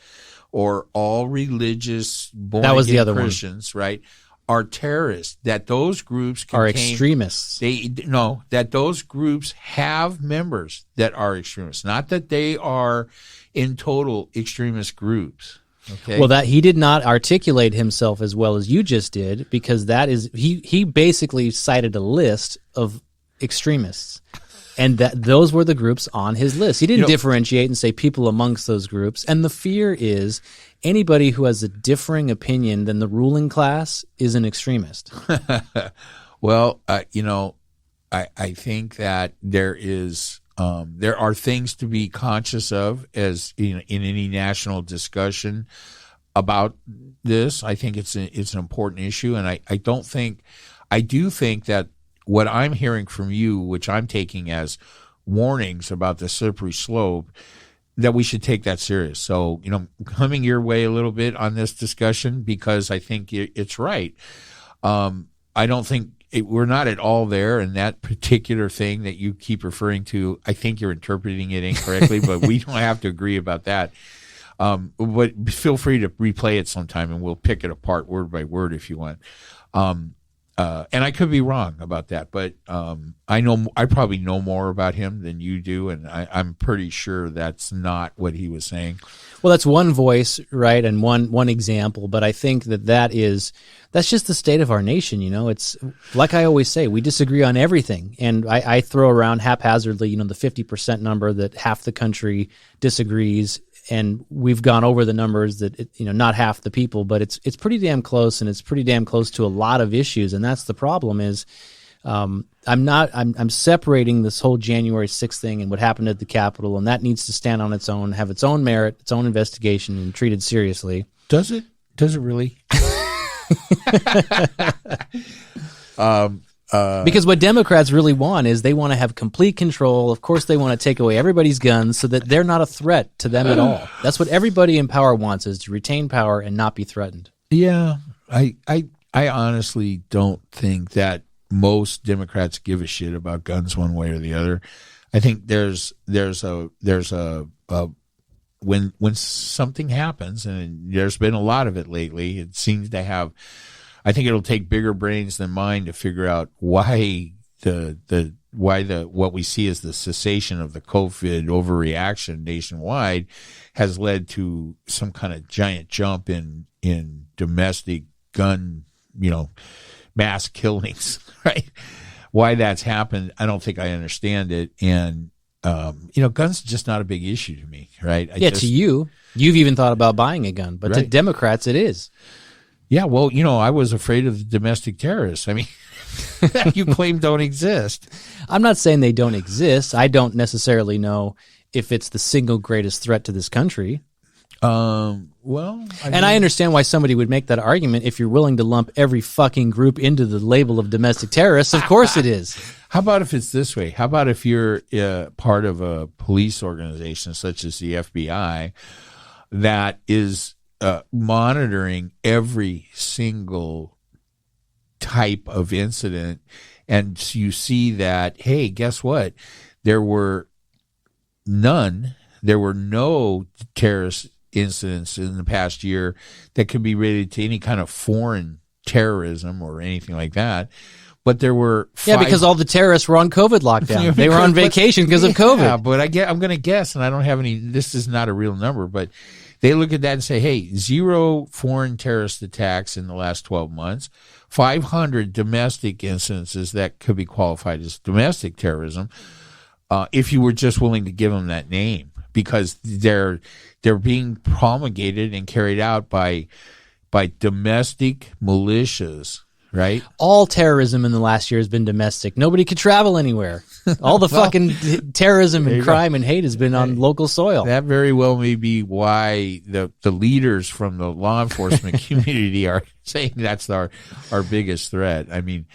or all religious born-again Christians, right, are terrorists, that those groups are extremists. That those groups have members that are extremists, not that they are in total extremist groups. Okay. Well, that he did not articulate himself as well as you just did, because that is he basically cited a list of extremists, and that those were the groups on his list. He didn't differentiate and say people amongst those groups. And the fear is anybody who has a differing opinion than the ruling class is an extremist. Well, I think that there are things to be conscious of as in any national discussion about this. I think it's an important issue, and I do think that what I'm hearing from you, which I'm taking as warnings about the slippery slope, that we should take that serious. So, coming your way a little bit on this discussion, because I think it's right. I don't think we're not at all there. And that particular thing that you keep referring to, I think you're interpreting it incorrectly, but we don't have to agree about that. But feel free to replay it sometime, and we'll pick it apart word by word if you want. And I could be wrong about that, but I probably know more about him than you do, and I'm pretty sure that's not what he was saying. Well, that's one voice, right, and one example, but I think that's just the state of our nation, you know. It's like I always say, we disagree on everything, and I throw around haphazardly, the 50% number that half the country disagrees. And we've gone over the numbers that, not half the people, but it's pretty damn close, and it's pretty damn close to a lot of issues. And that's the problem is, I'm separating this whole January 6th thing and what happened at the Capitol, and that needs to stand on its own, have its own merit, its own investigation, and treated seriously. Does it? Does it really? Because what Democrats really want is they want to have complete control. Of course, they want to take away everybody's guns so that they're not a threat to them at all. That's what everybody in power wants, is to retain power and not be threatened. Yeah, I honestly don't think that most Democrats give a shit about guns one way or the other. I think there's a when something happens, and there's been a lot of it lately, it seems to have. I think it'll take bigger brains than mine to figure out why what we see as the cessation of the COVID overreaction nationwide has led to some kind of giant jump in domestic gun, mass killings, right? Why that's happened, I don't think I understand it. And, guns are just not a big issue to me, right? To you've even thought about buying a gun, but right. To Democrats it is. Yeah, well, I was afraid of the domestic terrorists. I mean, that you claim don't exist. I'm not saying they don't exist. I don't necessarily know if it's the single greatest threat to this country. I understand why somebody would make that argument if you're willing to lump every fucking group into the label of domestic terrorists. Of course it is. How about if it's this way? How about if you're part of a police organization such as the FBI that is monitoring every single type of incident, and you see that, hey, guess what? There were no terrorist incidents in the past year that could be related to any kind of foreign terrorism or anything like that. But there were because all the terrorists were on COVID lockdown. They were on vacation because of COVID. Yeah, but I'm going to guess, and I don't have any. This is not a real number, but they look at that and say, hey, 0 foreign terrorist attacks in the last 12 months, 500 domestic incidences that could be qualified as domestic terrorism, if you were just willing to give them that name, because they're being promulgated and carried out by domestic militias. Right? All terrorism in the last year has been domestic. Nobody could travel anywhere. All the fucking terrorism and crime and hate has been on local soil. That very well may be why the leaders from the law enforcement community are saying that's our biggest threat. I mean,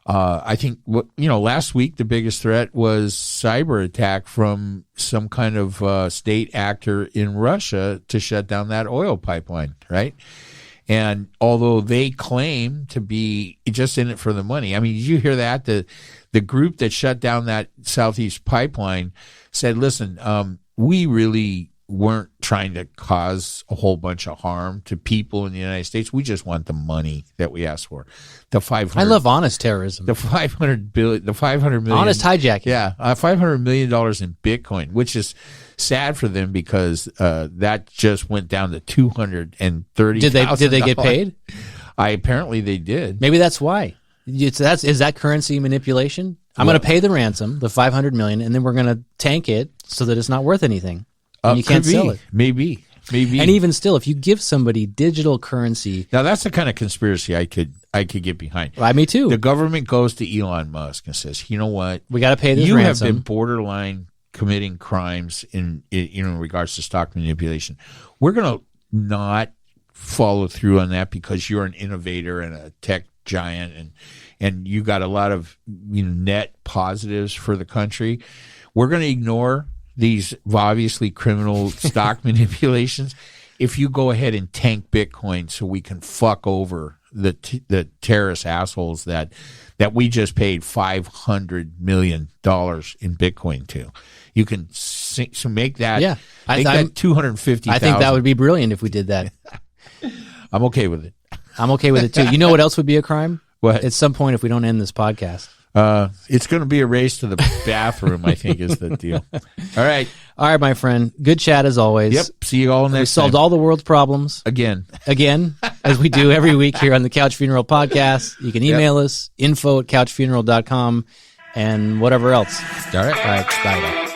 I think last week the biggest threat was cyber attack from some kind of state actor in Russia to shut down that oil pipeline, right? And although they claim to be just in it for the money, I mean, did you hear that? The group that shut down that Southeast pipeline said, listen, we really weren't trying to cause a whole bunch of harm to people in the United States. We just want the money that we asked for. I love honest terrorism. The $500 million. Honest hijacking. Yeah. $500 million in Bitcoin, which is sad for them because that just went down to $230,000. Did they get paid? Apparently they did. Maybe that's why. Is that currency manipulation? I'm going to pay the ransom, the $500 million, and then we're going to tank it so that it's not worth anything. And you can't sell it. Maybe. And even still, if you give somebody digital currency, now that's the kind of conspiracy I could get behind. Me too. The government goes to Elon Musk and says, you know what? We got to pay this ransom. You have been borderline committing crimes in regards to stock manipulation. We're going to not follow through on that because you're an innovator and a tech giant and you got a lot of net positives for the country. We're going to ignore these obviously criminal stock manipulations if you go ahead and tank Bitcoin so we can fuck over the terrorist assholes that we just paid $500 million in Bitcoin to. You can so make that. Yeah, make that 250,000. I think that would be brilliant if we did that. I'm okay with it. I'm okay with it too. You know what else would be a crime? What? At some point, if we don't end this podcast. It's going to be a race to the bathroom, I think, is the deal. All right, my friend. Good chat as always. Yep. See you all next time. We solved all the world's problems again, as we do every week here on the Couch Funeral Podcast. You can email us info@couchfuneral.com and whatever else. All right. Bye.